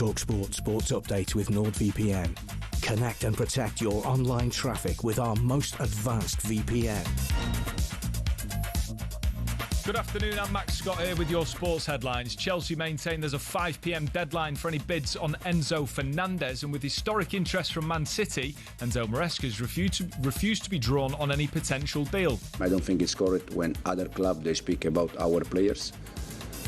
talkSPORT Sports Update with NordVPN. Connect and protect your online traffic with our most advanced VPN. Good afternoon, I'm Max Scott here with your sports headlines. Chelsea maintain there's a 5 p.m. deadline for any bids on Enzo Fernandez, and with historic interest from Man City, Enzo Maresca's refused to be drawn on any potential deal. I don't think it's correct when other clubs they speak about our players,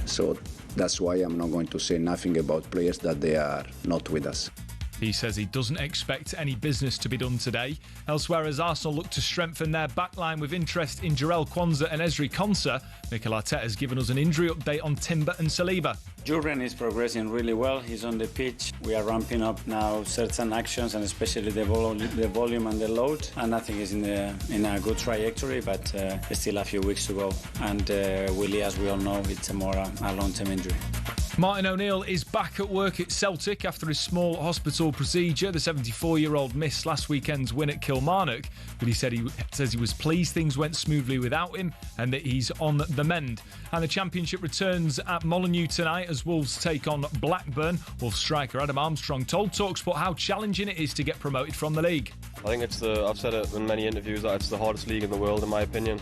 so that's why I'm not going to say nothing about players that they are not with us. He says he doesn't expect any business to be done today. Elsewhere, as Arsenal look to strengthen their backline with interest in Jarell Quansah and Ezri Konsa, Mikel Arteta has given us an injury update on Timber and Saliba. Darren is progressing really well. He's on the pitch. We are ramping up now certain actions, and especially the volume and the load. And I think he's in a good trajectory, but still a few weeks to go. And Willie, as we all know, it's a long-term injury. Martin O'Neill is back at work at Celtic after his small hospital procedure. The 74-year-old missed last weekend's win at Kilmarnock, but he says he was pleased things went smoothly without him and that he's on the mend. And the Championship returns at Molineux tonight as Wolves take on Blackburn. Wolves striker Adam Armstrong told talkSPORT how challenging it is to get promoted from the league. I think I've said it in many interviews that it's the hardest league in the world, in my opinion.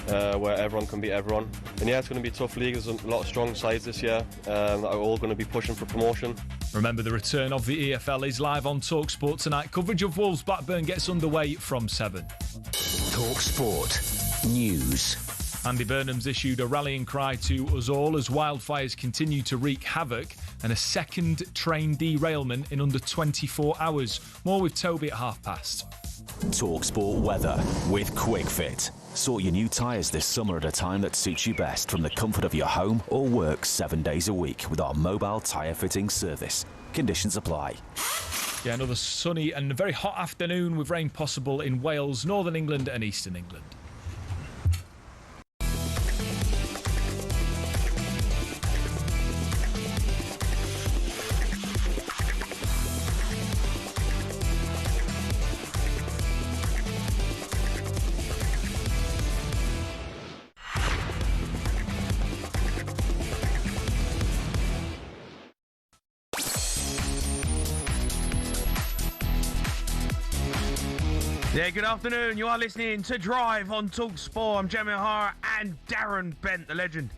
Where everyone can beat everyone. And yeah, it's going to be a tough league. There's a lot of strong sides this year that are all going to be pushing for promotion. Remember, the return of the EFL is live on talkSPORT tonight. Coverage of Wolves Blackburn gets underway from 7. talkSPORT News. Andy Burnham's issued a rallying cry to us all as wildfires continue to wreak havoc and a second train derailment in under 24 hours. More with Toby at past. talkSPORT weather with QuickFit. Sort your new tyres this summer at a time that suits you best from the comfort of your home or work 7 days a week with our mobile tyre fitting service. Conditions apply. Yeah, another sunny and very hot afternoon with rain possible in Wales, Northern England and Eastern England. Yeah, good afternoon. You are listening to Drive on talkSPORT. I'm Jamie O'Hara and Darren Bent, the legend,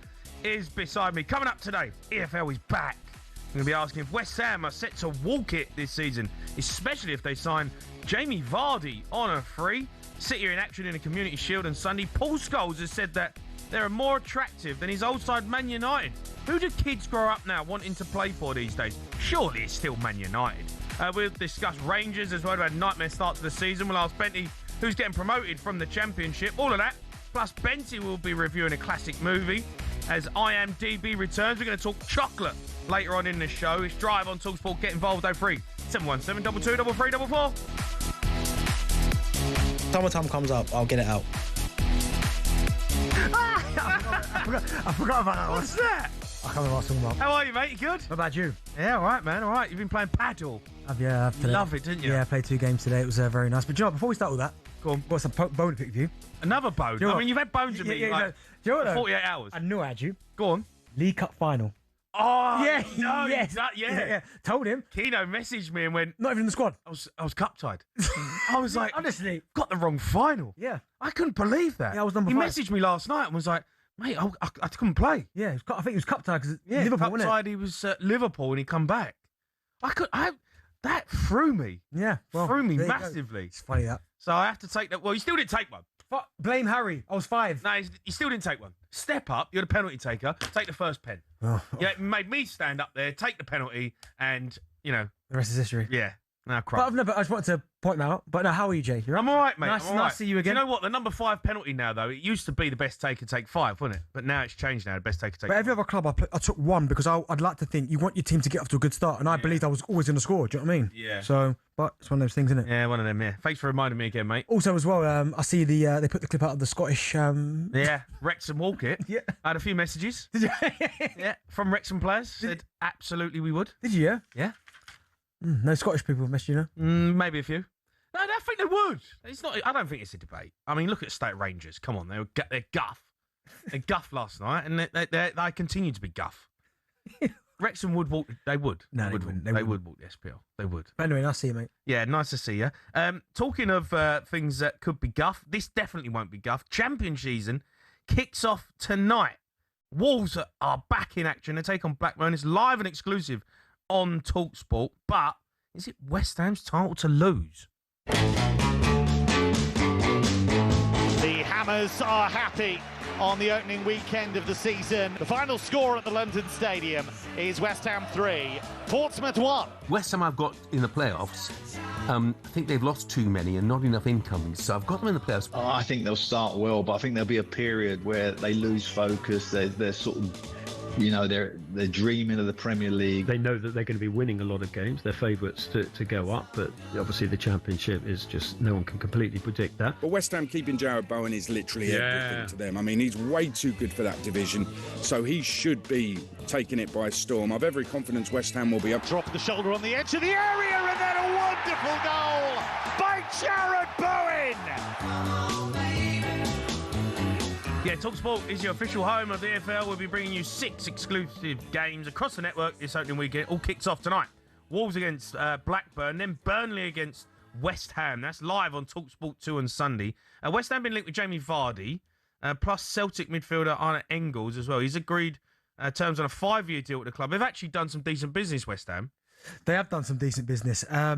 is beside me. Coming up today, EFL is back. I'm going to be asking if West Ham are set to walk it this season, especially if they sign Jamie Vardy on a free. City are in action in the Community Shield on Sunday. Paul Scholes has said that they're more attractive than his old side Man United. Who do kids grow up now wanting to play for these days? Surely it's still Man United. We'll discuss Rangers as well. We've had a nightmare start to the season. We'll ask Benty who's getting promoted from the Championship. All of that. Plus, Benty will be reviewing a classic movie as IMDb returns. We're going to talk chocolate later on in the show. It's Drive on talkSPORT. Get involved, 03 717 22 3344. Summertime comes up, I'll get it out. I forgot about that. What's that? I can't remember what I was talking about. How are you, mate? You good? What about you? Yeah, all right, man. All right. You've been playing paddle. Yeah, you love it, didn't you? Yeah, I played 2 games today. It was very nice. But, Joe, before we start with that, go on. What's a bone to pick with you? Another bone? You know I mean, you've had bones with me no. like Do you know what, 48 hours. I knew I had you. Go on. League Cup final. Oh, yeah, no, yes. yeah. Told him. Keno messaged me and went, not even in the squad. I was cup-tied. I was like, honestly, got the wrong final. Yeah. I couldn't believe that. Yeah, I was number 5. He messaged me last night and was like, mate, I couldn't play. Yeah, I think he was cup-tied because Liverpool, wasn't it? Cup-tied, he was at Liverpool and he come back. That threw me. Yeah. Well, threw me massively. It's funny that. So I have to take that. Well, you still didn't take one. Blame Harry. I was 5. No, you still didn't take one. Step up. You're the penalty taker. Take the first pen. Oh. Yeah, it made me stand up there, take the penalty, and, the rest is history. Yeah. Now cry. But I just wanted to point them out. But no, how are you, Jay? I'm all right, mate. Nice I'm all right. to see you again. Do you know what? The number 5 penalty now, though, it used to be the best taker take 5, wasn't it? But now it's changed now. The best taker take. But every other club I took 1 because I'd like to think you want your team to get off to a good start, and I believed I was always going to score. Do you know what I mean? Yeah. So, but it's one of those things, isn't it? Yeah, one of them. Yeah. Thanks for reminding me again, mate. Also, as well, I see they put the clip out of the Scottish. Yeah, Wrexham Walkett. Yeah. I had a few messages. Did you? Yeah, from Wrexham players. Said absolutely we would. Did you? Yeah. Yeah. No Scottish people messaged you, no? Maybe a few. No, I think they would. It's not. I don't think it's a debate. I mean, look at State Rangers. Come on, they're guff. They guff last night, and they continue to be guff. Wrexham would walk. They would. No, they would wouldn't. walk. They They would walk the SPL. They would. But anyway, nice to see you, mate. Yeah, nice to see you. Talking of things that could be guff, this definitely won't be guff. Champion season kicks off tonight. Wolves are back in action. They take on Blackburn. It's live and exclusive on talkSPORT. But is it West Ham's title to lose? The Hammers are happy on the opening weekend of the season. The final score at the London Stadium is West Ham 3, Portsmouth 1. West Ham I've got in the playoffs. I think they've lost too many and not enough incoming, so I've got them in the playoffs. I think they'll start well, but I think there'll be a period where they lose focus. They're sort of, they're dreaming of the Premier League. They know that they're going to be winning a lot of games. They're favourites to go up, but obviously the Championship is just, no one can completely predict that. But West Ham keeping Jarrod Bowen is literally everything to them. I mean, he's way too good for that division, so he should be taking it by storm. I've every confidence West Ham will be up. Drop the shoulder on the edge of the area, and then a wonderful goal by Jarrod Bowen. Yeah, talkSPORT is your official home of the EFL. We'll be bringing you 6 exclusive games across the network this opening weekend. All kicks off tonight. Wolves against Blackburn, then Burnley against West Ham. That's live on talkSPORT 2 on Sunday. West Ham been linked with Jamie Vardy, plus Celtic midfielder Arne Engels as well. He's agreed terms on a 5-year deal with the club. They've actually done some decent business, West Ham. They have done some decent business. I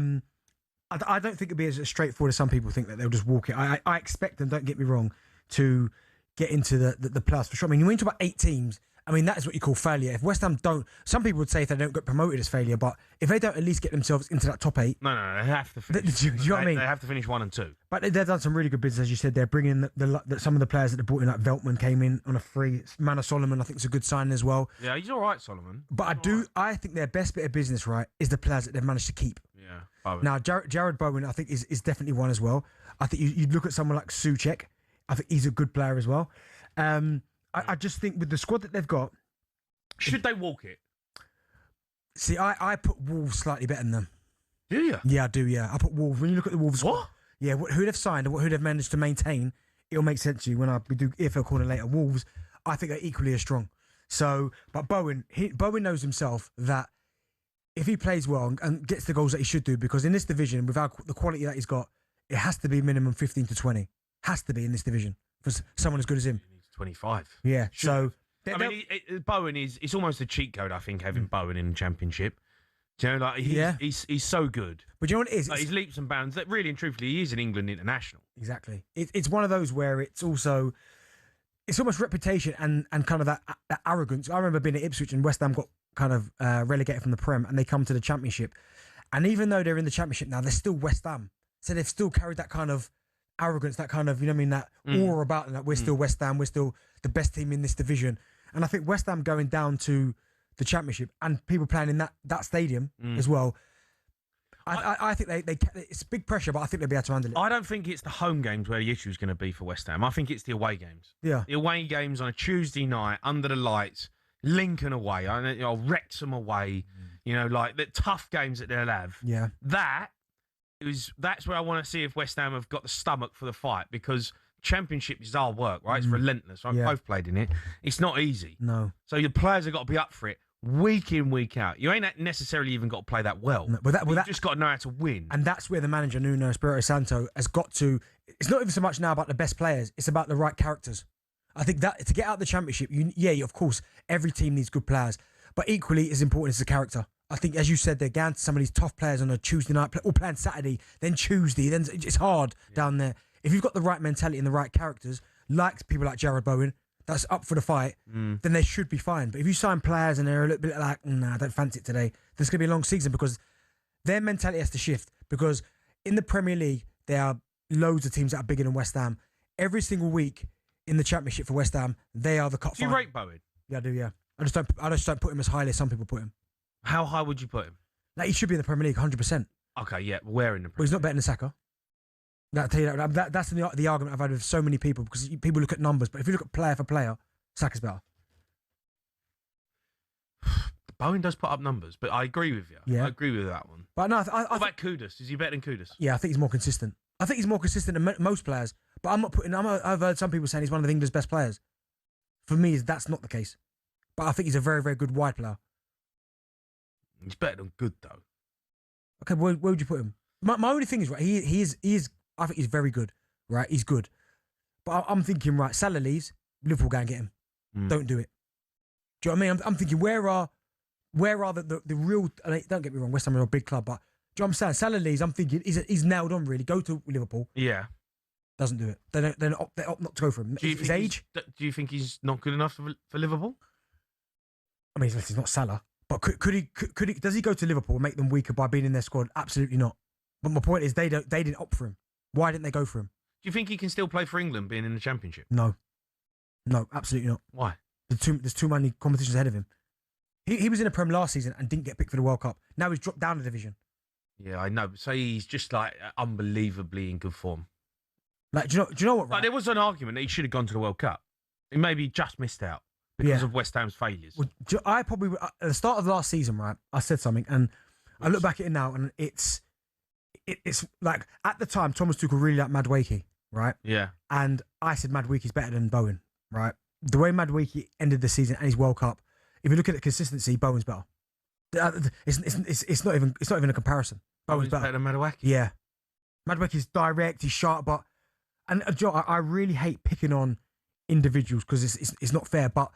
don't think it'll be as straightforward as some people think, that they'll just walk it. I expect them, don't get me wrong, to get into the playoffs for sure. I mean, when you talk about 8 teams, I mean, that is what you call failure. If West Ham don't, some people would say if they don't get promoted as failure, but if they don't at least get themselves into that top 8. No, they have to finish. Do you know what I mean? They have to finish 1 and 2. But they've done some really good business, as you said. They're bringing some of the players that they brought in, like Veltman came in on a free. Manor Solomon, I think, is a good sign as well. Yeah, he's all right, Solomon. But I think their best bit of business, right, is the players that they've managed to keep. Yeah. Bowen. Now, Jarrod Bowen, I think, is definitely one as well. I think you look at someone like Souček. I think he's a good player as well. I just think with the squad that they've got... Should they walk it? See, I put Wolves slightly better than them. Do you? Yeah, I do, yeah. I put Wolves... When you look at the Wolves... What? Yeah, who they've signed and who they've managed to maintain, it'll make sense to you when we do EFL corner later. Wolves, I think, are equally as strong. So, but Bowen knows himself that if he plays well and gets the goals that he should do, because in this division, without the quality that he's got, it has to be minimum 15 to 20. Has to be in this division for someone as good as him. 25. Yeah, so... Bowen it's almost a cheat code, I think, having Bowen in the Championship. Do you know, like, he's so good. But do you know what it is? Like, his leaps and bounds, that really and truthfully, he is an England international. Exactly. It's one of those where it's almost reputation and kind of that arrogance. I remember being at Ipswich and West Ham got kind of relegated from the Prem and they come to the Championship. And even though they're in the Championship now, they're still West Ham. So they've still carried that kind of arrogance, that kind of, you know what I mean, that aura about them, that we're still West Ham, we're still the best team in this division. And I think West Ham going down to the Championship and people playing in that stadium as well, I think they it's big pressure, but I think they'll be able to handle it. I don't think it's the home games where the issue is going to be for West Ham. I think it's the away games. Yeah. The away games on a Tuesday night, under the lights, Lincoln away, Wrexham away, like the tough games that they'll have. Yeah. That's where I want to see if West Ham have got the stomach for the fight, because Championship is hard work, right? It's relentless. I've both played in it. It's not easy. No. So your players have got to be up for it week in, week out. You ain't necessarily even got to play that well. No, but you've just got to know how to win. And that's where the manager, Nuno Espirito Santo, has got to... It's not even so much now about the best players. It's about the right characters. I think that to get out of the Championship, of course, every team needs good players. But equally as important is the character. I think, as you said, they're going to some of these tough players on a Tuesday night, all playing Saturday, then Tuesday, then it's hard down there. If you've got the right mentality and the right characters, like people like Jarrod Bowen, that's up for the fight, then they should be fine. But if you sign players and they're a little bit like, nah, I don't fancy it today, there's going to be a long season, because their mentality has to shift. Because in the Premier League, there are loads of teams that are bigger than West Ham. Every single week in the Championship for West Ham, they are the cup final. Do you rate Bowen? Yeah, I do, yeah. I just don't put him as highly as some people put him. How high would you put him? Like, he should be in the Premier League, 100%. Okay, yeah. Where in the Premier League? Well, he's not better than Saka. I'll tell you that's the argument I've had with so many people, because people look at numbers, but if you look at player for player, Saka's better. Bowen does put up numbers, but I agree with you. Yeah. I agree with that one. But no, what about Kudus? Is he better than Kudus? Yeah, I think he's more consistent. I think he's more consistent than most players. But I've heard some people saying he's one of England's best players. For me, that's not the case. But I think he's a very, very good wide player. He's better than good, though. Okay, where would you put him? My only thing is, right, he is, I think he's very good, right? He's good. But I'm thinking, right, Salah leaves, Liverpool go and get him. Don't do it. Do you know what I mean? I'm thinking, where are the real, don't get me wrong, West Ham are a big club, but do you know what I'm saying? Salah leaves, I'm thinking, he's nailed on, really. Go to Liverpool. Yeah. Doesn't do it. They opt not to go for him. His age? Do you think he's not good enough for Liverpool? I mean, he's not Salah. But could he? Does he go to Liverpool and make them weaker by being in their squad? Absolutely not. But my point is, they didn't opt for him. Why didn't they go for him? Do you think he can still play for England being in the Championship? No, absolutely not. Why? There's too many competitions ahead of him. He was in the Prem last season and didn't get picked for the World Cup. Now he's dropped down a division. Yeah, I know. So he's just like unbelievably in good form. Like, do you know what? Right? Like, there was an argument that he should have gone to the World Cup. He maybe just missed out because of West Ham's failures. Well, I probably at the start of last season, right? I said something, and I look back at it now, and it's like at the time Thomas Tuchel really liked Madueke, right? Yeah. And I said Madueke's better than Bowen, right? The way Madueke ended the season and his World Cup, if you look at the consistency, Bowen's better. It's not even a comparison. Bowen's better than Madueke. Yeah, Madueke's direct, he's sharp, but Joe, I really hate picking on individuals because it's not fair. But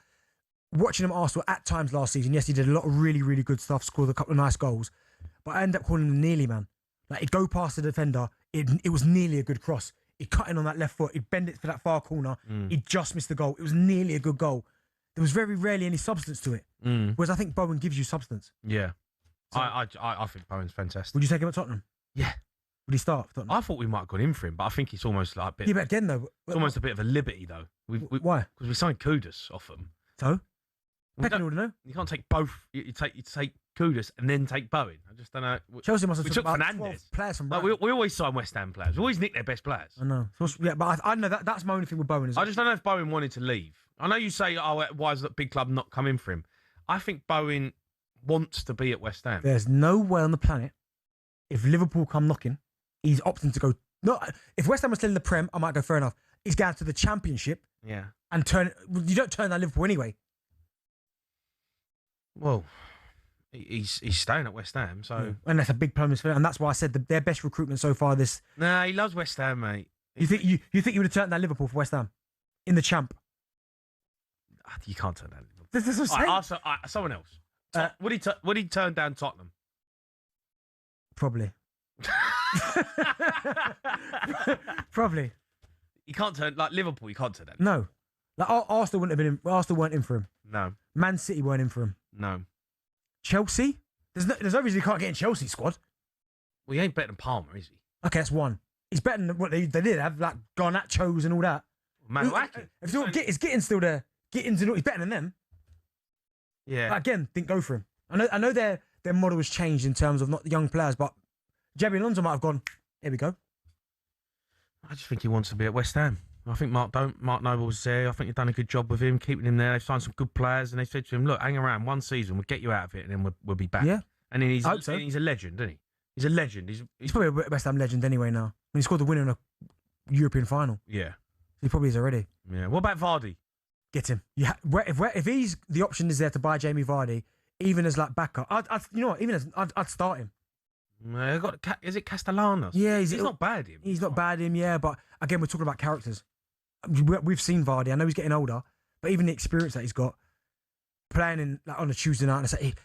watching him at Arsenal at times last season, yes, he did a lot of really, really good stuff, scored a couple of nice goals, but I end up calling him nearly man. Like, he'd go past the defender, it was nearly a good cross. He'd cut in on that left foot, he'd bend it for that far corner, he'd just missed the goal. It was nearly a good goal. There was very rarely any substance to it. Whereas I think Bowen gives you substance. Yeah. So, I think Bowen's fantastic. Would you take him at Tottenham? Yeah. Would he start for Tottenham? I thought we might have gone in for him, but I think it's almost like a bit... Yeah, but again, though... It's almost a bit of a liberty, though. Why? Because we signed Kudus off him. So? Pecking order, no? You can't take both. You take Kudus and then take Bowen. I just don't know. Chelsea must have took about Fernandes. 12 players from Like, we always sign West Ham players. We always nick their best players. I know. Yeah, but I know that's my only thing with Bowen. I just don't know if Bowen wanted to leave. I know you say, oh, why is that big club not coming for him? I think Bowen wants to be at West Ham. There's no way on the planet, if Liverpool come knocking, he's opting to go... No, if West Ham was still in the Prem, I might go, fair enough. He's going to the Championship. Yeah. And you don't turn down Liverpool anyway. Well, he's staying at West Ham, so... Yeah. And that's a big bonus for him. And that's why I said their best recruitment so far this... Nah, he loves West Ham, mate. You think you would have turned down Liverpool for West Ham? In the Champ? You can't turn down Liverpool. That's what I'm saying. Someone else. Would he turn down Tottenham? Probably. Probably. You can't turn... Like, Liverpool, you can't turn down. No. Like, Arsenal wouldn't have been in... Arsenal weren't in for him. No. Man City weren't in for him. No. Chelsea? There's no reason he can't get in Chelsea's squad. Well, he ain't better than Palmer, is he? Okay, that's one. He's better than what they did have, like Garnachos and all that. Madueke. Is Gittins still there? Gittins and all, he's better than them. Yeah. But again, didn't go for him. I know their model has changed in terms of not the young players, but Jabi Alonso might have gone, here we go. I just think he wants to be at West Ham. I think Mark Noble's there. I think you've done a good job with him, keeping him there. They've signed some good players, and they said to him, look, hang around one season, we'll get you out of it, and then we'll be back. Yeah. And then he's I hope so. a legend, isn't he? He's a legend. He's probably a West Ham legend anyway now. I mean, he scored the winner in a European final. Yeah. He probably is already. Yeah. What about Vardy? Get him. If he's the option is there to buy Jamie Vardy, even as like backup, I'd start him. Is it Castellanos? Yeah, he's not bad. He's not bad. Yeah, but again, we're talking about characters. We've seen Vardy. I know he's getting older, but even the experience that he's got, playing in on a Tuesday night, and it's like,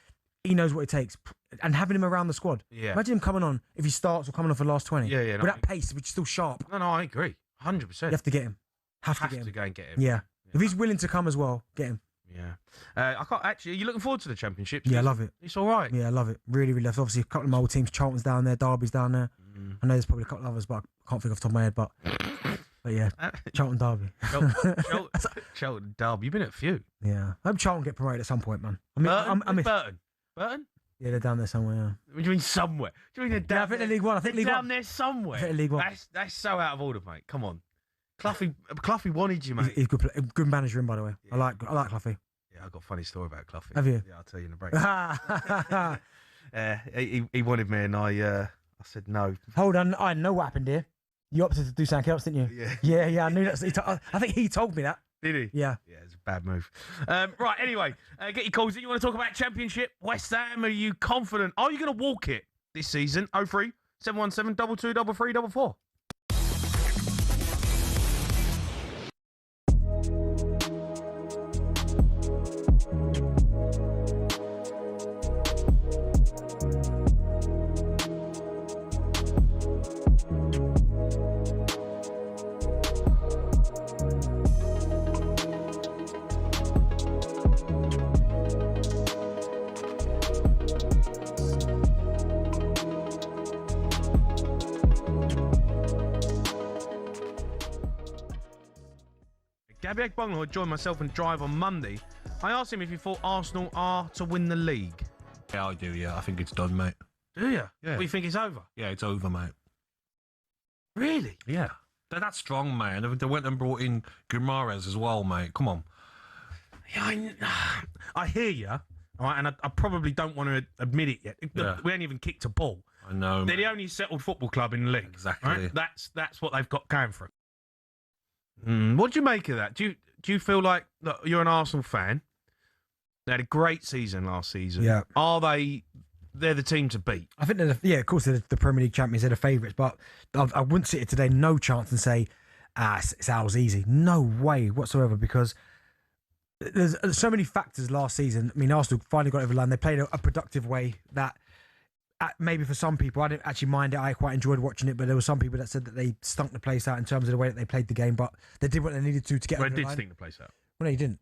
he knows what it takes, and having him around the squad. Yeah. Imagine him coming on if he starts or coming on for the last 20. Yeah, yeah. With that pace, which is still sharp. No, I agree. 100%. You have to get him. Have to go and get him. Yeah. If he's willing to come as well, get him. Yeah. I can't actually. Are you looking forward to the Championship? Yeah, I love it. It's all right. Yeah, I love it. Really, really love it. Obviously, a couple of my old teams. Charlton's down there. Derby's down there. I know there's probably a couple of others, but I can't think off the top of my head. But yeah, Charlton, Derby. Charlton, Derby. You've been at a few. Yeah. I hope Charlton get promoted at some point, man. I mean, Burton. Burton? Yeah, they're down there somewhere. Yeah. What do you mean somewhere? Do you mean they're down? Yeah, I think they're League One. I think League One. Down there somewhere. I think League One. That's so out of order, mate. Come on. Cluffy wanted you, mate. He's good manager, by the way. Yeah. I like Cluffy. Yeah, I've got a funny story about Cluffy. Have you? Yeah, I'll tell you in a break. He wanted me, and I said no. Hold on, I know what happened here. You opted to do something else, didn't you? Yeah. Yeah, I knew that. I think he told me that. Did he? Yeah. Yeah, it's a bad move. Right, anyway, get your calls in. You want to talk about Championship? West Ham, are you confident? Are you going to walk it this season? 03 717 22 33 44. Gabby Ekbong, who joined myself and Drive on Monday, I asked him if he thought Arsenal are to win the league. Yeah, I do, yeah. I think it's done, mate. Do you? Yeah. What, you think it's over? Yeah, it's over, mate. Really? Yeah. They're that strong, man. They went and brought in Guimaraes as well, mate. Come on. Yeah, I hear you, all right, and I probably don't want to admit it yet. Yeah. We ain't even kicked a ball. I know, They're mate. the only settled football club in the league. Exactly. Right? That's what they've got going for it. What do you make of that? Do you feel like, look, you're an Arsenal fan? They had a great season last season. Yeah. Are they're the team to beat? I think of course they're the Premier League champions, they're the favourites, but I wouldn't sit here today, no chance, and say, it's ours easy. No way whatsoever, because there's so many factors last season. I mean, Arsenal finally got over the line. They played a productive way that maybe for some people, I didn't actually mind it. I quite enjoyed watching it, but there were some people that said that they stunk the place out in terms of the way that they played the game, but they did what they needed to get over the line. Well, they did stink the place out. Well, no, you didn't.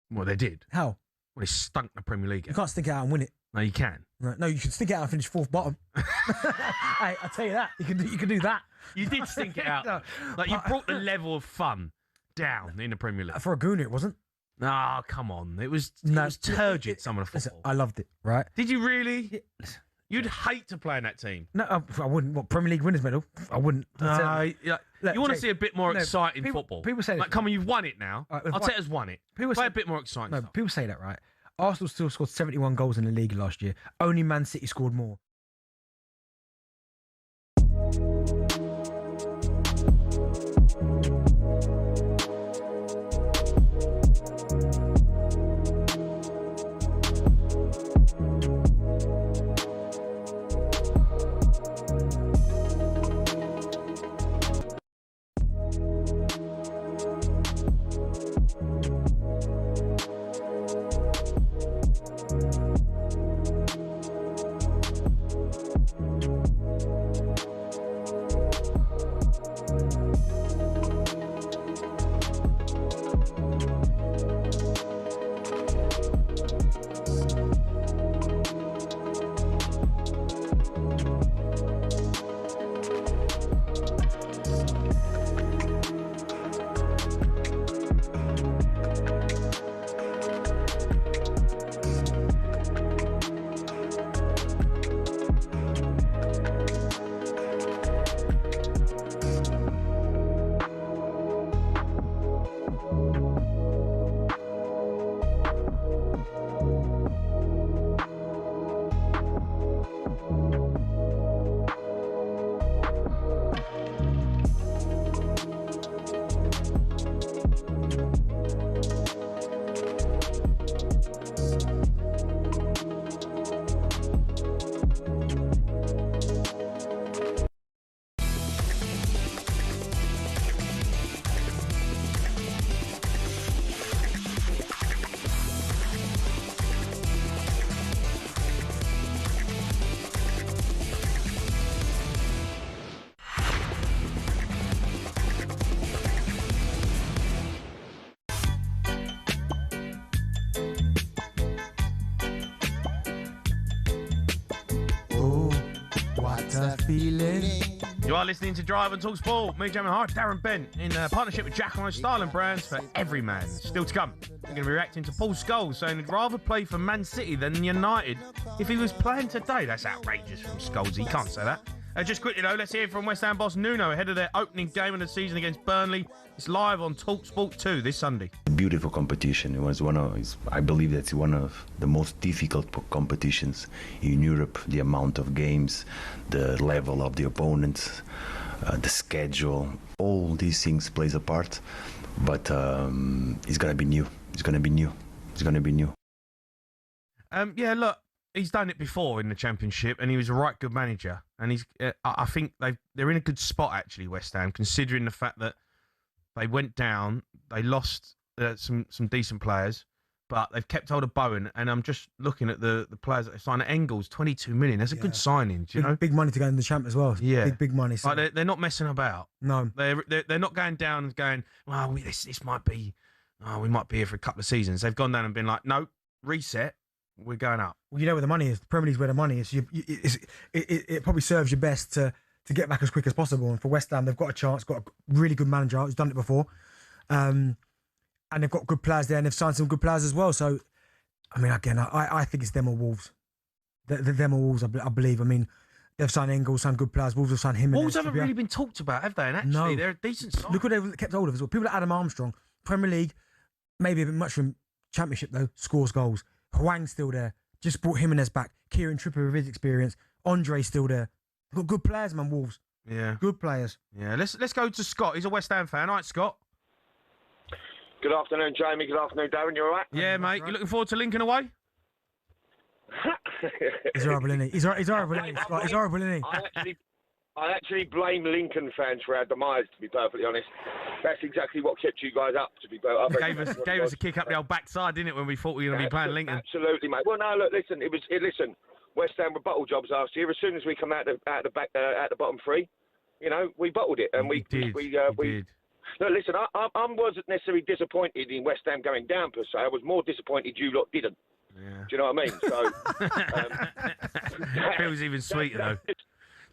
Well, they did. How? Well, they stunk the Premier League out. You can't stink it out and win it. No, you can. Right. No, you can stick it out and finish fourth bottom. Hey, I tell you that. You can do that. You did stink it out. No, like, you brought the level of fun down in the Premier League. For a Gooner, it wasn't. Oh, come on. It was turgid, some of the football. Listen, I loved it, right? Did you really? You'd hate to play in that team. No, I wouldn't. What, Premier League winners medal? I wouldn't. You want to see a bit more exciting football. People say, like, come on, you've won it now. Right, Arteta's won it. Play a bit more exciting stuff. People say that, right? Arsenal still scored 71 goals in the league last year. Only Man City scored more. You are listening to Drive and Talk Sport. Me, Jamie Hart, Darren Bent, in partnership with Jack and Style and Brands for every man. Still to come, we're going to be reacting to Paul Scholes saying he'd rather play for Man City than United if he was playing today. That's outrageous from Scholes. He can't say that. Just quickly though, let's hear from West Ham boss Nuno ahead of their opening game of the season against Burnley. It's live on talkSPORT 2 this Sunday. Beautiful competition. It was I believe that's one of the most difficult competitions in Europe. The amount of games, the level of the opponents, the schedule, all these things plays a part. but it's gonna be new. It's gonna be new. It's gonna be new. Yeah, look, he's done it before in the Championship, and he was a right good manager. And he's, I think they're in a good spot actually, West Ham, considering the fact that they went down, they lost some decent players, but they've kept hold of Bowen. And I'm just looking at the players that they signed. Engels, 22 million. That's a good signing. Do you know? Big money to go in the champ as well. Yeah, big money. So. Like they're not messing about. No, they're not going down and going, well, this might be, we might be here for a couple of seasons. They've gone down and been like, no, reset. We're going up. Well, you know where the money is. The Premier League's where the money is. It probably serves you best to get back as quick as possible. And for West Ham, they've got a chance, got a really good manager who's done it before. And they've got good players there, and they've signed some good players as well. So, I mean, again, I think it's them or Wolves. Them or Wolves, I believe. I mean, they've signed Engels, signed good players. Wolves have signed him. Wolves haven't really been talked about, have they? And actually, they're a decent side. Look what they've kept hold of as well. People like Adam Armstrong, Premier League, maybe a bit much from Championship, though, scores goals. Hwang's still there. Just brought Jimenez back. Kieran Trippier with his experience. Andre's still there. They've got good players, man, Wolves. Yeah. Good players. Yeah. Let's go to Scott. He's a West Ham fan. All right, Scott. Good afternoon, Jamie. Good afternoon, Darren. You all right? Yeah, mate. You looking forward to Lincoln away? He's horrible, isn't he? He's horrible, isn't he, Scott? He's horrible, isn't he? I actually blame Lincoln fans for our demise, to be perfectly honest. That's exactly what kept you guys up, to be perfectly honest. Gave us a kick up the old backside, didn't it, when we thought we were going to be playing Lincoln? Absolutely, mate. Well, no, look, listen. Listen. West Ham were bottle jobs last year. As soon as we come out the bottom three, you know, we bottled it, and we did. No, listen. I wasn't necessarily disappointed in West Ham going down per se. I was more disappointed you lot didn't. Yeah. Do you know what I mean? So feels even sweeter though.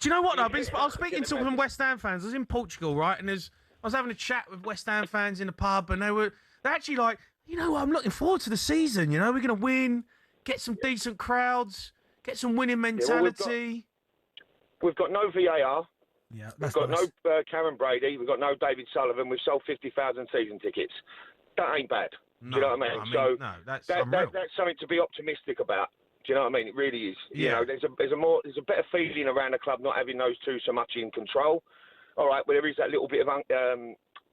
Do you know what? Though? I was speaking to some West Ham fans. I was in Portugal, right? And I was having a chat with West Ham fans in the pub, and they're actually like, you know what? I'm looking forward to the season. You know, we're going to win, get some decent crowds, get some winning mentality. We've got no VAR. Yeah, we've got no Karen Brady. We've got no David Sullivan. We've sold 50,000 season tickets. That ain't bad. Do you know what I mean? That's something to be optimistic about. Do you know what I mean? It really is. Yeah. You know, there's a better feeling around the club not having those two so much in control. All right, well, there is that little bit of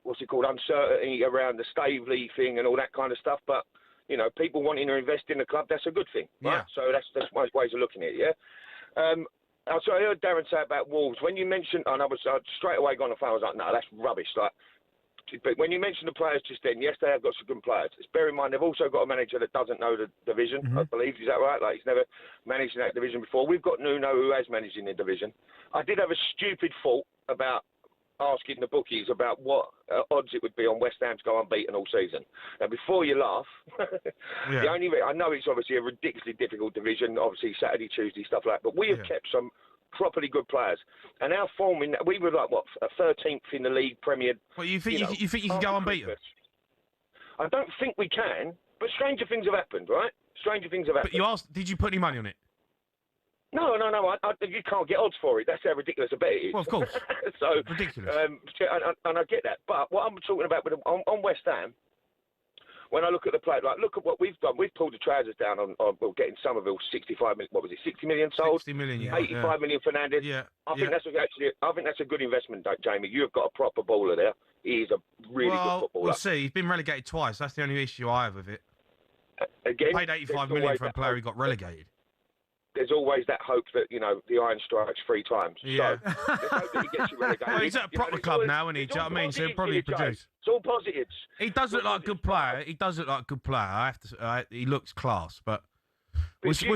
uncertainty around the Stavely thing and all that kind of stuff. But you know, people wanting to invest in the club, that's a good thing, right? Yeah. So that's most ways of looking at it. Yeah. So I heard Darren say about Wolves when you mentioned, and I was straight away gone off. I was like, no, that's rubbish. Like, but when you mentioned the players just then, yes, they have got some good players. Bear in mind, they've also got a manager that doesn't know the division, I believe. Is that right? Like, he's never managed in that division before. We've got Nuno, who has managed in the division. I did have a stupid thought about asking the bookies about what odds it would be on West Ham to go unbeaten all season. Now, before you laugh, Yeah. I know it's obviously a ridiculously difficult division, obviously Saturday, Tuesday, stuff like that, but we have kept some properly good players. And our form, we were like, what, 13th in the league, Premier. Well, you think you can go unbeaten? I don't think we can, but stranger things have happened, right? Stranger things have happened. But you asked, did you put any money on it? No. You can't get odds for it. That's how ridiculous a bet it is. Well, of course. So ridiculous. And I get that. But what I'm talking about on West Ham, when I look at the play, like look at what we've done. We've pulled the trousers down on getting Somerville 65 million. What was it? 60 million sold. 60 million. Yeah. 85 million Fernandez. Yeah. I think that's a good investment, Jamie. You have got a proper bowler there. He is a really good footballer. We'll see. He's been relegated twice. That's the only issue I have with it. Again, paid 85 million for a player who got relegated. There's always that hope that, you know, the iron strikes 3 times. Yeah. So, let's hope that he gets you relegated. Well, he's at a proper club now, isn't he? Do you know what I mean? So he'll probably produce. It's all positives. He does look like a good player. He does look like a good player. I have to. He looks class, but we'll see.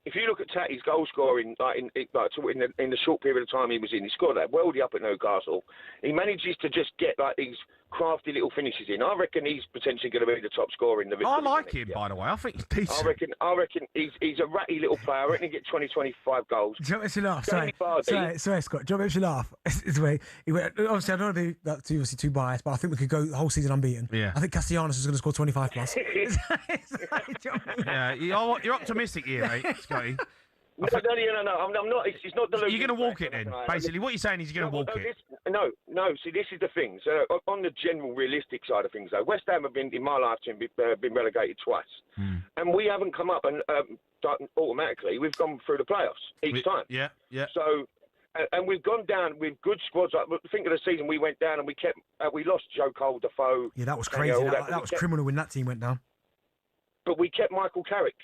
If you look at Tatty's goal scoring, in the short period of time he was in, he scored that worldie up at Newcastle. He manages to just get like these crafty little finishes in. I reckon he's potentially going to be the top scorer in the. I like him, by the way. I think he's decent. I reckon he's a ratty little player. I reckon he get 20, 25 goals. Do you want me to laugh? Sorry, Scott. Do you want me to laugh? It's the way he went. Obviously, I don't want to be obviously too biased, but I think we could go the whole season unbeaten. Yeah. I think Castellanos is going to score 25 plus. Yeah, you're optimistic here, mate, Scotty. No, I'm not. It's not delusional. You're going to walk it then. Basically, what you're saying is you're going to walk it. No. See, this is the thing. So, on the general realistic side of things, though, West Ham have been, in my lifetime, been relegated twice, and we haven't come up and automatically we've gone through the playoffs each time. Yeah. So, And we've gone down with good squads. Like, think of the season we went down and we lost Joe Cole, Defoe. Yeah, that was crazy. That was criminal when that team went down. But we kept Michael Carrick.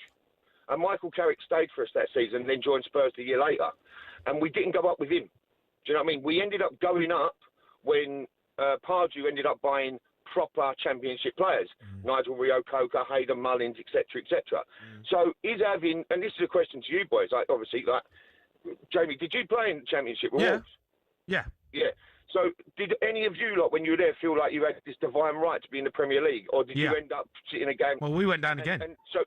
And Michael Carrick stayed for us that season and then joined Spurs the year later. And we didn't go up with him. Do you know what I mean? We ended up going up when Pardew ended up buying proper championship players. Nigel Rio-Coker, Hayden Mullins, etc., etc. So is having, and this is a question to you boys, like obviously, like, Jamie, did you play in the championship with Wolves? Yeah. Yeah. So did any of you, like, when you were there, feel like you had this divine right to be in the Premier League? Or did you end up sitting a game? Well, we went down again. And so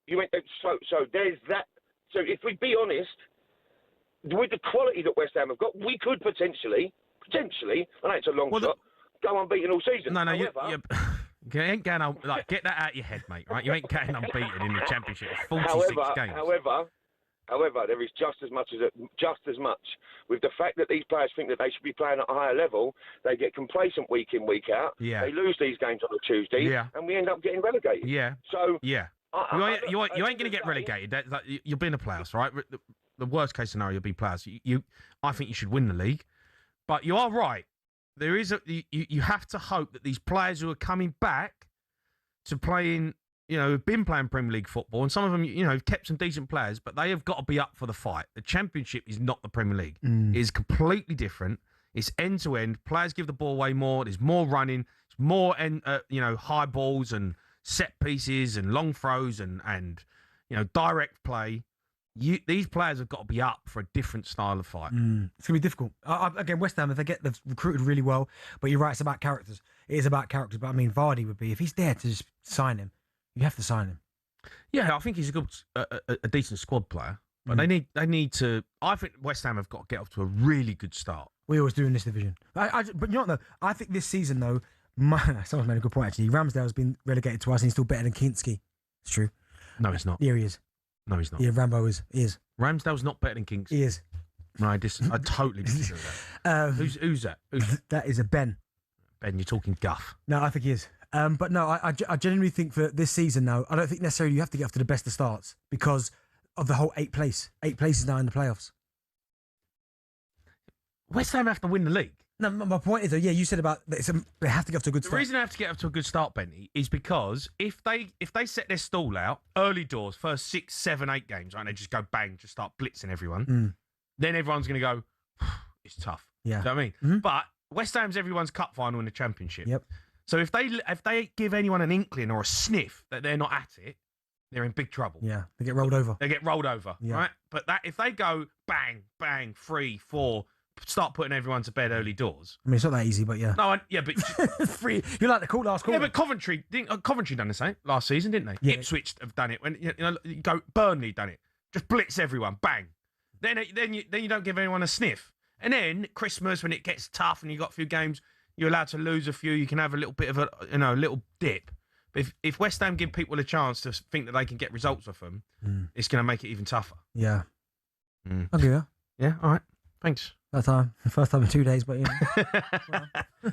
you went, so there's that. So if we be honest, with the quality that West Ham have got, we could potentially, I know it's a long shot, go unbeaten all season. No, you ain't going on, like, get that out of your head, mate, right? You ain't getting unbeaten in the Championship. It's 46 games. However, there is just as much with the fact that these players think that they should be playing at a higher level. They get complacent week in, week out. Yeah. They lose these games on a Tuesday, and we end up getting relegated. Yeah. So yeah, you ain't going to get relegated. You'll be in the playoffs, right? The worst case scenario, you'll be playoffs. I think you should win the league, but you are right. There is you have to hope that these players who are coming back to playing, have been playing Premier League football, and some of them, have kept some decent players, but they have got to be up for the fight. The Championship is not the Premier League. It is completely different. It's end to end. Players give the ball away more. There's more running. It's more high balls and set pieces and long throws and direct play. These players have got to be up for a different style of fight. It's going to be difficult. Again, West Ham, they've recruited really well, but you're right, it's about characters. It is about characters, but I mean, Vardy would be, if he's there to just sign him, you have to sign him. Yeah, I think he's a decent squad player, but they need to. I think West Ham have got to get off to a really good start. We always do in this division. But you know what, though? I think this season, though, someone's made a good point, actually. Ramsdale's been relegated to us, and he's still better than Kinski. It's true. No, he's not. Yeah, he is. No, he's not. Yeah, Rambo is. He is. Ramsdale's not better than Kinks. He is. No, I totally disagree with that. Who's that? That is a Ben. Ben, you're talking guff. No, I think he is. But no, I genuinely think for this season, though, I don't think necessarily you have to get off to the best of starts because of the whole 8th place. 8th place is now in the playoffs. West Ham have to win the league. No, my point is, though, yeah, you said about they have to get off to a good start. The reason they have to get off to a good start, Benny, is because if they set their stall out early doors, first 6, 7, 8 games, right, and they just go bang, just start blitzing everyone, then everyone's going to go, it's tough. Yeah. You know what I mean? Mm-hmm. But West Ham's everyone's cup final in the Championship. Yep. So if they give anyone an inkling or a sniff that they're not at it, they're in big trouble. Yeah, they get rolled over. Yeah. Right? But if they go bang, bang, 3, 4, start putting everyone to bed early doors. I mean, it's not that easy, but yeah. No, but 3. You like the last call? Yeah, but Coventry done the same last season, didn't they? Yeah. Ipswich have done it. When you go, Burnley done it. Just blitz everyone, bang. Then you don't give anyone a sniff. And then Christmas, when it gets tough and you got a few games, you're allowed to lose a few. You can have a little bit of a little dip. But if West Ham give people a chance to think that they can get results off them, it's going to make it even tougher. Yeah. Okay. Yeah. All right. Thanks. First time in 2 days, but yeah.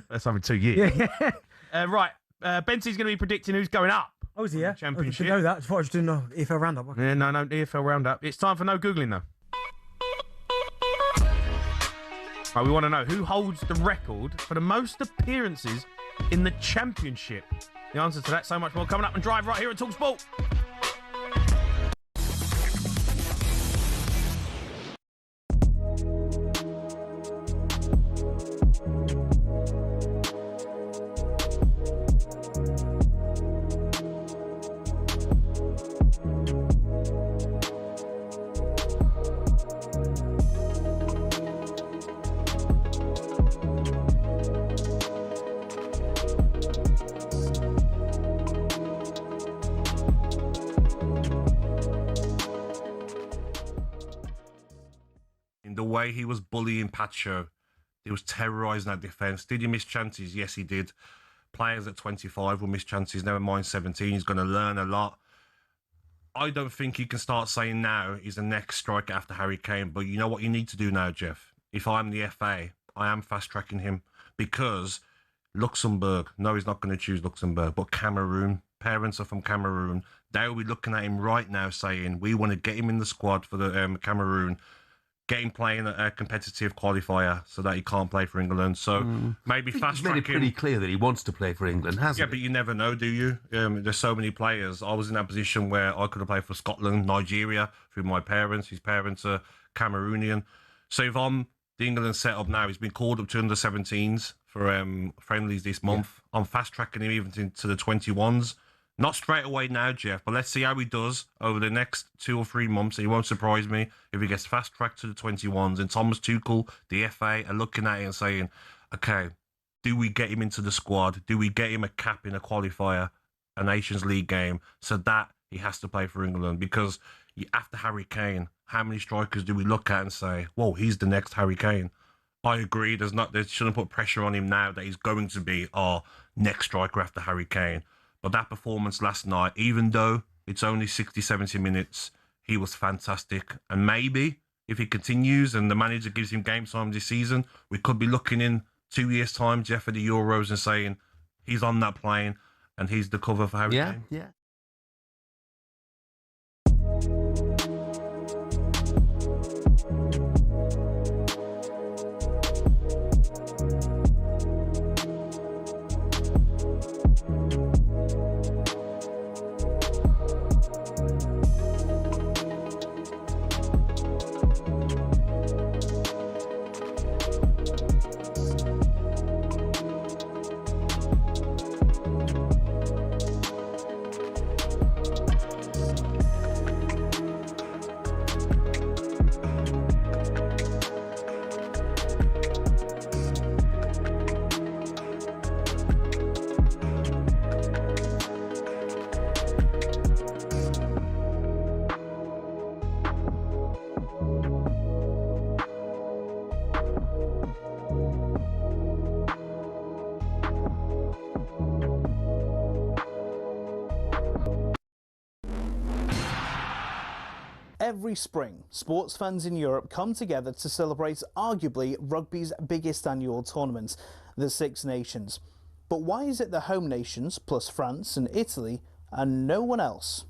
First time in 2 years. Yeah. Right. Bentsy's going to be predicting who's going up. Oh, is he? Yeah. Championship. I didn't know that. I thought I was doing the EFL roundup. Okay. Yeah, no, EFL roundup. It's time for no googling though. Right, we want to know who holds the record for the most appearances in the Championship. The answer to that, so much more coming up and Drive right here at talkSPORT. He was bullying Pacho. He was terrorising that defence. Did he miss chances? Yes, he did. Players at 25 will miss chances. Never mind 17. He's going to learn a lot. I don't think you can start saying now he's the next striker after Harry Kane. But you know what you need to do now, Jeff? If I'm the FA, I am fast-tracking him because Luxembourg, no, he's not going to choose Luxembourg, but Cameroon, parents are from Cameroon. They'll be looking at him right now saying, we want to get him in the squad for the Cameroon. get him playing a competitive qualifier so that he can't play for England. So maybe fast track him. He's made it pretty clear that he wants to play for England, hasn't he? Yeah, but you never know, do you? There's so many players. I was in that position where I could have played for Scotland, Nigeria, through my parents. His parents are Cameroonian. So if I'm the England setup now, he's been called up to under 17s for friendlies this month. Yeah. I'm fast tracking him even into the 21s. Not straight away now, Jeff, but let's see how he does over the next 2 or 3 months. It won't surprise me if he gets fast-tracked to the 21s. And Thomas Tuchel, the FA, are looking at it and saying, okay, do we get him into the squad? Do we get him a cap in a qualifier, a Nations League game, so that he has to play for England? Because after Harry Kane, how many strikers do we look at and say, whoa, he's the next Harry Kane? I agree. They shouldn't put pressure on him now that he's going to be our next striker after Harry Kane. But that performance last night, even though it's only 60, 70 minutes, he was fantastic. And maybe if he continues and the manager gives him game time this season, we could be looking in 2 years' time, Jeff, at the Euros and saying he's on that plane and he's the cover for Harry Kane. Yeah. Every spring, sports fans in Europe come together to celebrate arguably rugby's biggest annual tournament, the Six Nations. But why is it the home nations, plus France and Italy, and no one else?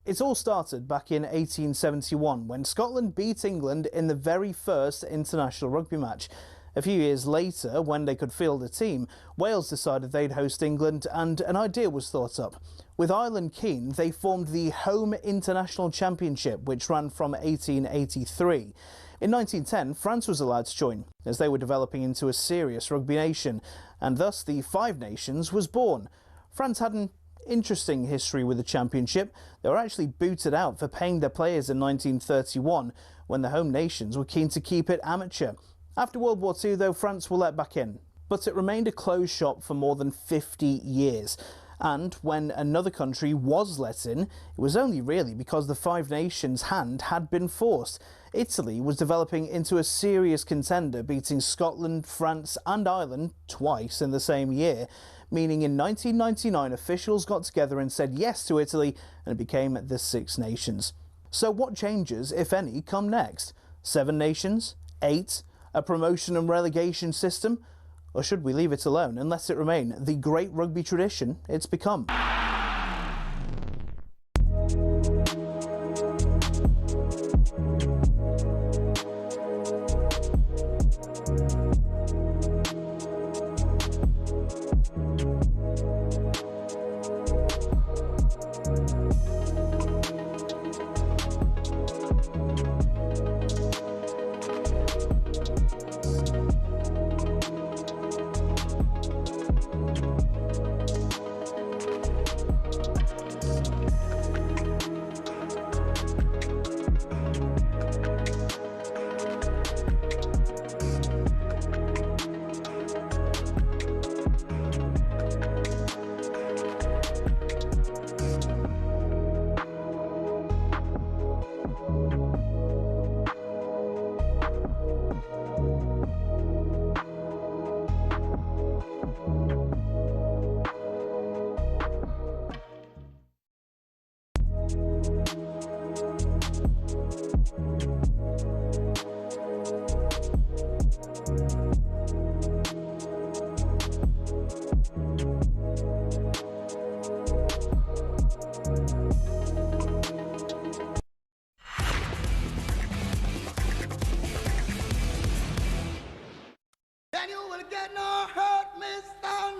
It all started back in 1871 when Scotland beat England in the very first international rugby match. A few years later, when they could field a team, Wales decided they'd host England and an idea was thought up. With Ireland keen, they formed the Home International Championship, which ran from 1883. In 1910, France was allowed to join, as they were developing into a serious rugby nation, and thus the Five Nations was born. France had an interesting history with the championship. They were actually booted out for paying their players in 1931, when the home nations were keen to keep it amateur. After World War II, though, France were let back in, but it remained a closed shop for more than 50 years. And when another country was let in, it was only really because the Five Nations hand had been forced. Italy was developing into a serious contender, beating Scotland, France and Ireland twice in the same year, meaning in 1999 officials got together and said yes to Italy and it became the Six Nations. So what changes, if any, come next? 7 nations? 8? A promotion and relegation system? Or should we leave it alone and let it remain the great rugby tradition it's become?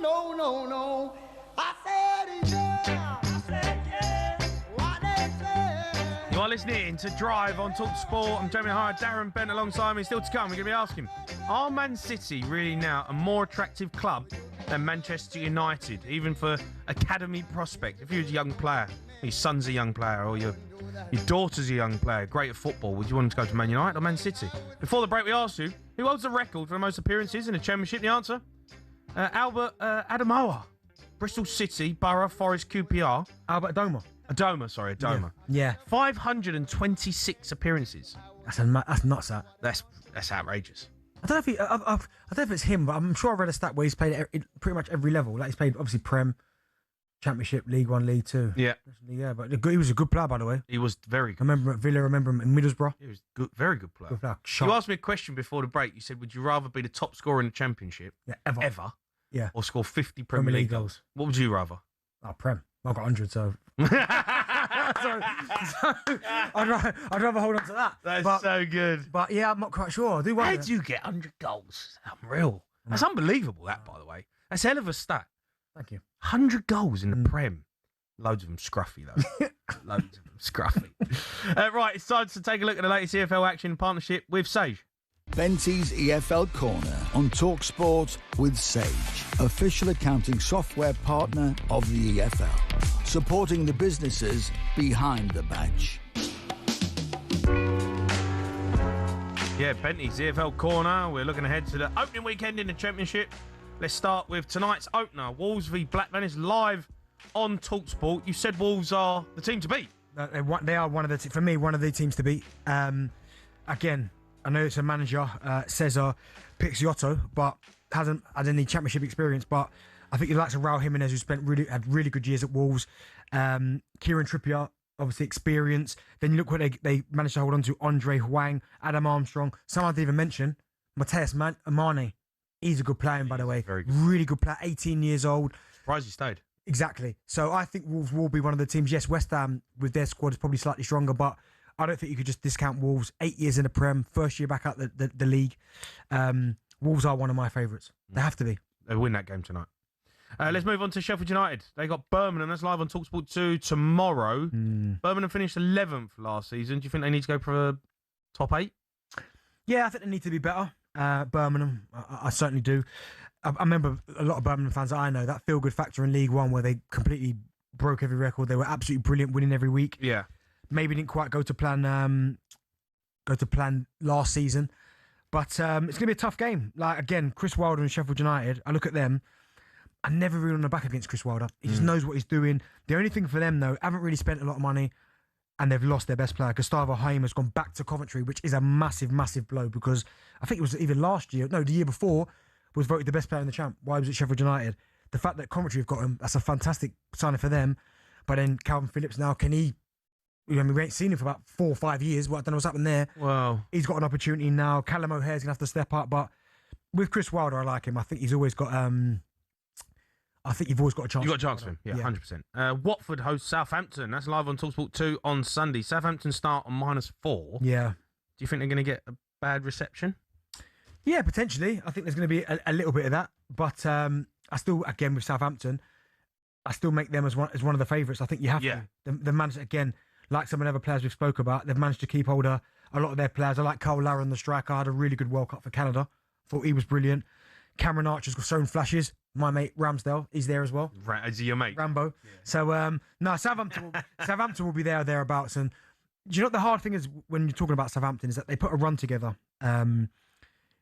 no, no, no. I said yeah. I said yeah. What they say. You are listening to Drive on talkSPORT. I'm Jamie Hart, Darren Bent alongside me. Still to come, we're going to be asking, are Man City really now a more attractive club than Manchester United, even for academy prospect? If you're a young player, your son's a young player, or your daughter's a young player, great at football, would you want to go to Man United or Man City? Before the break, we asked you, who holds the record for the most appearances in a Championship? The answer? Albert Adamoah. Bristol City, Borough, Forest, QPR. Albert Adoma. Adoma. Yeah. 526 appearances. That's nuts, that. That's outrageous. I don't know if it's him, but I'm sure I read a stat where he's played at pretty much every level. Like he's played obviously Prem, Championship, League One, League Two. Yeah. Yeah, but he was a good player, by the way. He was very good. I remember him at Villa, I remember him in Middlesbrough. He was good, very good player. Good player. You asked me a question before the break. You said, would you rather be the top scorer in the Championship ever? Yeah. Or score 50 Premier League goals? What would you rather? Oh, Prem. I've got 100, so... I'd rather hold on to that. That's so good. But yeah, I'm not quite sure. How do you get 100 goals? Unreal. That's unbelievable, that, by the way. That's a hell of a stat. Thank you. 100 goals in the Prem. Loads of them scruffy, though. Loads of them scruffy. Right, it's time to take a look at the latest EFL action in partnership with Sage. Benty's EFL Corner on talkSPORT with Sage, official accounting software partner of the EFL, supporting the businesses behind the badge. Yeah, Benty's EFL Corner. We're looking ahead to the opening weekend in the Championship. Let's start with tonight's opener, Wolves v Blackburn. It's live on talkSPORT. You said Wolves are the team to beat. They are one of the for me one of the teams to beat. Again, I know it's a manager, Cesar Picciotto, but hasn't had any Championship experience. But I think he likes Raul Jimenez, who had really good years at Wolves. Kieran Trippier, obviously experience. Then you look what they managed to hold on to: Andre Huang, Adam Armstrong. Someone I didn't even mention, Mateus Amane. He's a good player, by the way. Very good. Really good player. 18 years old. Surprised he stayed. Exactly. So I think Wolves will be one of the teams. Yes, West Ham with their squad is probably slightly stronger, but I don't think you could just discount Wolves. 8 years in the Prem, first year back out the league. Wolves are one of my favourites. They have to be. They win that game tonight. Let's move on to Sheffield United. They got Birmingham. That's live on talkSPORT 2 tomorrow. Birmingham finished 11th last season. Do you think they need to go for a top 8? Yeah, I think they need to be better. Birmingham, I certainly do. I remember a lot of Birmingham fans that I know, that feel-good factor in League One where they completely broke every record. They were absolutely brilliant, winning every week. Yeah. Maybe didn't quite go to plan last season. But it's going to be a tough game. Like, again, Chris Wilder and Sheffield United, I look at them, I'm never really on the back against Chris Wilder. He just knows what he's doing. The only thing for them, though, haven't really spent a lot of money and they've lost their best player. Gustavo Haim has gone back to Coventry, which is a massive, massive blow because I think it was even the year before, was voted the best player in the champ. Why was it Sheffield United? The fact that Coventry have got him, that's a fantastic signing for them. But then Calvin Phillips now, can he... we ain't seen him for about 4 or 5 years. Well, I don't know what's happened there. Wow. He's got an opportunity now. Callum O'Hare's going to have to step up. But with Chris Wilder, I like him. I think he's always got... I think you've always got a chance. You've got a chance for him. Yeah, 100%. Watford hosts Southampton. That's live on talkSPORT 2 on Sunday. Southampton start on -4. Yeah. Do you think they're going to get a bad reception? Yeah, potentially. I think there's going to be a little bit of that. But I still, again, with Southampton, I still make them as one of the favourites. I think you have to. They've managed, again, like some of the other players we've spoke about, they've managed to keep hold of a lot of their players. I like Cole Larin, the striker, had a really good World Cup for Canada. Thought he was brilliant. Cameron Archer's got shown flashes. My mate Ramsdale, he's there as well. Is he your mate? Rambo. Yeah. So, no, Southampton will be there or thereabouts. And do you know what the hard thing is when you're talking about Southampton is that they put a run together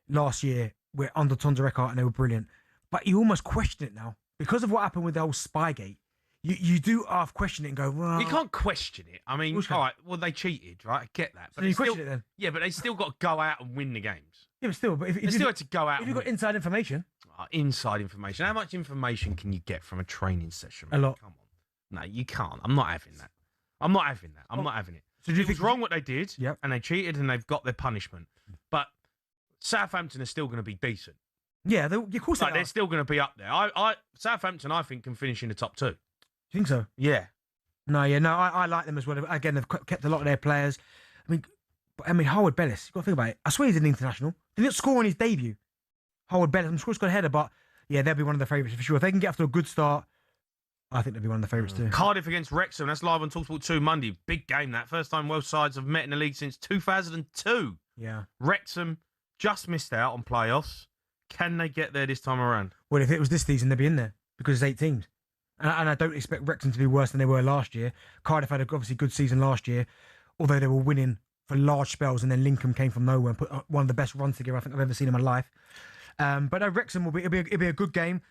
last year under Tonza Eckhart and they were brilliant. But you almost question it now. Because of what happened with the whole Spygate, you do half question it and go, well... You can't question it. I mean, all right, well, they cheated, right? I get that. But so you question it then? Yeah, but they still got to go out and win the games. Yeah, but still, they still had to go out. If you've got inside information. Inside information. How much information can you get from a training session? A lot. Come on. No, you can't. I'm not having that. I'm not having it. So do you think it's wrong what they did? Yep. And they cheated and they've got their punishment. But Southampton are still going to be decent. Yeah, of course they are. They're still going to be up there. Southampton, I think, can finish in the top 2. You think so? Yeah. No, I like them as well. Again, they've kept a lot of their players. I mean, Howard Bellis, you've got to think about it. I swear he's an international. Did he not score on his debut? Howard Bellis, I'm sure he's got a header, but Yeah, they'll be one of the favourites for sure. If they can get off to a good start, I think they'll be one of the favourites too. Cardiff against Wrexham. That's live on talkSPORT 2 Monday. Big game, that. First time Welsh sides have met in the league since 2002. Yeah. Wrexham just missed out on playoffs. Can they get there this time around? Well, if it was this season, they'd be in there because it's 8 teams. And I don't expect Wrexham to be worse than they were last year. Cardiff had a obviously good season last year, although they were winning for large spells, and then Lincoln came from nowhere and put one of the best runs together I think I've ever seen in my life. But no, Wrexham it'll be a good game.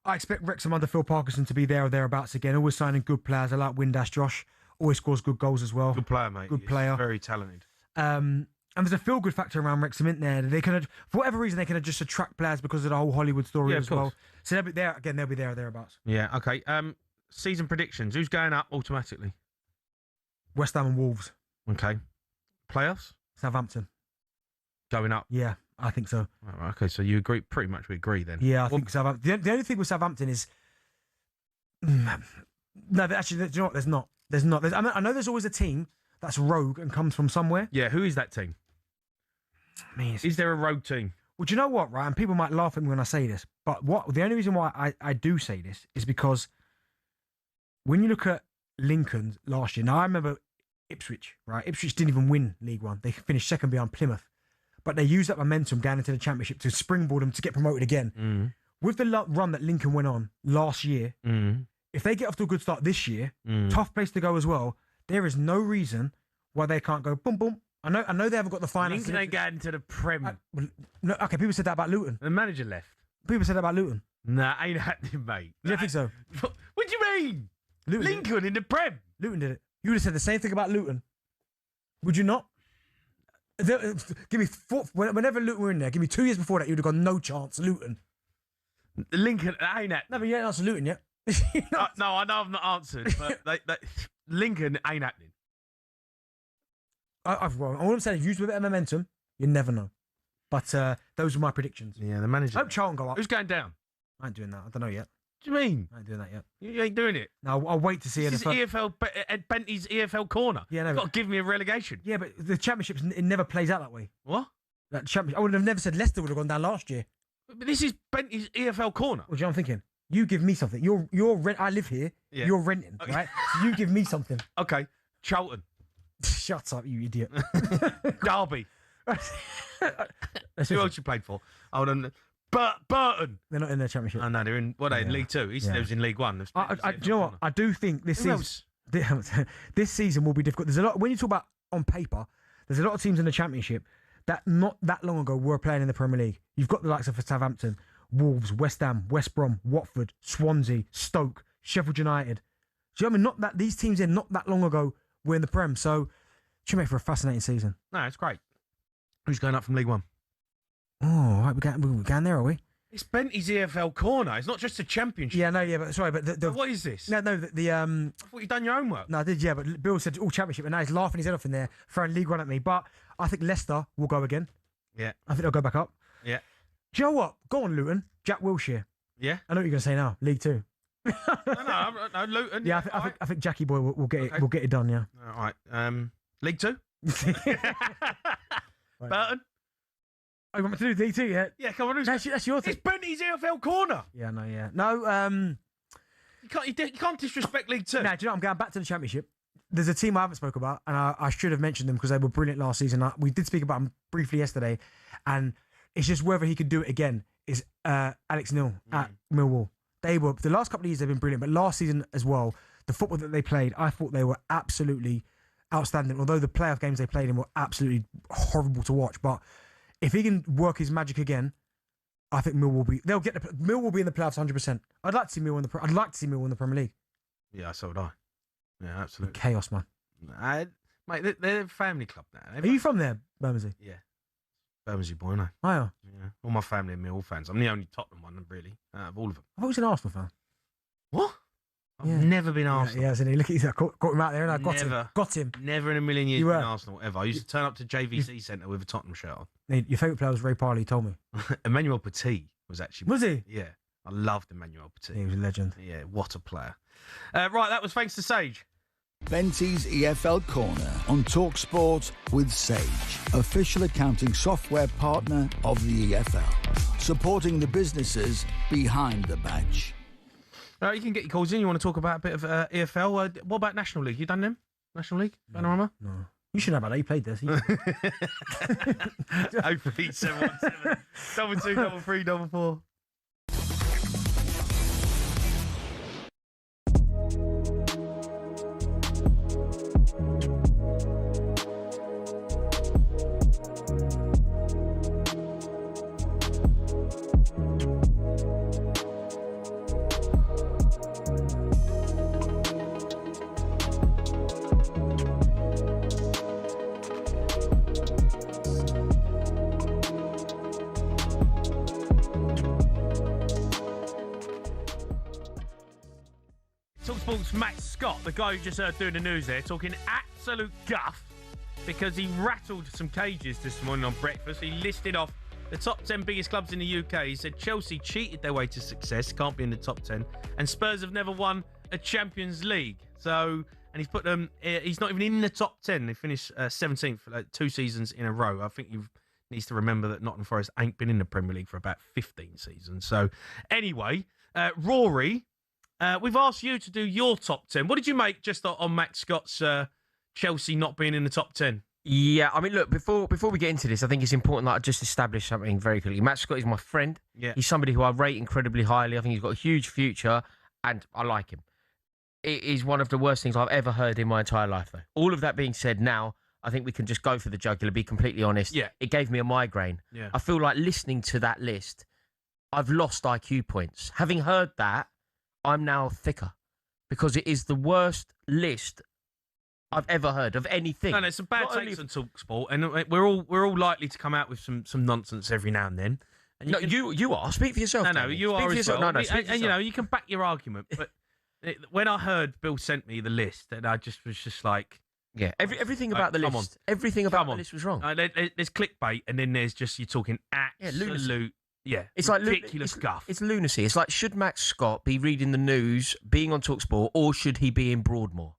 I expect Wrexham under Phil Parkinson to be there or thereabouts again. Always signing good players. I like Windass Josh. Always scores good goals as well. Good player, mate. Good player. Very talented. And there's a feel-good factor around Wrexham, isn't there? They can, for whatever reason, they can just attract players because of the whole Hollywood story as well. So they'll be there again. They'll be there or thereabouts. Yeah. Okay. Season predictions. Who's going up automatically? West Ham and Wolves. Okay. Playoffs? Southampton. Going up? Yeah, I think so. Right, okay, so you agree? Pretty much we agree then. Yeah, I think Southampton. The only thing with Southampton is, no, actually, do you know what? There's not. I know there's always a team that's rogue and comes from somewhere. Yeah, who is that team? Is there a rogue team? Well, do you know what, right? And people might laugh at me when I say this, but the only reason why I do say this is because when you look at Lincoln last year, now I remember Ipswich, right? Ipswich didn't even win League One. They finished second behind Plymouth. But they used that momentum going into the Championship to springboard them to get promoted again. Mm. With the run that Lincoln went on last year, if they get off to a good start this year, tough place to go as well, there is no reason why they can't go boom, boom. I know they haven't got the finance. Lincoln ain't getting to the Prem. No, okay, people said that about Luton. The manager left. People said that about Luton. Nah, ain't happening, mate. You don't think so? What do you mean? Lincoln in the Prem. Luton did it. You would have said the same thing about Luton. Would you not? Give me whenever Luton were in there, give me 2 years before that, you'd have gone no chance, Luton. Lincoln ain't that. No, but you ain't answered Luton yet. No, I know I've not answered, but Lincoln ain't happening. All I'm saying is, use a bit of momentum, you never know. But those are my predictions. Yeah, the manager. I hope Charlton go up. Who's going down? I ain't doing that. I don't know yet. What do you mean? I ain't doing that yet. You ain't doing it. No, I'll wait to see it. This is EFL, Ed Bentley's EFL corner. Yeah, no, you've got to give me a relegation. Yeah, but the Championship, it never plays out that way. What? That Championship, I would have never said Leicester would have gone down last year. But this is Bentley's EFL corner. What do you know what I'm thinking? You give me something. You're rent. I live here. Yeah. You're renting, right? So you give me something. Okay, Charlton. Shut up, you idiot. Derby. Who else you played for? Hold on. Burton. They're not in the Championship. Oh, no, they're in. Well, they're in League Two. He was in League One. Do you know what? I do think this season will be difficult. There's a lot when you talk about on paper. There's a lot of teams in the Championship that not that long ago were playing in the Premier League. You've got the likes of Southampton, Wolves, West Ham, West Brom, Watford, Swansea, Stoke, Sheffield United. Do you know what I mean? Not that these teams in not that long ago were in the Prem. So it should make for a fascinating season. No, it's great. Who's going up from League One? Oh, right, we're going there, are we? It's Bentley's EFL corner. It's not just a Championship. Yeah, no, yeah, but sorry, but what is this? No, the I thought you'd done your homework. No, I did, yeah, but Bill said all Championship, and now he's laughing his head off in there, throwing League One at me. But I think Leicester will go again. Yeah. I think they'll go back up. Yeah. Do you know what? Go on, Luton. Jack Wilshere. Yeah. I know what you're going to say now. League Two. no, Luton. Yeah, I think Jackie Boy will get it. Will get it done. Yeah. All right. League Two. Burton. Oh, you want me to do League Two? Yeah. Yeah, come on. That's your thing. It's Bentley's EFL corner. Yeah, no, yeah, no. You can't disrespect League Two. No, do you know? I'm going back to the Championship. There's a team I haven't spoke about, and I should have mentioned them because they were brilliant last season. We did speak about them briefly yesterday, and it's just whether he could do it again. Is Alex Neil at Millwall? They were the last couple of years they've been brilliant, but last season as well, the football that they played, I thought they were absolutely outstanding. Although the playoff games they played in were absolutely horrible to watch, but if he can work his magic again, I think Mill will be. Mill will be in the playoffs 100%. I'd like to see Mill in the. I'd like to see Mill in the Premier League. Yeah, so would I. Yeah, absolutely. Chaos, man. Mate, they're a family club now. Are you from there, Bermondsey? Yeah, Bermondsey boy, no. Oh, yeah. All my family are Mill fans. I'm the only Tottenham one, really, out of all of them. I've always been an Arsenal fan. What? I've never been Arsenal. Yeah, isn't he? Look at that. Got him out there, and I got him. Never in a million years been Arsenal ever. I used to turn up to JVC Centre with a Tottenham shirt on. Your favourite player was Ray Parley. You told me. Emmanuel Petit was actually. Was he? Yeah, I loved Emmanuel Petit. He was a legend. Yeah, what a player. Right, that was thanks to Sage. Benty's EFL Corner on talkSPORT with Sage, official accounting software partner of the EFL. supporting the businesses behind the badge. You can get your calls in. You want to talk about a bit of EFL? What about National League? You done them? National League? Panorama? No. You should know about that. You played there. 03717 223344. talkSPORT's Matt Scott, the guy who just heard doing the news there, talking absolute guff because he rattled some cages this morning on breakfast. He listed off the top 10 biggest clubs in the UK. He said Chelsea cheated their way to success, can't be in the top 10, and Spurs have never won a Champions League. So, and he's put them, he's not even in the top 10. They finished 17th for like 2 seasons in a row. I think he needs to remember that Nottingham Forest ain't been in the Premier League for about 15 seasons. So, anyway, Rory, we've asked you to do your top 10. What did you make just on Matt Scott's Chelsea not being in the top 10? Yeah, I mean, look, before we get into this, I think it's important that I just establish something very quickly. Matt Scott is my friend. Yeah. He's somebody who I rate incredibly highly. I think he's got a huge future, and I like him. It is one of the worst things I've ever heard in my entire life, though. All of that being said, now, I think we can just go for the jugular, be completely honest. Yeah. It gave me a migraine. Yeah. I feel like listening to that list, I've lost IQ points. Having heard that, I'm now thicker because it is the worst list I've ever heard of anything. No, there's some bad takes on talkSPORT, and we're all likely to come out with some nonsense every now and then. And you are. Speak for yourself. No, you are as well. No, and you know, you can back your argument. But when I heard Bill sent me the list, and I just was just like, yeah, everything about the list, everything about the list was wrong. There's clickbait, and then there's just you're talking absolute. Yeah, it's like ridiculous guff. It's lunacy. It's like, should Matt Scott be reading the news, being on talkSPORT, or should he be in Broadmoor?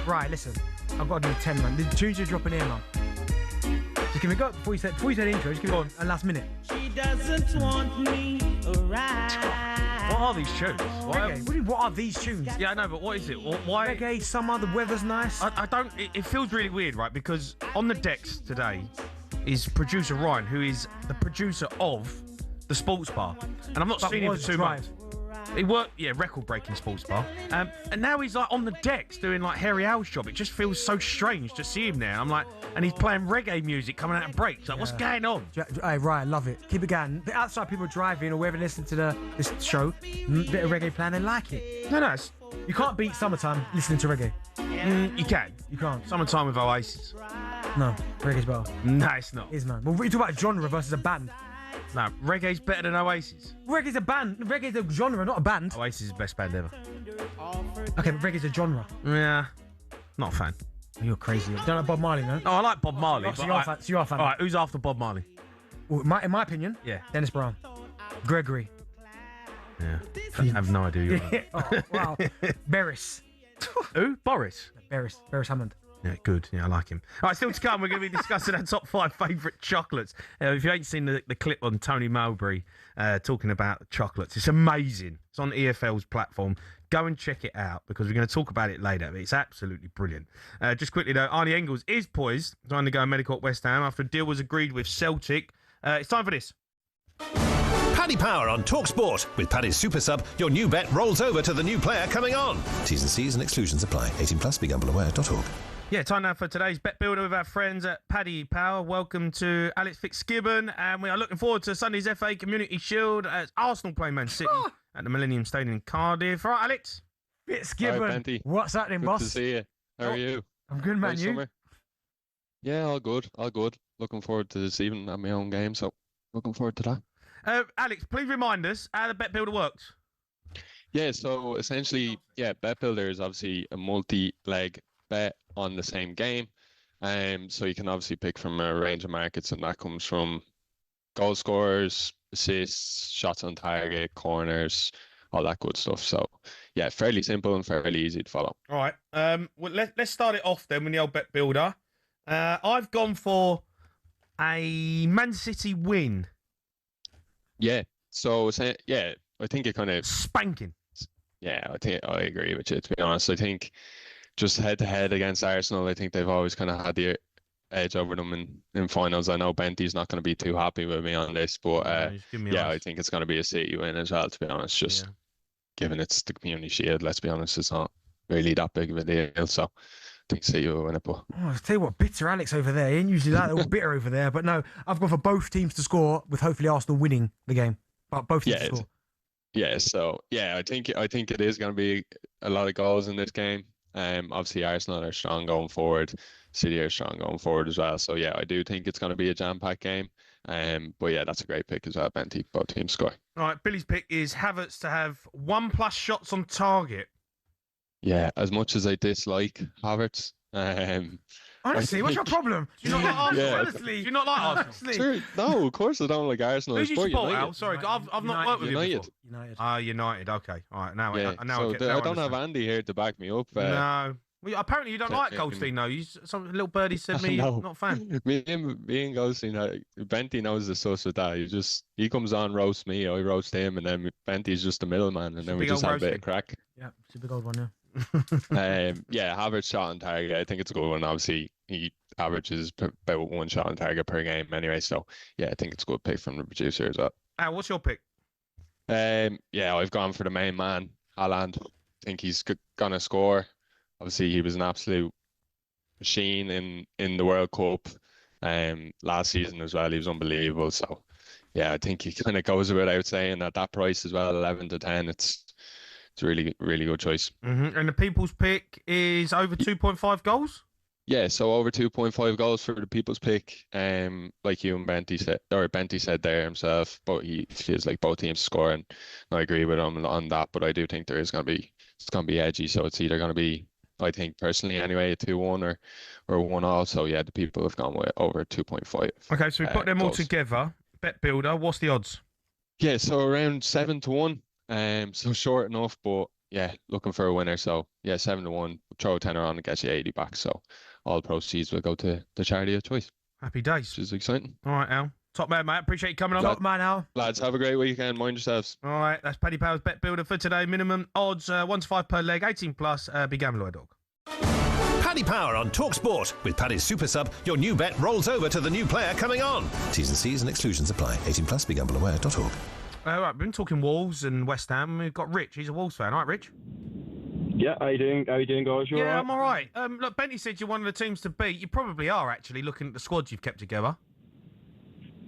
Right, listen, I've got to do 10, man. The tunes are dropping here, man. Just give me a go before you said intro. Just give me a last minute. She doesn't want me around. What are these tunes? What are these tunes? Yeah, I know, but what is it? Why? Reggae, summer, the weather's nice. I don't. It feels really weird, right? Because on the decks today is producer Ryan, who is the producer of the sports bar, and I've not seen him for 2 months. He worked, record-breaking sports bar. And now he's like on the decks doing like Harry Howell's job. It just feels so strange to see him there. I'm like, and he's playing reggae music coming out of breaks. Like, what's going on? Hey, right, I love it. Keep it going. The outside people driving or wherever listening to this show, bit of reggae playing, they like it. No, you can't beat summertime listening to reggae. You can. You can't. Summertime with Oasis. No, reggae's better. No, it's not. It is, man. Well, you talk about genre versus a band. No, reggae's better than Oasis. Reggae's a band. Reggae's a genre, not a band. Oasis is the best band ever. Okay, but reggae's a genre. Yeah, not a fan. You're crazy. You don't like Bob Marley, no? Oh, I like Bob Marley. Oh, so you're a fan. All right, who's after Bob Marley? Well, in my opinion, Dennis Brown. Gregory. Yeah, I have no idea who you are. Oh, wow. Barris. Who? Boris? Barris Hammond. Yeah, good. Yeah, I like him. All right, still to come, we're going to be discussing our top 5 favourite chocolates. If you ain't seen the clip on Tony Mowbray talking about chocolates, it's amazing. It's on EFL's platform. Go and check it out because we're going to talk about it later. But it's absolutely brilliant. Just quickly, though, Arnie Engels is poised to undergo medical at West Ham after a deal was agreed with Celtic. It's time for this. Paddy Power on talkSPORT. With Paddy's Super Sub, your new bet rolls over to the new player coming on. T's and C's and exclusions apply. 18 plus, begambleaware.org. Yeah, time now for today's Bet Builder with our friends at Paddy Power. Welcome to Alex Fitzgibbon, and we are looking forward to Sunday's FA Community Shield as Arsenal play Man City at the Millennium Stadium in Cardiff. Right, Alex? Fitzgibbon, what's happening, boss? Good to see you. How are you? I'm good, man. You? Summer? Yeah, all good. Looking forward to this evening at my own game, so looking forward to that. Alex, please remind us how the Bet Builder works. Yeah, so essentially, Bet Builder is obviously a multi-leg bet on the same game. So you can obviously pick from a range of markets, and that comes from goal scorers, assists, shots on target, corners, all that good stuff. So yeah, fairly simple and fairly easy to follow. All right. Well, let's start it off then with the old Bet Builder. I've gone for a Man City win. Yeah. So I think it kind of spanking. Yeah, I agree with you. To be honest, I think just head to head against Arsenal, I think they've always kind of had the edge over them in finals. I know Benty's not going to be too happy with me on this, but I think it's going to be a City win as well. To be honest, just given it's the Community Shield, let's be honest, it's not really that big of a deal. So I think City will win it. But I'll tell you what, bitter Alex over there. He ain't usually that all bitter over there, but no, I've gone for both teams to score, with hopefully Arsenal winning the game. But both teams to score. Yeah, so I think it is going to be a lot of goals in this game. Obviously Arsenal are strong going forward, City are strong going forward as well. So yeah, I do think it's going to be a jam-packed game. But yeah, that's a great pick as well, Benty. Both teams score. All right, Billy's pick is Havertz to have 1+ shots on target. Yeah, as much as I dislike Havertz, honestly, what's your problem? Do you not like Arsenal? Yeah. Honestly, do you not like Arsenal? Sure, no, of course I don't like Arsenal. Who do you Sport support, United. Al? Sorry, I've not worked with you United. before. United. Okay, all right. Now, Yeah, now so I get. I don't have Andy here to back me up. No. Well, apparently you don't like Goldstein, though. Some little birdie said me No. not a fan. Me and Goldstein, Benty knows the sauce with that. He comes on, roast me, I roast him, and then Benty's just the middleman, and then we just have a bit of crack. Yeah, it's a big old one, yeah. Havertz shot on target. I think it's a good one. Obviously, he averages about 1 shot on target per game anyway. So yeah, I think it's a good pick from the producer as well. What's your pick? I've gone for the main man, Haaland. I think he's gonna score. Obviously, he was an absolute machine in the World Cup last season as well. He was unbelievable. So yeah, I think he kind of goes without saying at that price as well, 11 to 10. It's a really, really good choice. Mm-hmm. And the people's pick is over 2.5 goals? Yeah, so over 2.5 goals for the people's pick. Like you and Benty said there himself, but he feels like both teams score, and I agree with him on that. But I do think it's going to be edgy. So it's either going to be, I think personally anyway, a 2-1 or 1-1. So yeah, the people have gone with over 2.5. Okay, so we put them all together. Bet Builder, what's the odds? Yeah, so around 7 to 1. So short enough, but yeah, looking for a winner. So yeah, 7 to 1. Throw a tenner on and get you 80 back. So all proceeds will go to the charity of choice. Happy days. Which is exciting. All right, Al. Top man, mate. Appreciate you coming on. Top man, Al. Lads, have a great weekend. Mind yourselves. All right, that's Paddy Power's Bet Builder for today. Minimum odds 1 to 5 per leg, 18 plus. BeGambleLawyer.org. Paddy Power on talkSPORT. With Paddy's Super Sub, your new bet rolls over to the new player coming on. T's and C's and exclusions apply. 18 plus, begambleaware.org. All right, we've been talking Wolves and West Ham. We've got Rich. He's a Wolves fan. All right, Rich? Yeah, how you doing? How you doing, guys? You all right? I'm all right. Look, Benty said you're one of the teams to beat. You probably are, actually, looking at the squads you've kept together.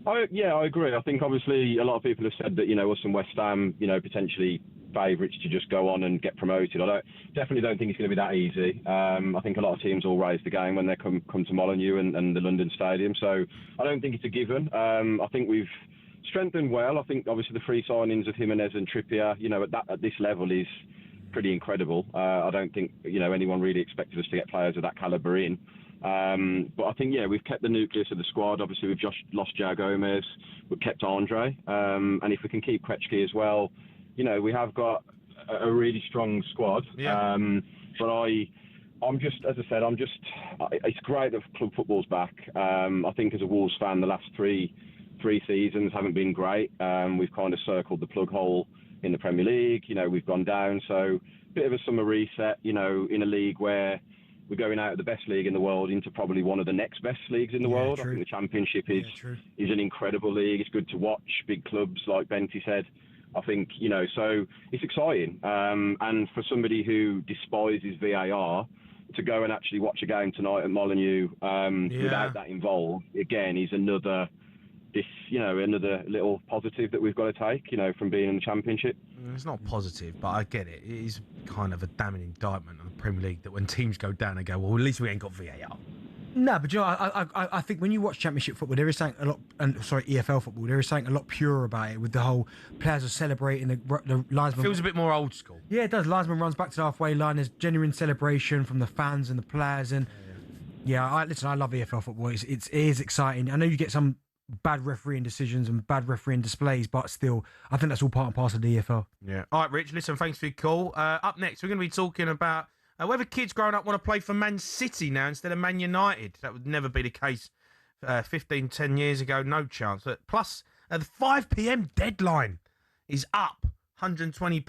I agree. I think, obviously, a lot of people have said that, us and West Ham, potentially favourites to just go on and get promoted. I definitely don't think it's going to be that easy. I think a lot of teams will raise the game when they come to Molineux and the London Stadium. So I don't think it's a given. I think we've strengthened well. I think, obviously, the free signings of Jimenez and Trippier, at this level is pretty incredible. I don't think anyone really expected us to get players of that calibre in. But I think we've kept the nucleus of the squad. Obviously we've just lost João Gomez, we've kept Andre, and if we can keep Krejci as well, we have got a really strong squad. Yeah. But I'm just, as I said, it's great that club football's back. I think as a Wolves fan, the last three seasons haven't been great. We've kind of circled the plug hole in the Premier League. We've gone down, so a bit of a summer reset, in a league where we're going out of the best league in the world into probably one of the next best leagues in the world. True. I think the Championship is an incredible league. It's good to watch, big clubs like Benty said. I think, so it's exciting. And for somebody who despises VAR, to go and actually watch a game tonight at Molineux without that involved, again, is another little positive that we've got to take, from being in the Championship. It's not positive, but I get it. It is kind of a damning indictment on the Premier League that when teams go down, they go, well, at least we ain't got VAR. No, but I think when you watch Championship football, there is something a lot, EFL football, there is something a lot purer about it, with the whole players are celebrating, the linesman Feels a bit more old school. Yeah, it does. Linesman runs back to the halfway line. There's genuine celebration from the fans and the players, and I love EFL football. It is exciting. I know you get some bad refereeing decisions and bad refereeing displays, but still, I think that's all part and parcel of the EFL. Yeah. All right, Rich, listen, thanks for your call. Up next, we're going to be talking about whether kids growing up want to play for Man City now instead of Man United. That would never be the case 10 years ago, no chance. Plus, the 5 p.m. deadline is up. £120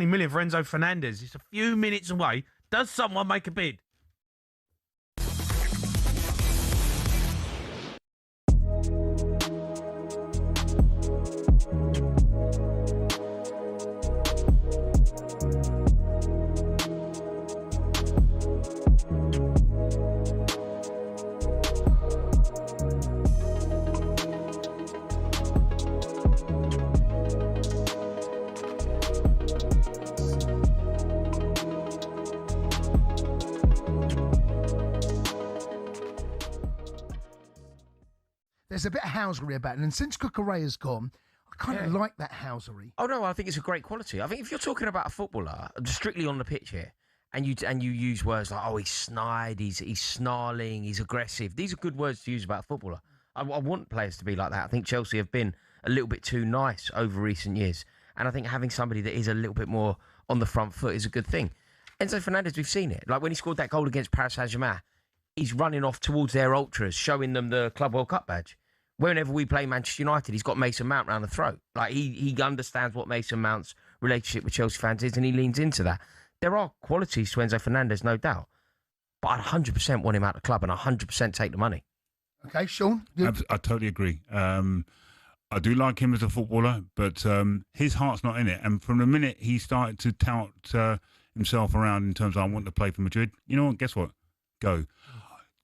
million for Enzo Fernandez. It's a few minutes away. Does someone make a bid? There's a bit of housery about it, and since Cucurella's gone, I kind of like that housery. Oh no, I think it's a great quality. I think if you're talking about a footballer, strictly on the pitch here, and you use words like, oh, he's snide, he's snarling, he's aggressive. These are good words to use about a footballer. I want players to be like that. I think Chelsea have been a little bit too nice over recent years, and I think having somebody that is a little bit more on the front foot is a good thing. Enzo Fernandez, we've seen it. Like when he scored that goal against Paris Saint-Germain, he's running off towards their ultras, showing them the Club World Cup badge. Whenever we play Manchester United, he's got Mason Mount round the throat. Like he understands what Mason Mount's relationship with Chelsea fans is, and he leans into that. There are qualities to Enzo Fernandez, no doubt, but I'd 100% want him out of the club and 100% take the money. Okay, Sean? I totally agree. I do like him as a footballer, but his heart's not in it. And from the minute he started to tout himself around in terms of I want to play for Madrid, you know what? Guess what? Go.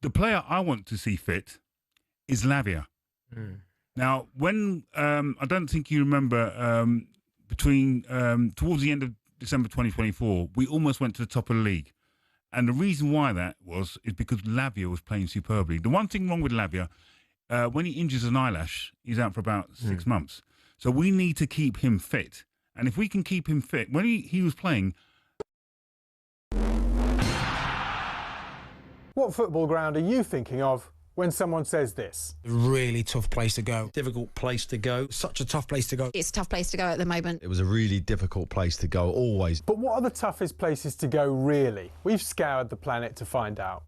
The player I want to see fit is Lavia. Now, when I don't think you remember between towards the end of December 2024, we almost went to the top of the league, and the reason why that is because Lavia was playing superbly. The one thing wrong with Lavia, when he injures an eyelash, he's out for about 6 months. So we need to keep him fit, and if we can keep him fit, when he was playing. What football ground are you thinking of when someone says this? Really tough place to go. Difficult place to go. Such a tough place to go. It's a tough place to go at the moment. It was a really difficult place to go, always. But what are the toughest places to go, really? We've scoured the planet to find out.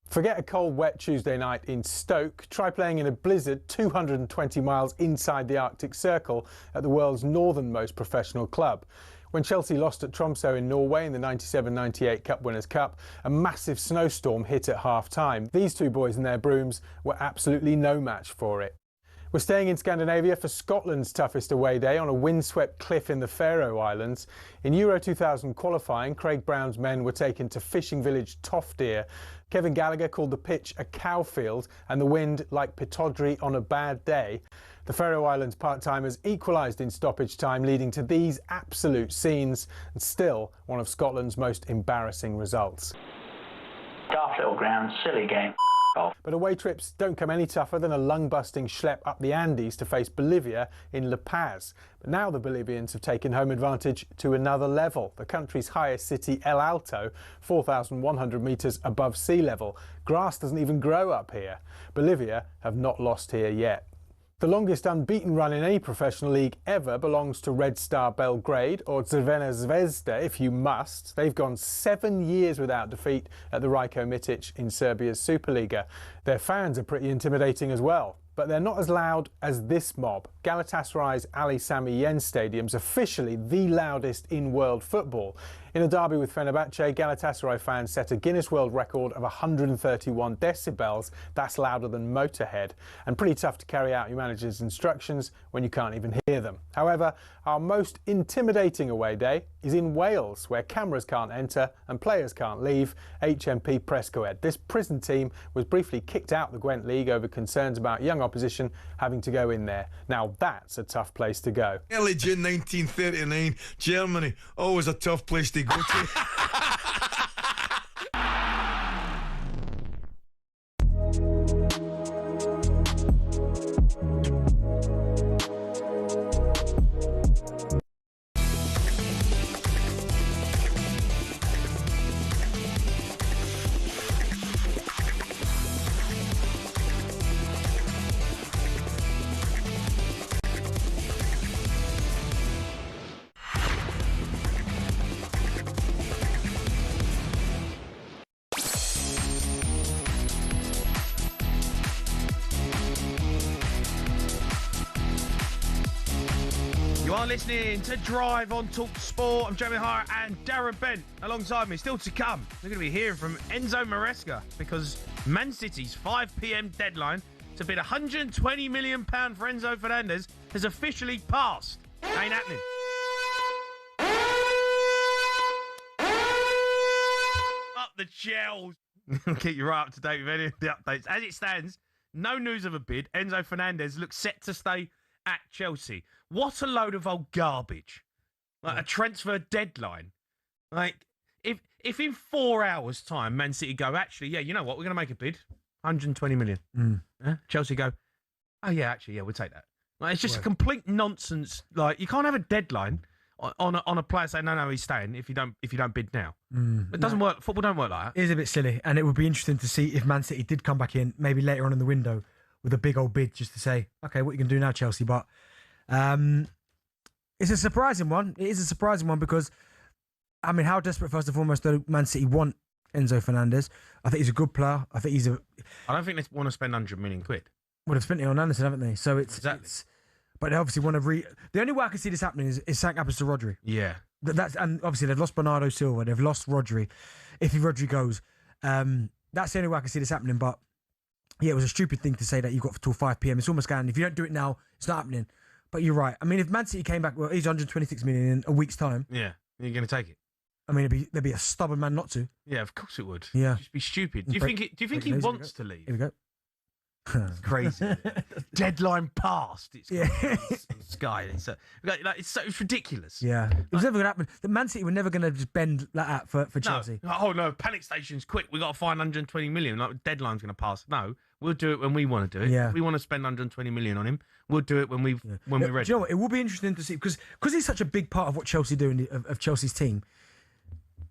Forget a cold, wet Tuesday night in Stoke. Try playing in a blizzard 220 miles inside the Arctic Circle at the world's northernmost professional club. When Chelsea lost at Tromsø in Norway in the 97-98 Cup Winners' Cup, a massive snowstorm hit at half-time. These two boys and their brooms were absolutely no match for it. We're staying in Scandinavia for Scotland's toughest away day on a windswept cliff in the Faroe Islands. In Euro 2000 qualifying, Craig Brown's men were taken to fishing village Toftir. Kevin Gallagher called the pitch a cowfield and the wind like Pittodrie on a bad day. The Faroe Islands part-timers equalised in stoppage time, leading to these absolute scenes, and still one of Scotland's most embarrassing results. Daft little ground, silly game. But away trips don't come any tougher than a lung-busting schlep up the Andes to face Bolivia in La Paz. But now the Bolivians have taken home advantage to another level. The country's highest city, El Alto, 4,100 metres above sea level. Grass doesn't even grow up here. Bolivia have not lost here yet. The longest unbeaten run in any professional league ever belongs to Red Star Belgrade, or Crvena Zvezda if you must. They've gone 7 years without defeat at the Rajko Mitic in Serbia's Superliga. Their fans are pretty intimidating as well, but they're not as loud as this mob. Galatasaray's Ali Sami Yen Stadium's officially the loudest in world football. In a derby with Fenerbahce, Galatasaray fans set a Guinness World Record of 131 decibels. That's louder than Motorhead, and pretty tough to carry out your manager's instructions when you can't even hear them. However, our most intimidating away day is in Wales, where cameras can't enter and players can't leave. HMP Prescoed. This prison team was briefly kicked out the Gwent League over concerns about young opposition having to go in there. Now that's a tough place to go. Early June 1939, Germany, always a tough place to go to. You are listening to Drive on talkSPORT. I'm Jamie Hart and Darren Bent alongside me. Still to come, we're going to be hearing from Enzo Maresca because Man City's 5 p.m. deadline to bid £120 million for Enzo Fernandez has officially passed. Ain't happening. Up the shells. I'll keep you right up to date with any of the updates. As it stands, no news of a bid. Enzo Fernandez looks set to stay at Chelsea. What a load of old garbage. Like a transfer deadline. Like, if in 4 hours' time Man City go, actually, yeah, you know what, we're going to make a bid. 120 million. Chelsea go, oh, yeah, actually, yeah, we'll take that. Like, it's just a complete nonsense. Like, you can't have a deadline on a player saying, no, he's staying if you don't bid now. It doesn't work. Football don't work like that. It is a bit silly, and it would be interesting to see if Man City did come back in, maybe later on in the window, with a big old bid just to say, okay, what are you going to do now, Chelsea? But it's a surprising one. It is a surprising one because, I mean, how desperate, first and foremost, do Man City want Enzo Fernandez? I think he's a good player. I don't think they want to spend 100 million quid. Well, they've spent it on Anderson, haven't they? So exactly. But they obviously want to The only way I can see this happening is something happens to Rodri. Yeah. And obviously they've lost Bernardo Silva. They've lost Rodri. If Rodri goes, that's the only way I can see this happening. But yeah, it was a stupid thing to say that you've got till 5 p.m. It's almost going, if you don't do it now, it's not happening. But you're right. I mean, if Man City came back, well, he's 126 million in a week's time. Yeah, you're going to take it. I mean, there'd be a stubborn man not to. Yeah, of course it would. Yeah, it'd just be stupid. Do you think he wants to leave? Here we go. It's crazy. Deadline passed. It's Sky. It's ridiculous. Yeah, it was never going to happen. The Man City were never going to just bend like that for Chelsea. No. Oh no, panic stations! Quick, we got to find 120 million. Like deadline's going to pass. No, we'll do it when we want to do it. Yeah. If we want to spend 120 million on him, we'll do it when we're ready. Do you know what? It will be interesting to see because he's such a big part of what Chelsea do of Chelsea's team.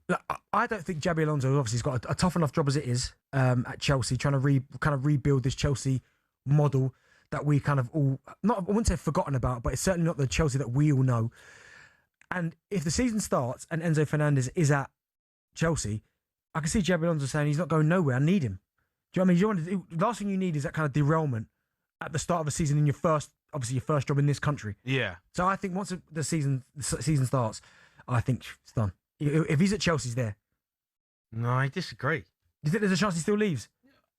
Like, I don't think Xabi Alonso obviously has got a tough enough job as it is at Chelsea, trying to rebuild this Chelsea model that we kind of all, I wouldn't say forgotten about, but it's certainly not the Chelsea that we all know. And if the season starts and Enzo Fernandez is at Chelsea, I can see Xabi Alonso saying he's not going nowhere. I need him. Do you know what I mean? The last thing you need is that kind of derailment at the start of a season in your first job in this country. Yeah. So I think once the season starts, I think it's done. If he's at Chelsea, he's there. No, I disagree. Do you think there's a chance he still leaves?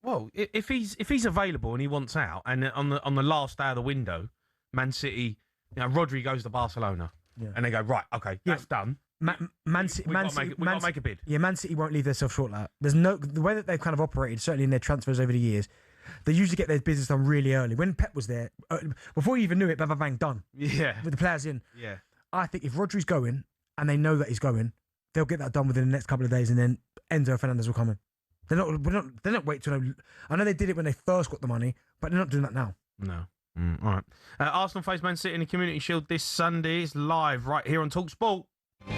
Well, if he's available and he wants out, and on the last day of the window, Man City, Rodri goes to Barcelona, and they go, right, okay, that's done. Man City, We've got to make a bid. Yeah, Man City won't leave themselves short like that. There's the way that they've kind of operated, certainly in their transfers over the years, they usually get their business done really early. When Pep was there, before you even knew it, bang, bang, bang, done. Yeah. With the players in. Yeah. I think if Rodri's going, and they know that he's going, they'll get that done within the next couple of days, and then Enzo Fernandez will come in. They're not wait till. I know they did it when they first got the money, but they're not doing that now. No. All right. Arsenal face Man City in the Community Shield this Sunday. It's live right here on talkSPORT. A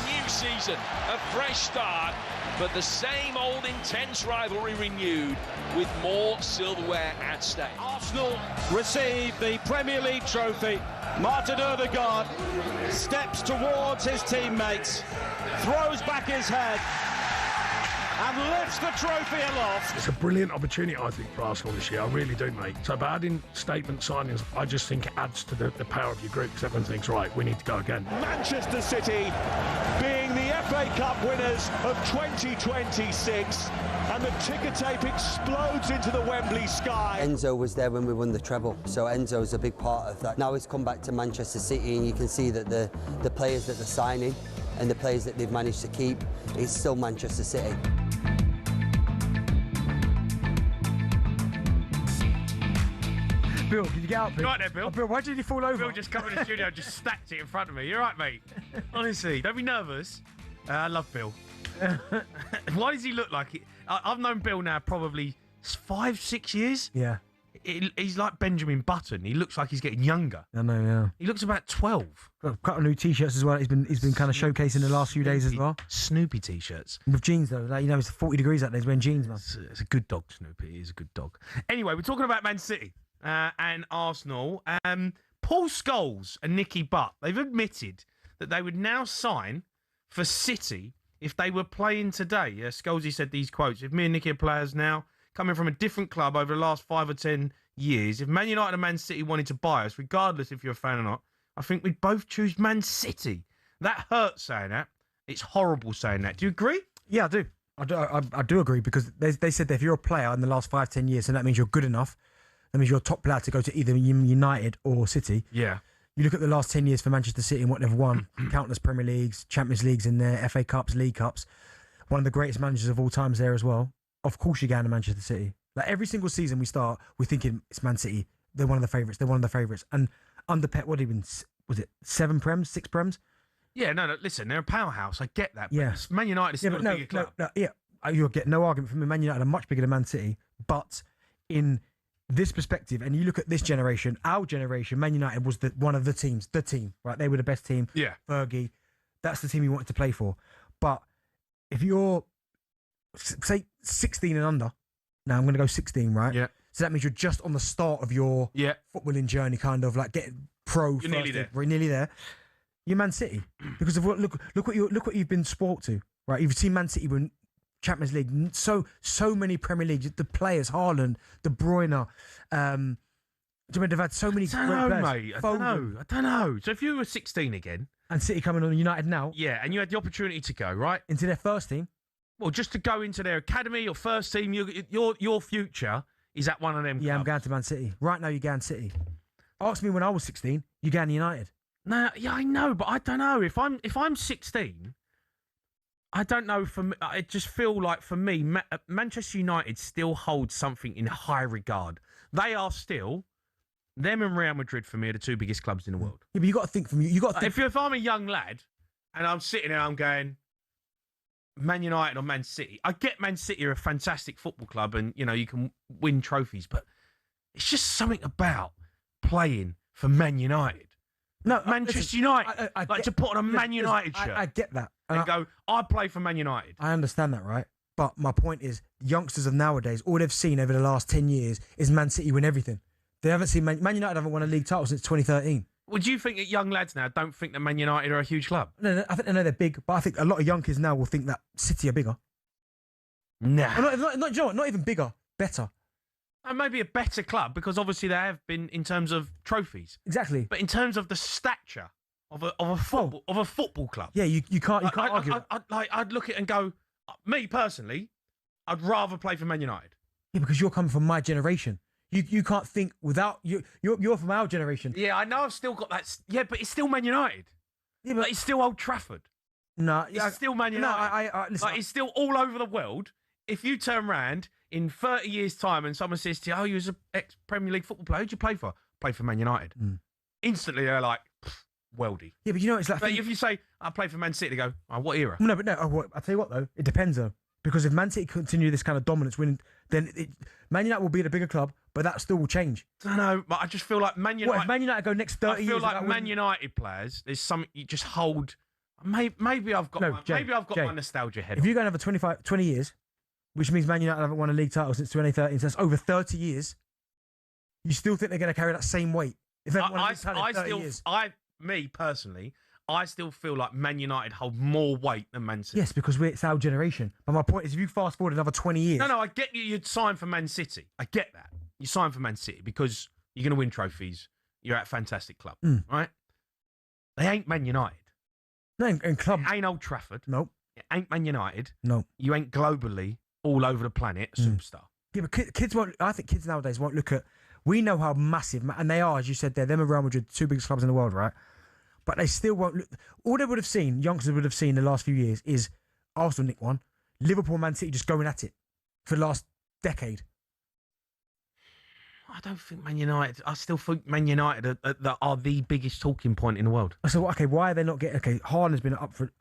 new season, a fresh start, but the same old intense rivalry renewed with more silverware at stake. Arsenal receive the Premier League trophy. Martin Odegaard steps towards his teammates, throws back his head, and lifts the trophy aloft. It's a brilliant opportunity, I think, for Arsenal this year. I really do, mate. So by adding statement signings, I just think it adds to the power of your group, because everyone thinks, right, we need to go again. Manchester City being the FA Cup winners of 2026, and the ticker tape explodes into the Wembley sky. Enzo was there when we won the treble, so Enzo's a big part of that. Now he's come back to Manchester City, and you can see that the players that they're signing and the players that they've managed to keep, it's still Manchester City. Bill, can you get out, Bill? You right there, Bill? Oh, Bill, why did you fall over? Bill just come in the studio and just stacked it in front of me. You're right, mate. Honestly, don't be nervous. I love Bill. Why does he look like it? I've known Bill now probably 5-6 years. Yeah. He's like Benjamin Button. He looks like he's getting younger. I know, yeah. He looks about 12. Got a couple of new T-shirts as well. He's been kind of showcasing the last few days as well. Snoopy T-shirts. With jeans though, like, it's 40 degrees out there. He's wearing jeans, man. It's a good dog, Snoopy. He's a good dog. Anyway, we're talking about Man City and Arsenal. Paul Scholes and Nicky Butt, they've admitted that they would now sign for City if they were playing today. Scholesy said these quotes: "If me and Nicky are players now, coming from a different club over the last 5 or 10 years, if Man United and Man City wanted to buy us, regardless if you're a fan or not, I think we'd both choose Man City." That hurts saying that. It's horrible saying that. Do you agree? Yeah, I do. I do agree, because they said that if you're a player in the last 5-10 years, and that means you're good enough, that means you're a top player to go to either United or City. Yeah. You look at the last 10 years for Manchester City and what they've won, countless Premier Leagues, Champions Leagues in there, FA Cups, League Cups. One of the greatest managers of all times there as well. Of course you're going to Manchester City. Like every single season we start, we're thinking it's Man City. They're one of the favourites. They're one of the favourites. And under Pep, what had he been? Was it 7 Prems, 6 Prems? Yeah, no, listen, they're a powerhouse. I get that. But Yeah. Man United is still a bigger club. You'll get no argument from me. Man United are much bigger than Man City. But in this perspective, and you look at this generation, our generation, Man United was one of the teams, right? They were the best team. Yeah. Fergie, that's the team you wanted to play for. But if you're, say, 16 and under, now I'm going to go 16, right? Yeah. So that means you're just on the start of your footballing journey, kind of like getting pro. You're nearly there. We're nearly there. You're Man City because of what? Look what you've been sport to, right? You've seen Man City win Champions League, so many Premier Leagues. The players, Haaland, De Bruyne. They've had so many great players. Mate. I don't know. So if you were 16 again, and City coming on United now, yeah, and you had the opportunity to go right into their first team, well, just to go into their academy or first team, your future is at one of them. Yeah, clubs. I'm going to Man City right now. You're going City. Ask me when I was 16. You're going United. No, yeah, I know, but I don't know if I'm 16. I don't know. For me, I just feel like for me, Manchester United still holds something in high regard. They are still, them and Real Madrid for me are the 2 biggest clubs in the world. Yeah, but you got to think from you got to think. If I'm a young lad and I'm sitting there, I'm going Man United or Man City. I get Man City are a fantastic football club, and you can win trophies, but it's just something about playing for Man United. No, Manchester United. I to put on a Man United shirt. I get that. And go, I play for Man United. I understand that, right? But my point is, youngsters of nowadays, all they've seen over the last 10 years is Man City win everything. They haven't seen Man United haven't won a league title since 2013. Would you think that young lads now don't think that Man United are a huge club? No, I think they know they're big, but I think a lot of young kids now will think that City are bigger. Nah. Not even bigger, better. And maybe a better club because obviously they have been in terms of trophies. Exactly. But in terms of the stature of a football club. Yeah, you can't argue. I'd look at it and go, me personally, I'd rather play for Man United. Yeah, because you're coming from my generation. You can't think without you. You're from our generation. Yeah, I know. I've still got that. Yeah, but it's still Man United. Yeah, but it's still Old Trafford. No, it's still Man United. I listen. It's still all over the world. If you turn around in 30 years' time and someone says to you, "Oh, you was an ex-Premier League football player. Who'd you play for?" Play for Man United. Instantly, they're like, "Weldy." Yeah, but you know, it's like. But if you say, "I play for Man City," they go, "Oh, what era?" No, but no. I'll tell you what though. It depends though, because if Man City continue this kind of dominance, winning, then Man United will be the bigger club, but that still will change. I don't know, but I just feel like Man United. What if Man United go next 30 years? I feel like Man United players. There's something you just hold. Maybe I've got. Maybe I've got my nostalgia head. If you go another 20 years, which means Man United haven't won a league title since 2013, so that's over 30 years. You still think they're going to carry that same weight? If they won a league title in 30 years? Me personally, I still feel like Man United hold more weight than Man City. Yes, because it's our generation. But my point is, if you fast forward another 20 years... No, I get you'd sign for Man City. I get that. You sign for Man City because you're going to win trophies. You're at a fantastic club, right? They ain't Man United. No, and club... It ain't Old Trafford. Nope. It ain't Man United. No. You ain't globally, all over the planet, superstar. Yeah, but kids won't... I think kids nowadays won't look at... We know how massive... And they are, as you said there, them and Real Madrid, the two biggest clubs in the world, right? But they still won't look... All they would have seen, youngsters would have seen the last few years, is Arsenal nick one, Liverpool, Man City just going at it for the last decade. I don't think Man United... I still think Man United are the biggest talking point in the world. So, okay, why are they not getting... Okay, Haaland's been up for...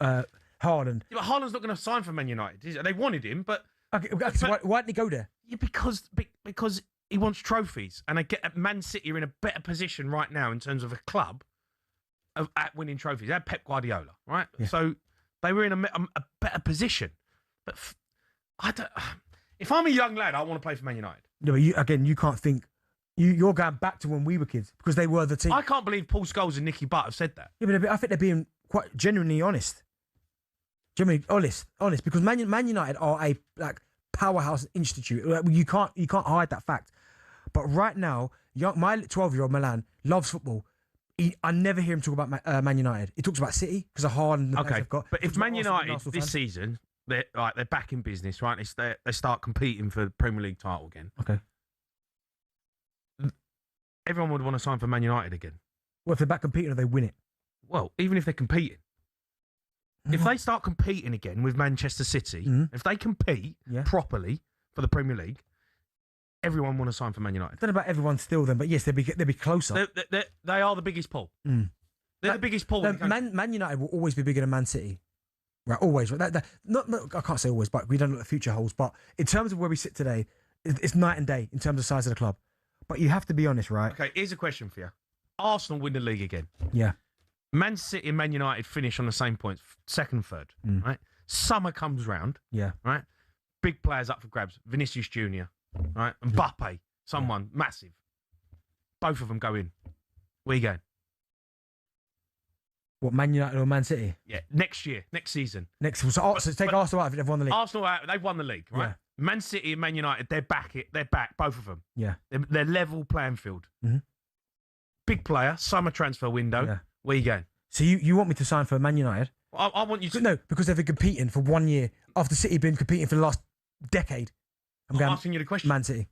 Haaland. Yeah, but Haaland's not going to sign for Man United. They wanted him, but... Okay, so why didn't he go there? Yeah, because he wants trophies. And Man City are in a better position right now in terms of a club at winning trophies. They had Pep Guardiola, right? Yeah. So they were in a better position. But I don't... If I'm a young lad, I want to play for Man United. No, but you can't think... You're going back to when we were kids because they were the team. I can't believe Paul Scholes and Nicky Butt have said that. Yeah, but I think they're being quite genuinely honest. Genuinely honest, because Man United are a powerhouse institute. You can't hide that fact. But right now, my 12-year-old Milan loves football. I never hear him talk about Man United. He talks about City because of Haaland. The okay, they've got. But if Man United this season they're back in business, right? They start competing for the Premier League title again. Okay. Everyone would want to sign for Man United again. Well, if they're back competing, or they win it. Well, even if they're competing. If they start competing again with Manchester City, if they compete properly for the Premier League, everyone want to sign for Man United. I don't know about everyone still then, but yes, they'll be closer. They are the biggest pool. They're the biggest pool. Man United will always be bigger than Man City. Right, always. Right? Not, I can't say always, but we don't know what the future holds. But in terms of where we sit today, it's night and day in terms of size of the club. But you have to be honest, right? Okay, here's a question for you. Arsenal win the league again. Yeah. Man City and Man United finish on the same points, second, third, right? Summer comes round, yeah, right? Big players up for grabs. Vinicius Junior, right? And Mbappe, someone massive. Both of them go in. Where you going? What, Man United or Man City? Yeah, next season. So take Arsenal out if they've won the league. Arsenal out, they've won the league, right? Yeah. Man City and Man United, they're back, both of them. Yeah. They're level playing field. Mm-hmm. Big player, summer transfer window. Yeah. Where you going? So you want me to sign for Man United? I want you to... No, because they've been competing for 1 year after City been competing for the last decade. I'm asking you the question. Man City.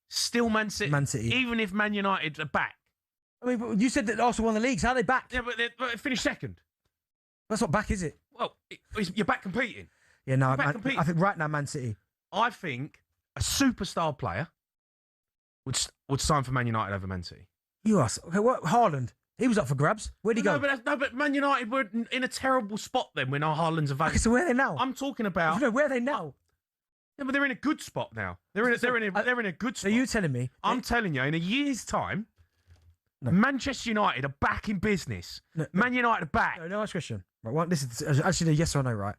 Still Man City? Man City. Even if Man United are back? I mean, but you said that Arsenal won the leagues. How are they back? Yeah, but they finished second. That's not back, is it? Well, you're back competing. Yeah, no, I think right now Man City. I think a superstar player would sign for Man United over Man City. You are... Okay, what? Haaland. He was up for grabs. Where'd he go? But Man United were in a terrible spot then when Haaland's available. Okay, so where are they now? I'm talking about... No, where are they now? Yeah, but they're in a good spot now. They're in a good spot. So you telling me? I'm telling you, in a year's time, Manchester United are back in business. Man United are back. No, ask question. Right, well, this is actually a yes or no, right?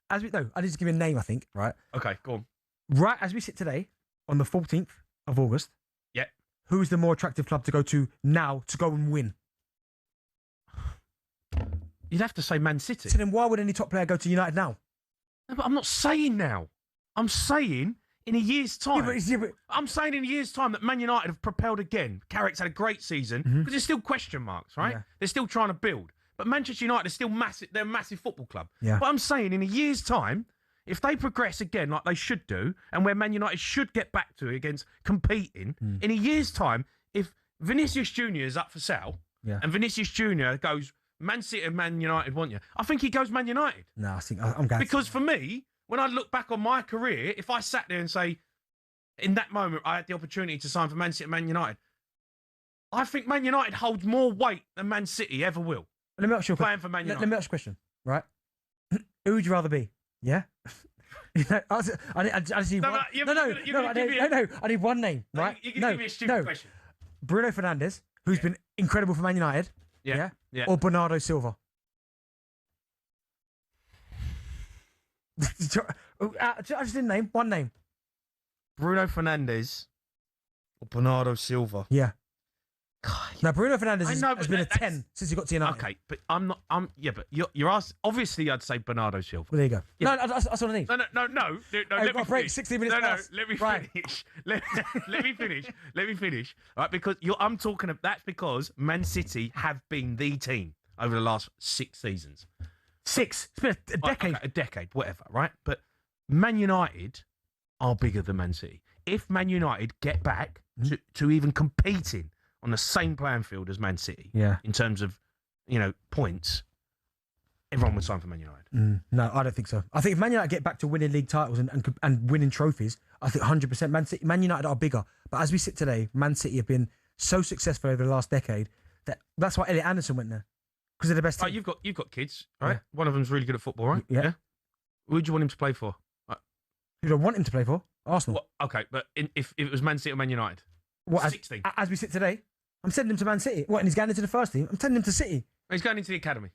I need to give you a name, I think, right? Okay, go on. Right, as we sit today, on the 14th of August, yeah, who's the more attractive club to go to now to go and win? You'd have to say Man City. So then why would any top player go to United now? No, but I'm not saying now. I'm saying in a year's time. but I'm saying in a year's time that Man United have propelled again. Carrick's had a great season because there's still question marks, right? Yeah. They're still trying to build. But Manchester United are still massive. They're a massive football club. Yeah. But I'm saying in a year's time, if they progress again like they should do, and where Man United should get back to against competing, in a year's time, if Vinicius Junior is up for sale, and Vinicius Junior goes, Man City and Man United want you, I think he goes Man United. No, I think I'm going. Because for me, when I look back on my career, if I sat there and say, in that moment, I had the opportunity to sign for Man City and Man United, I think Man United holds more weight than Man City ever will. Let me ask you a Playing for Man United. Let me ask you a question, right? Who would you rather be? Yeah? I just need one. I need one name, right? You can give me a stupid question. Bruno Fernandes, who's been incredible for Man United. Yeah. Or Bernardo Silva. I just didn't name one name. Bruno Fernandes or Bernardo Silva. Yeah. Now Bruno Fernandes has been a 10 since he got to United. Okay, but but you're asked. Obviously, I'd say Bernardo Silva. Well, there you go. Yeah. No, that's what I need. No. Let me break. 60 minutes. Let me finish. Let me finish. Let me finish. Right, because I'm talking. That's because Man City have been the team over the last 6 seasons. 6. It's been a decade. Okay, a decade, whatever. Right, but Man United are bigger than Man City. If Man United get back to even competing on the same playing field as Man City, in terms of, points, everyone would sign for Man United. No, I don't think so. I think if Man United get back to winning league titles and winning trophies, I think 100% Man United are bigger. But as we sit today, Man City have been so successful over the last decade that's why Elliot Anderson went there, because they're the best team. You've got kids, right? Yeah. One of them's really good at football, right? Yeah. Who do you want him to play for? Who do I want him to play for? Arsenal. Well, okay, but if it was Man City or Man United, what, 16. As we sit today, I'm sending him to Man City. What, and he's going into the first team? I'm sending him to City. He's going into the academy.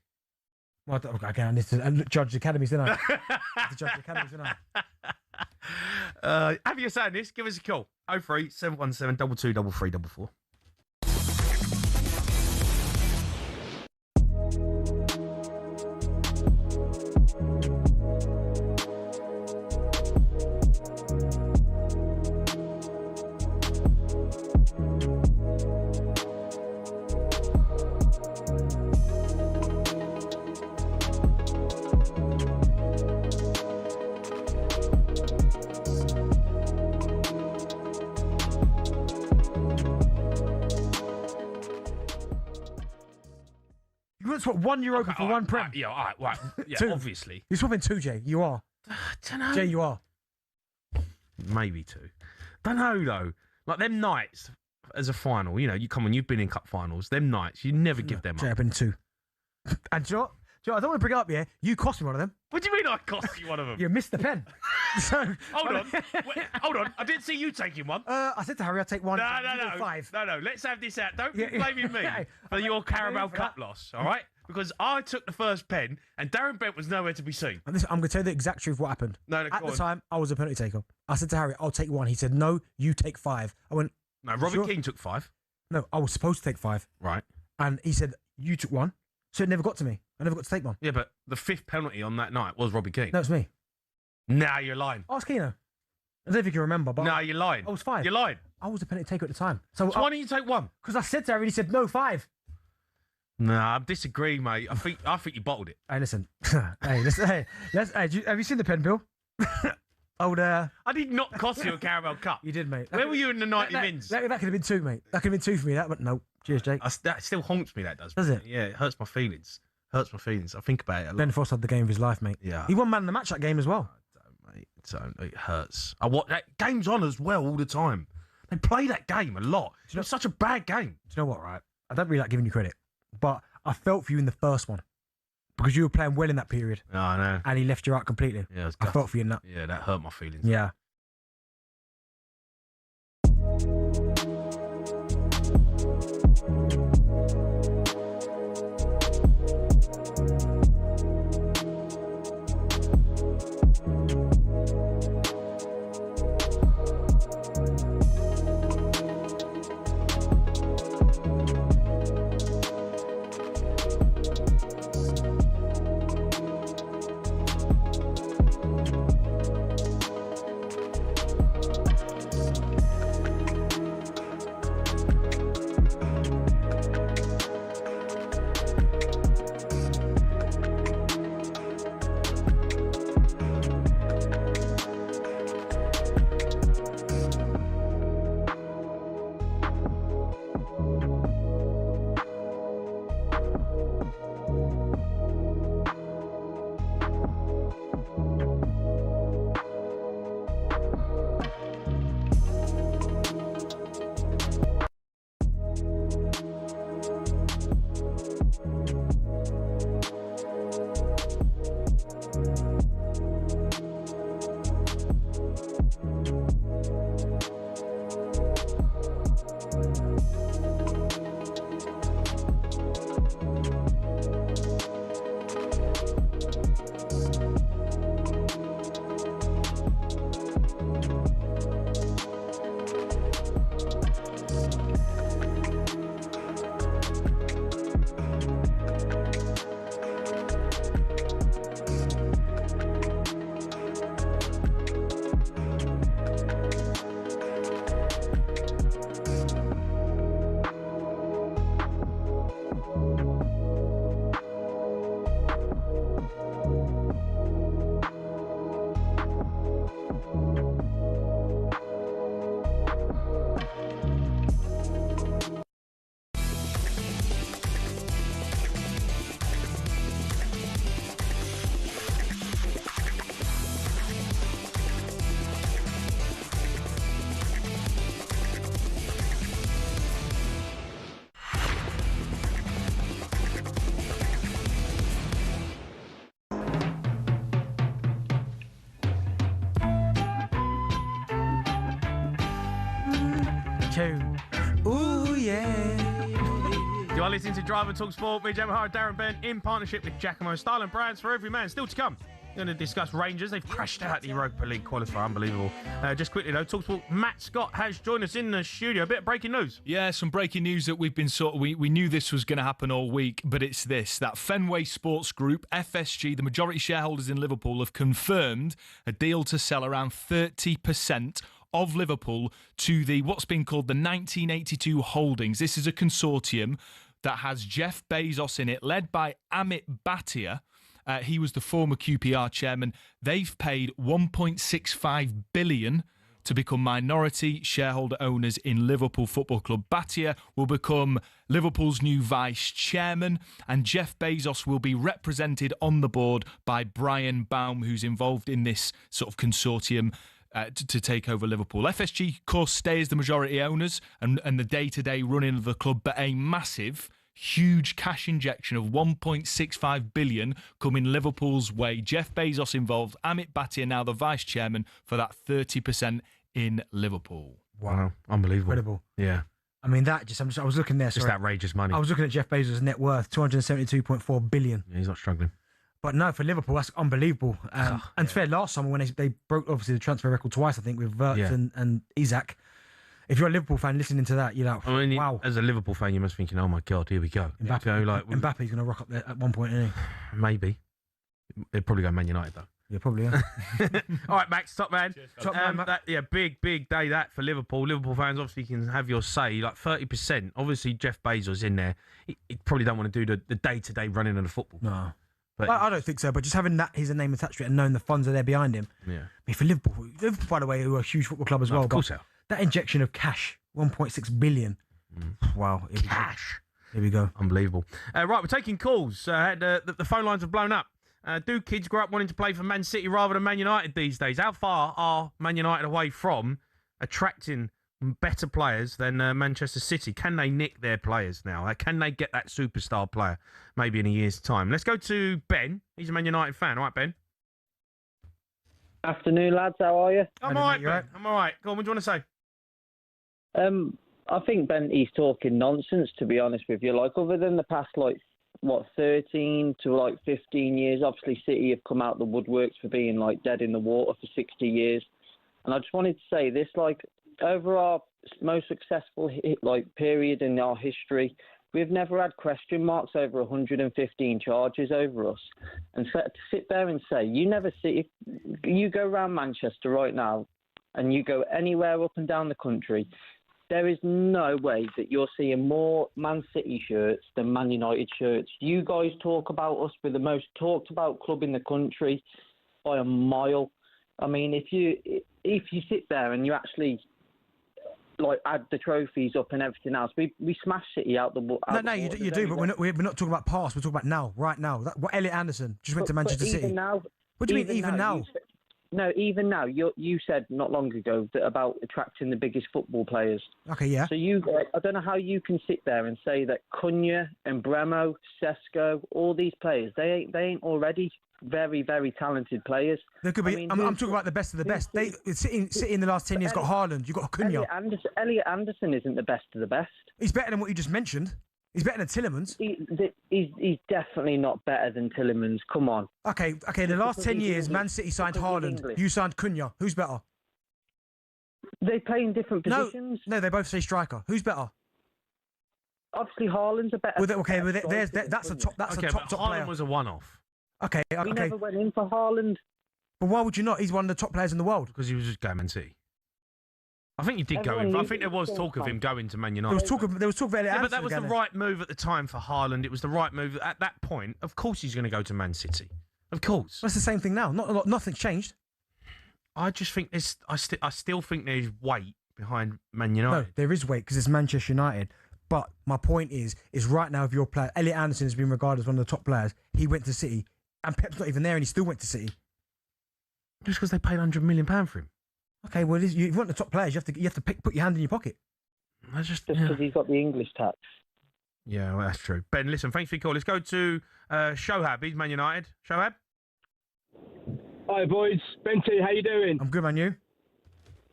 Well, okay, I need to judge the academies, don't I? To judge the academies, don't I? Have you saying this? Give us a call. 03 717 22 3344. Swap 1 Europa for 1 Prem. All right. Yeah, 2. Obviously. You're swapping 2, Jay. You are. Don't know. Jay, you are. Maybe 2. Don't know, though. Like, them nights as a final, you've been in cup finals. Them nights, you never give them Jay, up. I've been 2. And do you know what? I don't want to bring it up, you cost me one of them. What do you mean I cost you one of them? You missed the pen. So, hold on. I didn't see you taking one. I said to Harry, I'll take 1. No. 5. No. Let's have this out. Don't be blaming me for your Carabao Cup loss, all right? Because I took the first pen and Darren Bent was nowhere to be seen. And I'm going to tell you the exact truth of what happened. At the time, I was a penalty taker. I said to Harry, I'll take 1. He said, no, you take 5. I went, no, Robbie Keane took 5. No, I was supposed to take 5. Right. And he said, you took 1. So it never got to me. I never got to take 1. Yeah, but the 5th penalty on that night was Robbie Keane. No, it's me. Nah, you're lying. Ask Keano. I don't know if you can remember, but... Nah, you're lying. I was 5. You're lying. I was a penalty taker at the time. So why don't you take 1? Because I said to Harry, he said, no, 5. Nah, I disagree, mate. I think you bottled it. Hey, listen. Have you seen the pen, Bill? I did not cost you a Carabao Cup. You did, mate. Where were you in the 90 mins? That could have been 2, mate. That could have been 2 for me. That went no. Cheers, Jake. That still haunts me. That does. Does it? Yeah, it hurts my feelings. I think about it a lot. Ben Foss had the game of his life, mate. Yeah. He won man of the match that game as well. It hurts. That game's on as well all the time. They play that game a lot. It's such a bad game. Do you know what, right? I don't really like giving you credit, but I felt for you in the first one because you were playing well in that period. Oh, I know. And he left you out completely. Yeah, I felt for you in that. Yeah, that hurt my feelings. Yeah. tune. Ooh, yeah. You are listening to Drive and Talk Sport with Gemma Hart, Darren Bent, in partnership with Giacomo Style and Brands for every man. Still to come. We're going to discuss Rangers. They've crashed out the Europa League qualifier. Unbelievable. Just quickly, though, TalkSport Matt Scott has joined us in the studio. A bit of breaking news. Yeah, some breaking news that we've been we knew this was going to happen all week, but it's this, that Fenway Sports Group, FSG, the majority shareholders in Liverpool, have confirmed a deal to sell around 30% of Liverpool to the what's been called the 1982 Holdings. This is a consortium that has Jeff Bezos in it, led by Amit Bhatia. He was the former QPR chairman. They've paid $1.65 billion to become minority shareholder owners in Liverpool Football Club. Bhatia will become Liverpool's new vice chairman, and Jeff Bezos will be represented on the board by Brian Baum, who's involved in this sort of consortium to take over Liverpool. FSG, of course, stay as the majority owners and the day-to-day running of the club, but a massive, huge cash injection of $1.65 billion coming Liverpool's way. Jeff Bezos involved, Amit Bhatia now the vice chairman for that 30% in Liverpool. Wow. Unbelievable. Incredible. Yeah. I mean, I was looking there. Just outrageous money. I was looking at Jeff Bezos' net worth, $272.4 billion. Yeah, he's not struggling. But no, for Liverpool, that's unbelievable. And fair, last summer when they broke, obviously, the transfer record twice, I think, with Wirtz and Isaac. If you're a Liverpool fan listening to that, you're like, wow. As a Liverpool fan, you must be thinking, oh my God, here we go. Mbappe's going to rock up there at one point, isn't he? Maybe. They'd probably go Man United, though. Yeah, probably, yeah. All right, Max, top man. Top man, Max. Big day that for Liverpool. Liverpool fans obviously can have your say, like 30%. Obviously, Jeff Bezos in there. He probably don't want to do the day-to-day running of the football. No. But I don't think so, but just having his name attached to it and knowing the funds are there behind him. Yeah. I mean, for Liverpool, by the way, who are a huge football club as well. Of course, that injection of cash, 1.6 billion. Wow. Cash. Here we go. Unbelievable. Right, we're taking calls. The phone lines have blown up. Do kids grow up wanting to play for Man City rather than Man United these days? How far are Man United away from attracting better players than Manchester City? Can they nick their players now? Can they get that superstar player maybe in a year's time? Let's go to Ben. He's a Man United fan. All right, Ben. Afternoon, lads. How are you? I'm all right, Ben. I'm all right. Go on, what do you want to say? I think he's talking nonsense, to be honest with you. Like, other than the past, 13 to 15 years, obviously City have come out the woodworks for being dead in the water for 60 years. And I just wanted to say this, over our most successful period in our history, we've never had question marks over 115 charges over us. And to sit there and say, you never see, if you go around Manchester right now and you go anywhere up and down the country, there is no way that you're seeing more Man City shirts than Man United shirts. You guys talk about us, we're the most talked about club in the country by a mile. I mean, if you sit there and you actually add the trophies up and everything else, we smash City out the water. No, you do, but we're not talking about past. We're talking about now, right now. What Elliot Anderson just went to Manchester City. Now, what do you mean even now? No, even now. You said not long ago about attracting the biggest football players. Okay, yeah. So I don't know how you can sit there and say that Cunha and Bremo, Sesko, all these players, they ain't already very, very talented players. There could be. I'm talking about the best of the best. City in the last 10 years got Haaland. You got Cunha. Elliot Anderson isn't the best of the best. He's better than what you just mentioned. He's better than Tielemans. He's definitely not better than Tielemans. Come on. Okay. The last 10 years, Man City signed Haaland. You signed Cunha. Who's better? They play in different positions. No, they both say striker. Who's better? Obviously, Haaland's a better. That's a top player. Haaland was a one-off. Okay. We never went in for Haaland. But why would you not? He's one of the top players in the world. Because he was just going Man City. I think you did go in. I think there was talk of him going to Man United. There was talk of Elliot Anderson. But that was the right move at the time for Haaland. It was the right move at that point. Of course, he's going to go to Man City. Of course. That's the same thing now. Nothing's changed. I just think this. I still think there's weight behind Man United. No, there is weight because it's Manchester United. But my point is right now, if your player Elliot Anderson has been regarded as one of the top players, he went to City, and Pep's not even there, and he still went to City. Just because they paid £100 million for him. Okay, well, you want the top players, you have to put your hand in your pocket. Just because he's got the English tax. Yeah, well, that's true. Ben, listen, thanks for your call. Let's go to Shohab. He's Man United. Shohab? Hi, boys. Benty, how you doing? I'm good, man. You?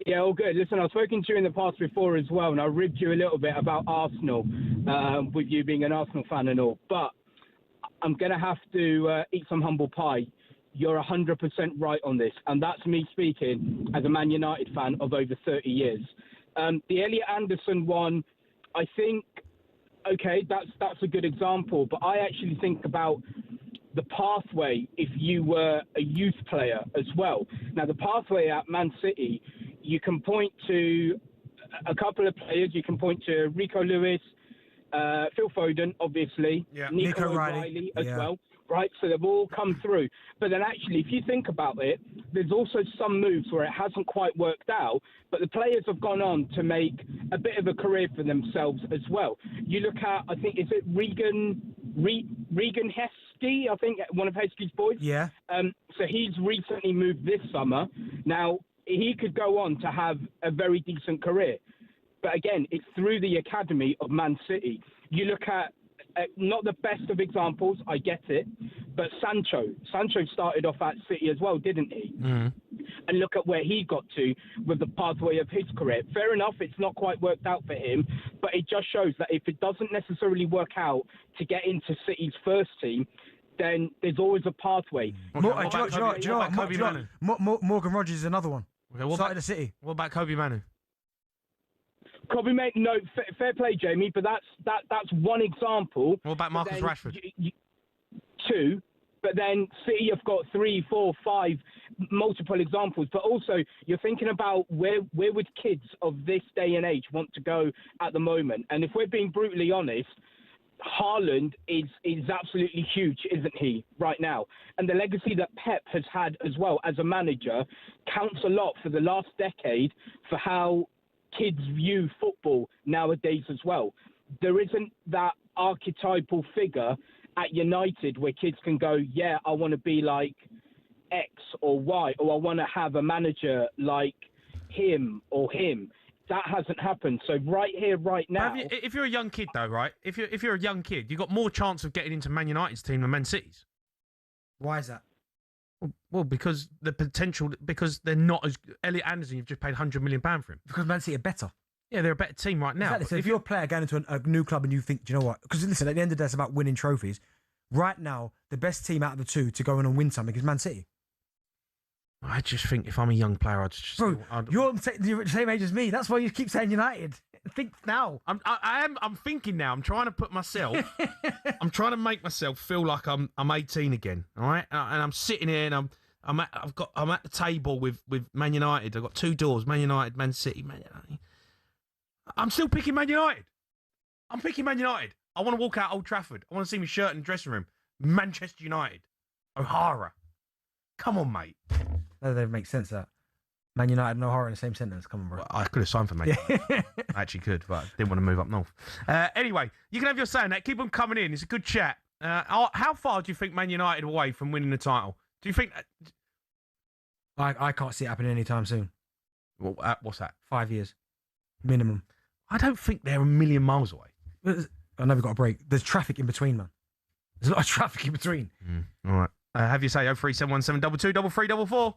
Yeah, all good. Listen, I've spoken to you in the past before as well, and I ribbed you a little bit about Arsenal, with you being an Arsenal fan and all. But I'm going to have to eat some humble pie. You're 100% right on this, and that's me speaking as a Man United fan of over 30 years. The Elliot Anderson one, I think, okay, that's a good example, but I actually think about the pathway if you were a youth player as well. Now, the pathway at Man City, you can point to a couple of players. You can point to Rico Lewis, Phil Foden, obviously, Nico O'Reilly as well, right? So they've all come through. But then actually, if you think about it, there's also some moves where it hasn't quite worked out, but the players have gone on to make a bit of a career for themselves as well. You look at, I think, is it Regan Heskey, I think, one of Heskey's boys? Yeah. So he's recently moved this summer. Now, he could go on to have a very decent career. But again, it's through the academy of Man City. You look at, not the best of examples, I get it, but Sancho started off at City as well, didn't he? Mm. And look at where he got to with the pathway of his career. Fair enough, it's not quite worked out for him, but it just shows that if it doesn't necessarily work out to get into City's first team, then there's always a pathway. Morgan Rogers is another one. Started at City. What about Kobe Manu? Kobe Manu, no, fair play, Jamie, but that's one example. What about Marcus Rashford? Two, but then City have got 3, 4, 5 multiple examples. But also, you're thinking about where would kids of this day and age want to go at the moment? And if we're being brutally honest, Haaland is absolutely huge, isn't he, right now? And the legacy that Pep has had as well as a manager counts a lot for the last decade for how kids view football nowadays as well. There isn't that archetypal figure at United where kids can go, yeah, I want to be like X or Y, or I want to have a manager like him or him. That hasn't happened. So right here, right now... If you're a young kid, though, right? If you're a young kid, you've got more chance of getting into Man United's team than Man City's. Why is that? Well, because the potential... Because they're not as... Elliot Anderson, you've just paid £100 million for him. Because Man City are better. Yeah, they're a better team right now. Exactly. So if you're a player going into a new club and you think, do you know what? Because listen, at the end of the day, it's about winning trophies. Right now, the best team out of the two to go in and win something is Man City. I just think if I'm a young player, I'd just... Bro, you're the same age as me. That's why you keep saying United. Think now. I'm thinking now. I'm trying to put myself... I'm trying to make myself feel like I'm 18 again, all right? And I'm sitting here and I'm at the table with Man United. I've got two doors, Man United, Man City, Man United. I'm still picking Man United. I'm picking Man United. I want to walk out Old Trafford. I want to see my shirt in the dressing room. Manchester United. O'Hara. Come on, mate. That doesn't make sense, that. Man United and O'Hara in the same sentence. Come on, bro. Well, I could have signed for Man United. I actually could, but I didn't want to move up north. Anyway, you can have your say on that. Keep them coming in. It's a good chat. How far do you think Man United are away from winning the title? Do you think... I can't see it happening anytime soon. Well, what's that? 5 years. Minimum. I don't think they're a million miles away. I know we've got a break. There's traffic in between, man. There's a lot of traffic in between. All right. Have you say 03717 22 3344.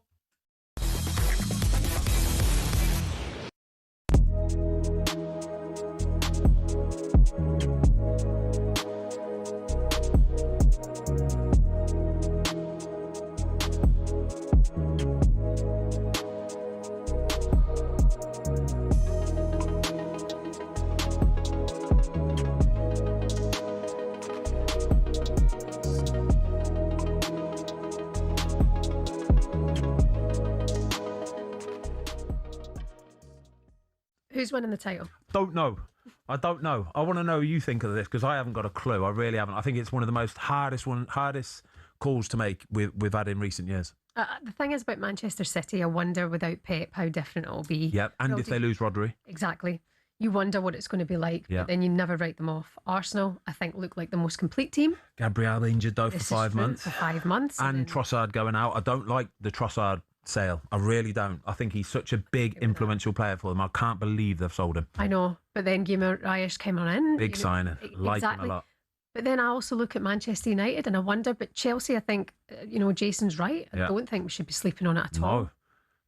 Who's winning the title? Don't know. I don't know. I want to know what you think of this because I haven't got a clue. I really haven't. I think it's one of the most hardest calls to make we've had in recent years. The thing is about Manchester City, I wonder without Pep how different it'll be. Yep, and if they lose Rodri. Exactly. You wonder what it's going to be like, Yeah. but then you never write them off. Arsenal, I think, look like the most complete team. Gabriel injured though for This is 5 true, months. For 5 months. And Trossard going out. I don't like the Trossard sale. I really don't. I think he's such a big, influential player for them. I can't believe they've sold him. I know, but then Guimaraes came on in. Big signing. Like him a lot. But then I also look at Manchester United and I wonder, but Chelsea, I think, Jason's right. I Yeah. don't think we should be sleeping on it at all.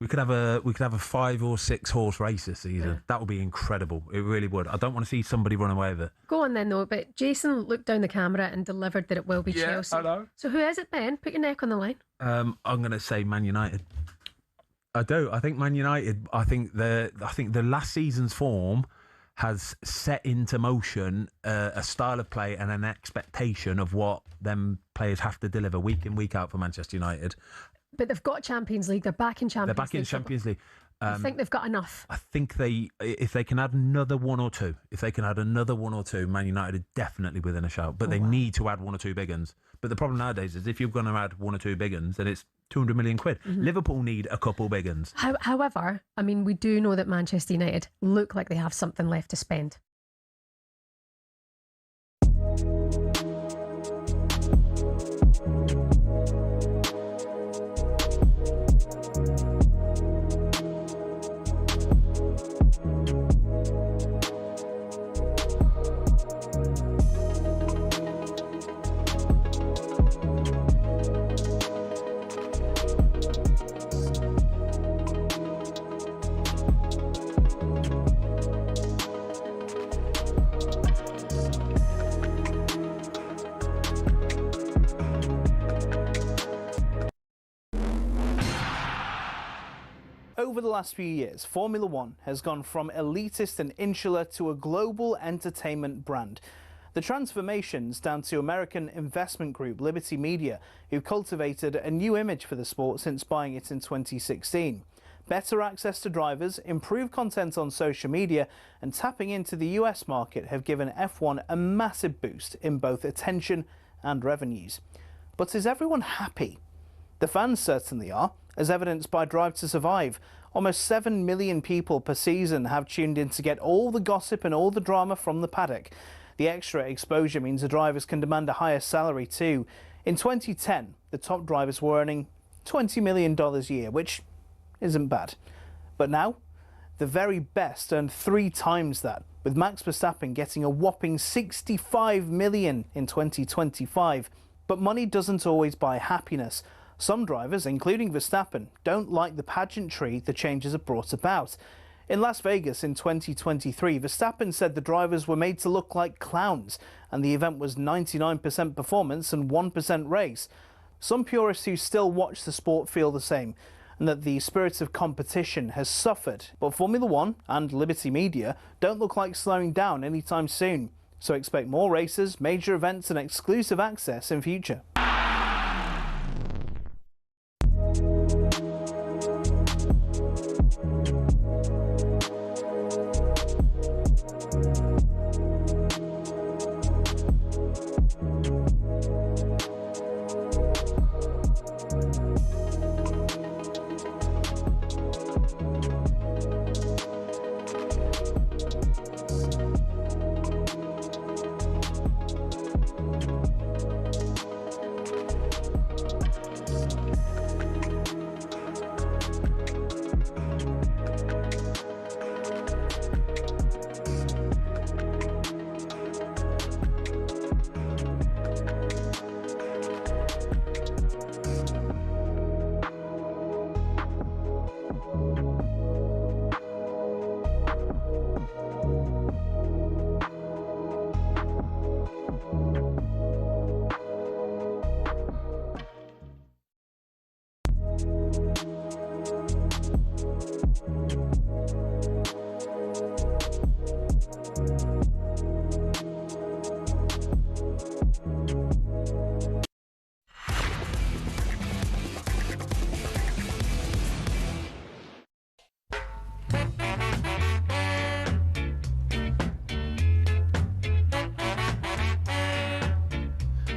We could have a 5 or 6 horse race this season. Yeah. That would be incredible. It really would. I don't want to see somebody run away with it. Go on then, though. But Jason looked down the camera and delivered that it will be Chelsea. I know. So who is it, Ben? Put your neck on the line. I'm going to say Man United. I do. I think Man United. I think the last season's form has set into motion a style of play and an expectation of what them players have to deliver week in, week out for Manchester United. But they've got Champions League. They're back in Champions League. They're back in Champions League. I think they've got enough. I think if they can add another one or two, Man United are definitely within a shout. But they need to add 1 or 2 big uns. But the problem nowadays is if you're going to add 1 or 2 big uns, then it's 200 million quid. Mm-hmm. Liverpool need a couple big uns. However, I mean, we do know that Manchester United look like they have something left to spend. Over the last few years, Formula One has gone from elitist and insular to a global entertainment brand. The transformation's down to American investment group Liberty Media, who cultivated a new image for the sport since buying it in 2016. Better access to drivers, improved content on social media, and tapping into the US market have given F1 a massive boost in both attention and revenues. But is everyone happy? The fans certainly are, as evidenced by Drive to Survive. Almost 7 million people per season have tuned in to get all the gossip and all the drama from the paddock. The extra exposure means the drivers can demand a higher salary too. In 2010, the top drivers were earning $20 million a year, which isn't bad. But now, the very best earn 3 times that, with Max Verstappen getting a whopping $65 million in 2025. But money doesn't always buy happiness. Some drivers, including Verstappen, don't like the pageantry the changes have brought about. In Las Vegas in 2023, Verstappen said the drivers were made to look like clowns, and the event was 99% performance and 1% race. Some purists who still watch the sport feel the same, and that the spirit of competition has suffered. But Formula One and Liberty Media don't look like slowing down anytime soon. So expect more races, major events and exclusive access in future.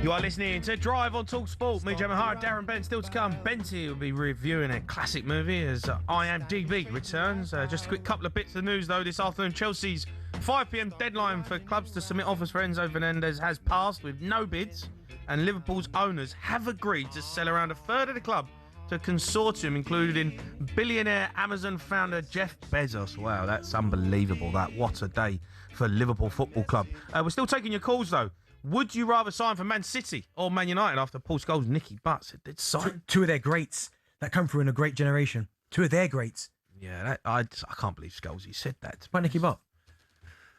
You are listening to Drive on talkSPORT. Me, Gemma Hart, Darren, Ben, still to come. Benty will be reviewing a classic movie as I Am DB returns. Just a quick couple of bits of news, though. This afternoon, Chelsea's 5 p.m. deadline for clubs to submit offers for Enzo Fernandez has passed with no bids, and Liverpool's owners have agreed to sell around a third of the club to a consortium including billionaire Amazon founder Jeff Bezos. Wow, that's unbelievable. What a day for Liverpool Football Club. We're still taking your calls, though. Would you rather sign for Man City or Man United after Paul Scholes, Nicky Butt said they'd sign? Two of their greats that come through in a great generation. Two of their greats. Yeah, I can't believe Scholes said that. Why Nicky Butt?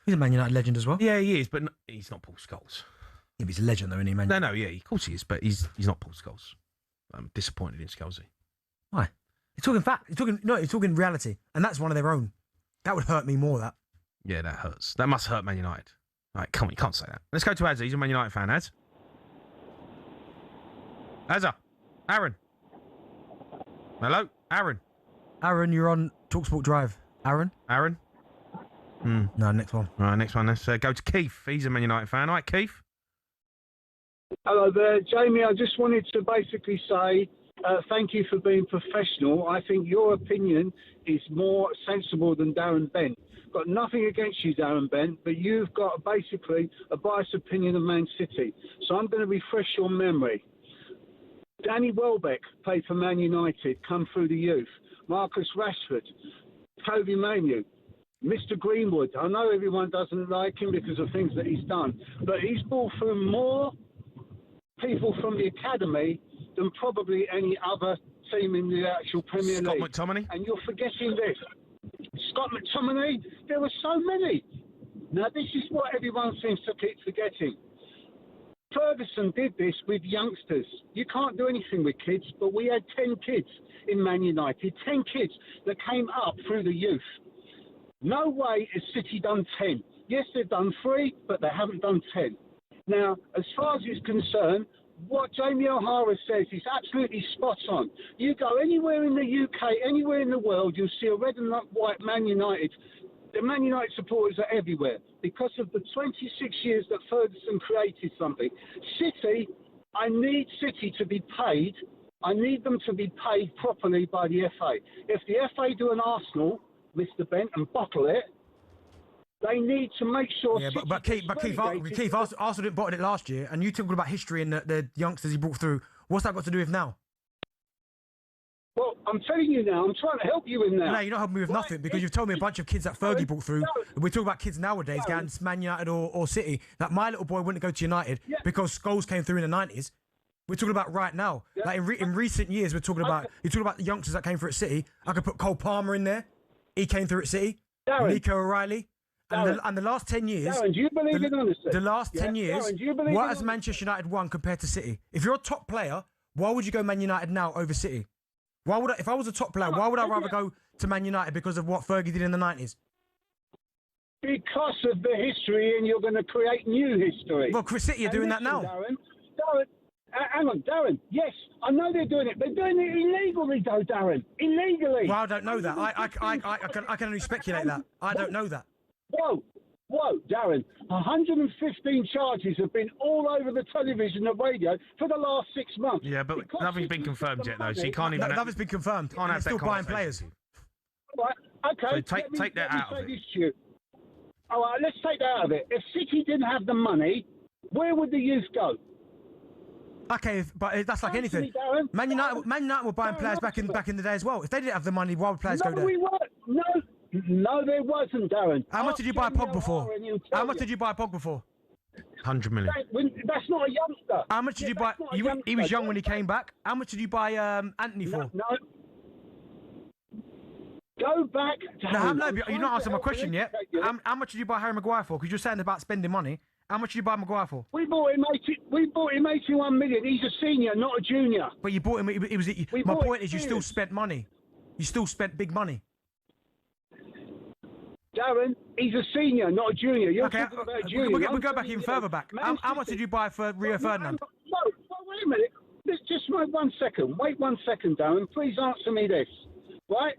He's a Man United legend as well. Yeah, he is, but he's not Paul Scholes. Yeah, but he's a legend though, isn't he, man? No, yeah, of course he is, but he's not Paul Scholes. I'm disappointed in Scholesy. Why? He's talking fact. He's talking reality, and that's one of their own. That would hurt me more. That. Yeah, that hurts. That must hurt Man United. Right, come on, you can't say that. Let's go to Az. He's a Man United fan. Az. Azza. Aaron. Hello, Aaron. Aaron, you're on talkSPORT Drive. Aaron. No, next one. All right, next one. Let's go to Keith. He's a Man United fan. All right, Keith. Hello there, Jamie. I just wanted to basically say thank you for being professional. I think your opinion is more sensible than Darren Bent. Got nothing against you, Darren Bent, but you've got basically a biased opinion of Man City. So I'm going to refresh your memory. Danny Welbeck played for Man United, come through the youth. Marcus Rashford, Toby Manu, Mr. Greenwood. I know everyone doesn't like him because of things that he's done, but he's brought through more people from the academy than probably any other team in the actual Premier League. Scott McTominay? And you're forgetting this. Scott McTominay, there were so many. Now, this is what everyone seems to keep forgetting. Ferguson did this with youngsters. You can't do anything with kids, but we had 10 kids in Man United, 10 kids that came up through the youth. No way has City done 10. Yes, they've done 3, but they haven't done 10. Now, as far as it's concerned, what Jamie O'Hara says is absolutely spot on. You go anywhere in the UK, anywhere in the world, you'll see a red and white Man United. The Man United supporters are everywhere because of the 26 years that Ferguson created something. City, I need City to be paid. I need them to be paid properly by the FA. If the FA do an Arsenal, Mr. Bent, and bottle it, they need to make sure. Yeah, but Keith, Arsenal didn't bottle it last year, and you talking about history and the youngsters he brought through. What's that got to do with now? Well, I'm telling you now, I'm trying to help you in that. No, you're not helping me with nothing because you've told me a bunch of kids that Fergie brought through. We're talking about kids nowadays going to Man United or City. That my little boy wouldn't go to United because Scholes came through in the 90s. We're talking about right now. Yeah. Like in recent years, you're talking about the youngsters that came through at City. I could put Cole Palmer in there. He came through at City. Nico O'Reilly. And the last 10 years, Darren, do you believe in honesty? The last 10 years, Darren, what has Manchester United won compared to City? If you're a top player, why would you go Man United now over City? Why would if I was a top player, why would I rather go to Man United because of what Fergie did in the 90s? Because of the history, and you're going to create new history. Well, City are doing that now. Darren, hang on, Darren. Yes, I know they're doing it. They're doing it illegally, though, Darren. Illegally. Well, I don't know that. I can only speculate that. I don't know that. Whoa, Darren. 115 charges have been all over the television and radio for the last 6 months. Yeah, but nothing's been confirmed yet, though, so you can't even... Nothing's been confirmed. Can't have still buying players. Right, okay. So take that out of it. All right, let's take that out of it. If City didn't have the money, where would the youth go? Okay, but that's like anything. Man United were buying players back in the day as well. If they didn't have the money, why would players go there? We weren't. No, there wasn't, Darren. How much did you buy Pogba for? How much did you buy Pogba for? 100 million. That's not a youngster. How much did you buy? He was young when he came back. How much did you buy Anthony for? No. Go back. No, you're not answering my question yet. How much did you buy Harry Maguire for? Because you're saying about spending money. How much did you buy Maguire for? We bought him 81 million. He's a senior, not a junior. But you bought him. My point is, you still spent money. You still spent big money. Darren, he's a senior, not a junior. You're talking about a junior. We'll go back even further back. How much did you buy for Rio Ferdinand? No, wait a minute. Just wait 1 second. Wait 1 second, Darren. Please answer me this. Right?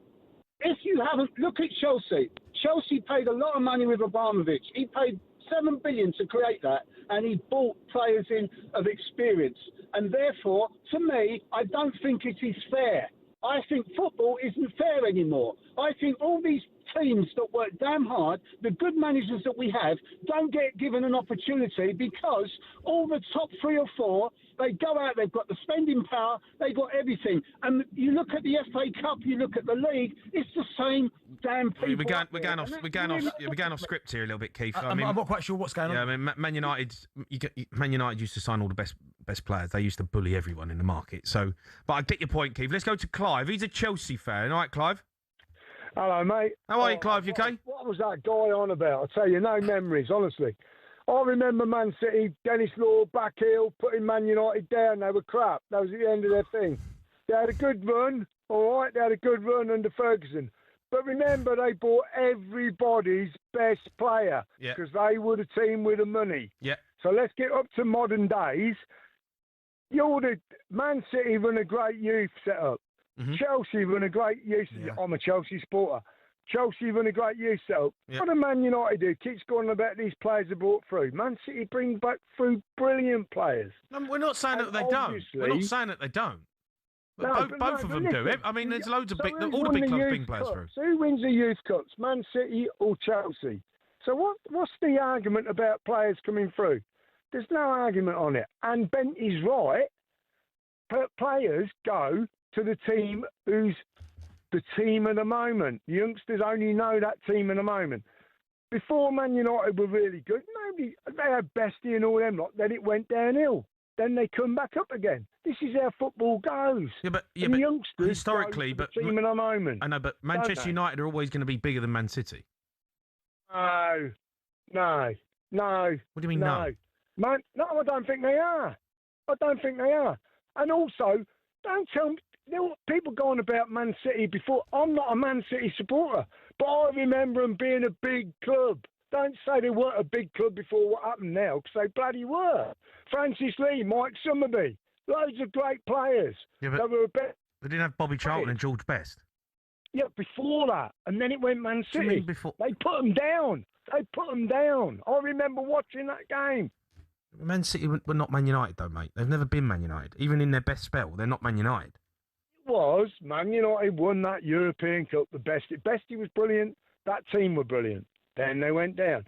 If you haven't, look at Chelsea. Chelsea paid a lot of money with Abramovich. He paid 7 billion to create that, and he bought players in of experience. And therefore, to me, I don't think it is fair. I think football isn't fair anymore. I think all these teams that work damn hard, the good managers that we have, don't get given an opportunity because all the top 3 or 4, they go out, they've got the spending power, they've got everything. And you look at the FA Cup, you look at the league, it's the same damn people. We're going off script here a little bit, Keith. I'm not quite sure what's going on. Yeah, I mean, Man United used to sign all the best best players. They used to bully everyone in the market. So, but I get your point, Keith. Let's go to Clive. He's a Chelsea fan. All right, Clive? Hello, mate. How are you, Clive? You okay? What was that guy on about? I tell you, no memories, honestly. I remember Man City, Dennis Law, Backheel, putting Man United down. They were crap. That was the end of their thing. They had a good run, all right. They had a good run under Ferguson. But remember, they bought everybody's best player because they were the team with the money. Yeah. So let's get up to modern days. Man City run a great youth setup. Mm-hmm. Chelsea run a great youth. I'm a Chelsea supporter. Chelsea run a great youth setup. Yeah. What do Man United do? Keeps going about these players they brought through. Man City bring back through brilliant players. No, we're not saying that they don't. We're not saying that they don't. But both of them do. I mean, there's loads of big. All the big clubs bring players through. So who wins the youth cups? Man City or Chelsea? So what's the argument about players coming through? There's no argument on it. And Bent is right. Players go to the team who's the team at the moment. The youngsters only know that team at the moment. Before Man United were really good, they had Bestie and all them lot. Then it went downhill. Then they come back up again. This is how football goes. But youngsters historically, go to the team at the moment. I know, but Manchester United are always going to be bigger than Man City. No. What do you mean no? No, I don't think they are. And also, don't tell me. There were people going about Man City before. I'm not a Man City supporter, but I remember them being a big club. Don't say they weren't a big club before what happened now, because they bloody were. Francis Lee, Mike Summerby, loads of great players. Yeah, but they didn't have Bobby Charlton and George Best. Yeah, before that, and then it went Man City. What do you mean before? They put them down. I remember watching that game. Man City were not Man United, though, mate. They've never been Man United. Even in their best spell, they're not Man United. It was. Man United won that European Cup, the best. Bestie was brilliant. That team were brilliant. Then they went down.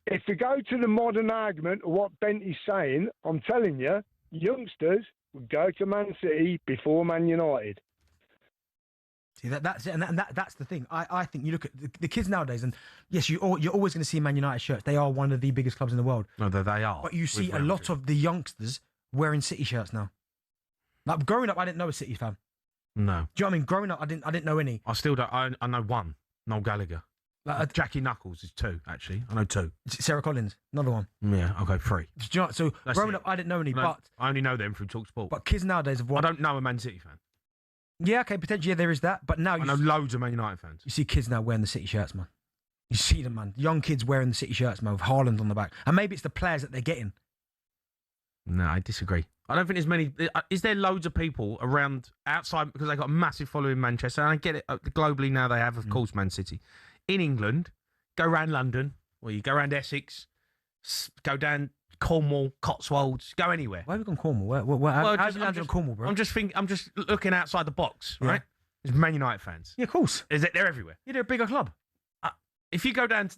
If you go to the modern argument of what Bent is saying, I'm telling you, youngsters would go to Man City before Man United. See, that's it, and that's the thing. I think you look at the kids nowadays, and yes, you're always going to see Man United shirts. They are one of the biggest clubs in the world. No, they are. But you see a lot of the youngsters wearing City shirts now. Like growing up, I didn't know a City fan. No. Do you know what I mean? Growing up, I didn't know any. I still don't. I know one. Noel Gallagher. Jackie Knuckles is two, actually. I know two. Sarah Collins, another one. Yeah, okay, three. Do you know, so growing up, I didn't know any, but I only know them from talkSPORT. But kids nowadays have won. I don't know a Man City fan. Yeah, okay, potentially there is that, but now I know loads of Man United fans. You see kids now wearing the City shirts, man. You see them, man. Young kids wearing the City shirts, man, with Haaland on the back, and maybe it's the players that they're getting. No, I disagree. I don't think there's many. Is there loads of people around outside because they got a massive following in Manchester? And I get it globally now. They have, of course, Man City. In England, go around London, or you go around Essex, go down Cornwall, Cotswolds, go anywhere. Why have we gone Cornwall? How's you on Cornwall, bro? I'm just looking outside the box, right? There's Man United fans. Yeah, of course. They're everywhere. Yeah, they're a bigger club. If you go down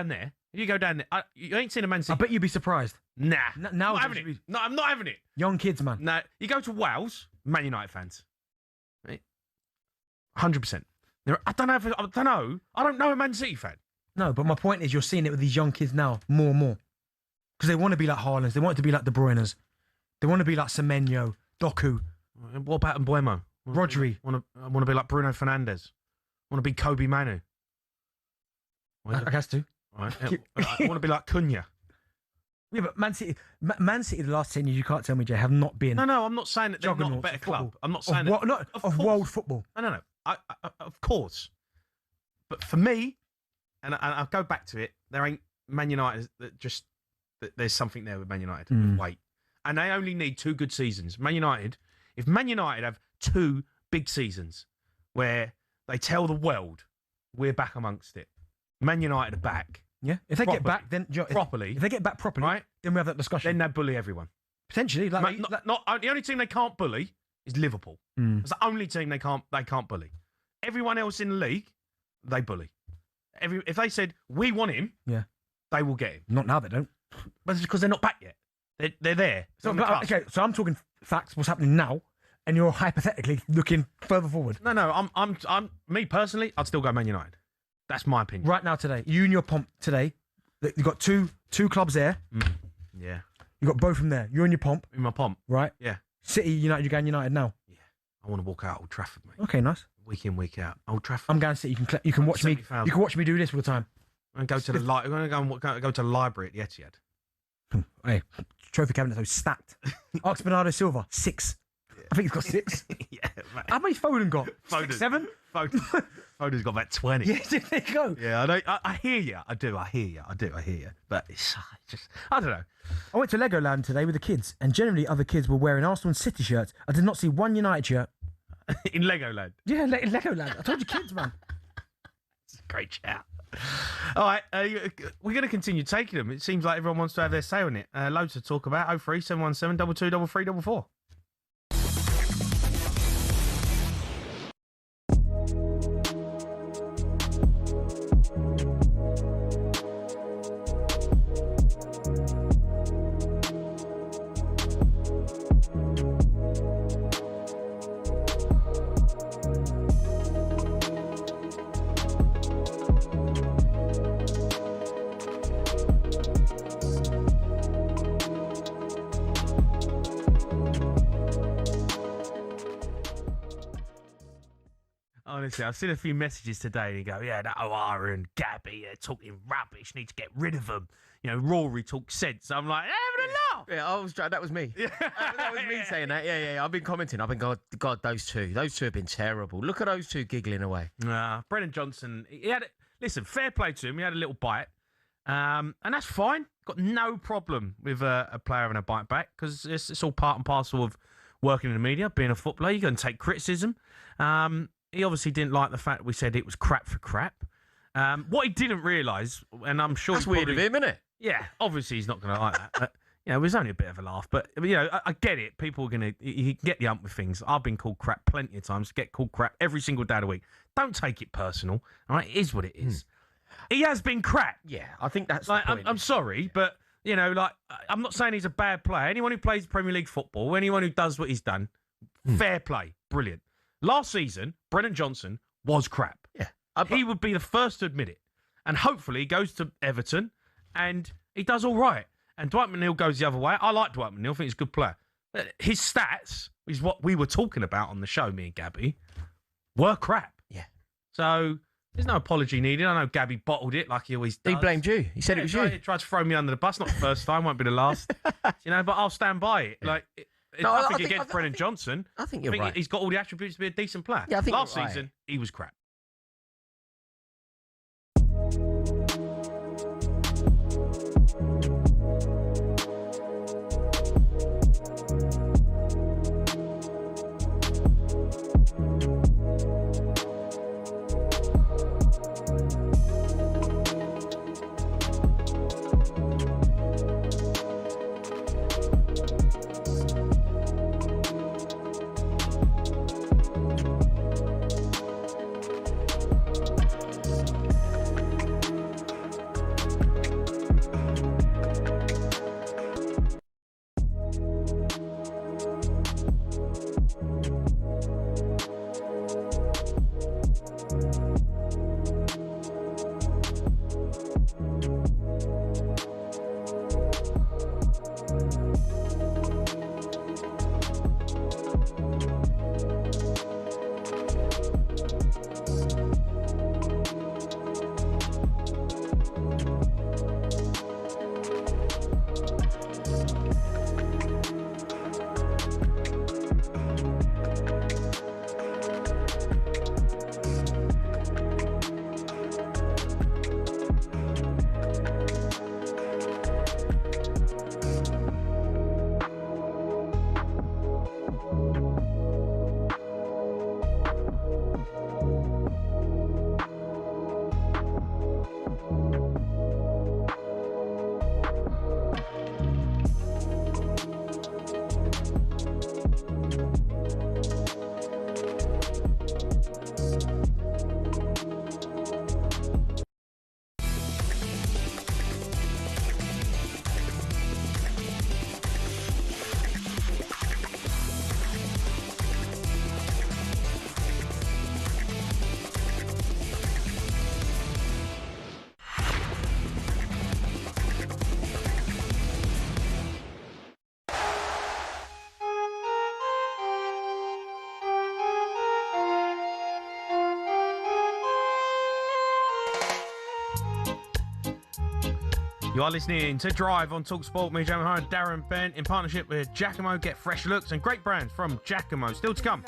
there, you ain't seen a Man City. I bet you'd be surprised. Nah. Now I'm not having it. No, I'm not having it. Young kids, man. No, you go to Wales, Man United fans. Right? 100%. I don't know a Man City fan. No, but my point is you're seeing it with these young kids now more and more. Because they want to be like Haalands. They want to be like De Bruyne's. They want to be like Semenyo, Doku. What about Mbuemo? Rodri. I want to be like Bruno Fernandes. I want to be Kobe Manu. I guess too. Right. I want to be like Cunha. Yeah, but Man City the last 10 years, you can't tell me, Jay, have not been. No, I'm not saying that they're not a better club. I'm not saying that. Of world football. No. Of course. But for me, and I'll go back to it, there ain't Man United there's something there with Man United. Wait. And they only need 2 good seasons. If Man United have 2 big seasons where they tell the world we're back amongst it, Man United are back. Yeah, if they get back, then properly. If they get back properly, right? Then we have that discussion. Then they bully everyone. Potentially, the only team they can't bully is Liverpool. It's the only team they can't bully. Everyone else in the league, they bully. If they said we want him, they will get him. Not now, they don't. But it's because they're not back yet. They're there. So I'm talking facts. What's happening now? And you're hypothetically looking further forward. No. I'm me personally. I'd still go Man United. That's my opinion. Right now, today, you and your pomp today, you've got two clubs there. Yeah. You got both of them there. You're in your pomp. In my pomp. Right? Yeah. City, United, you're going United now. I want to walk out Old Trafford, mate. Okay, nice. Week in, week out. Old Trafford. I'm going City. You can watch me. 70,000. You can watch me do this all the time. I'm going to the I'm going to go to the library at the Etihad. Hey, trophy cabinet though stacked. Ask Bernardo Silva 6. I think he's got 6. Yeah, mate. How many Foden got? Foden. 7. Foden's got about 20. Yeah, there you go. Yeah, I hear you. I hear you. But it's just, I don't know. I went to Legoland today with the kids, and generally other kids were wearing Arsenal and City shirts. I did not see one United shirt. In Legoland. Yeah, in Legoland. I told you, kids, man. It's a great chat. All right, we're going to continue taking them. It seems like everyone wants to have their say on it. Loads to talk about. 03717 22 33 Honestly, I've seen a few messages today and you go, yeah, that O'Hara and Gabby are talking rubbish, need to get rid of them. You know, Rory talks sense. I'm like, having a laugh. Yeah, that was me. That was me saying that. Yeah. I've been commenting. I've been, God, those two have been terrible. Look at those two giggling away. Brennan Johnson, listen, fair play to him. He had a little bite. And that's fine. Got no problem with a player having a bite back because it's all part and parcel of working in the media, being a footballer. You're going to take criticism. He obviously didn't like the fact that we said it was crap for crap. What he didn't realise, and I'm sure... That's weird of him, isn't it? Yeah, obviously he's not going to like that. But, it was only a bit of a laugh. But, I get it. People are going to... You get the ump with things. I've been called crap plenty of times. Get called crap every single day of the week. Don't take it personal. All right? It is what it is. He has been crap. Yeah, I think that's like, the point. I'm sorry, but, I'm not saying he's a bad player. Anyone who plays Premier League football, anyone who does what he's done, fair play. Brilliant. Last season, Brennan Johnson was crap. Yeah. He would be the first to admit it. And hopefully he goes to Everton and he does all right. And Dwight McNeil goes the other way. I like Dwight McNeil. I think he's a good player. His stats is what we were talking about on the show, me and Gabby, were crap. Yeah. So there's no apology needed. I know Gabby bottled it like he always does. He blamed you. He said it was you. He tried to throw me under the bus. Not the first time. Won't be the last. But I'll stand by it. Yeah. Nothing against Brennan Johnson. I think you're right. He's got all the attributes to be a decent player. Yeah, I think last you're right. season, he was crap. You are listening to Drive on talkSPORT. Me, Jamie Hine, Darren Bent, in partnership with Giacomo. Get fresh looks and great brands from Giacomo. Still to come,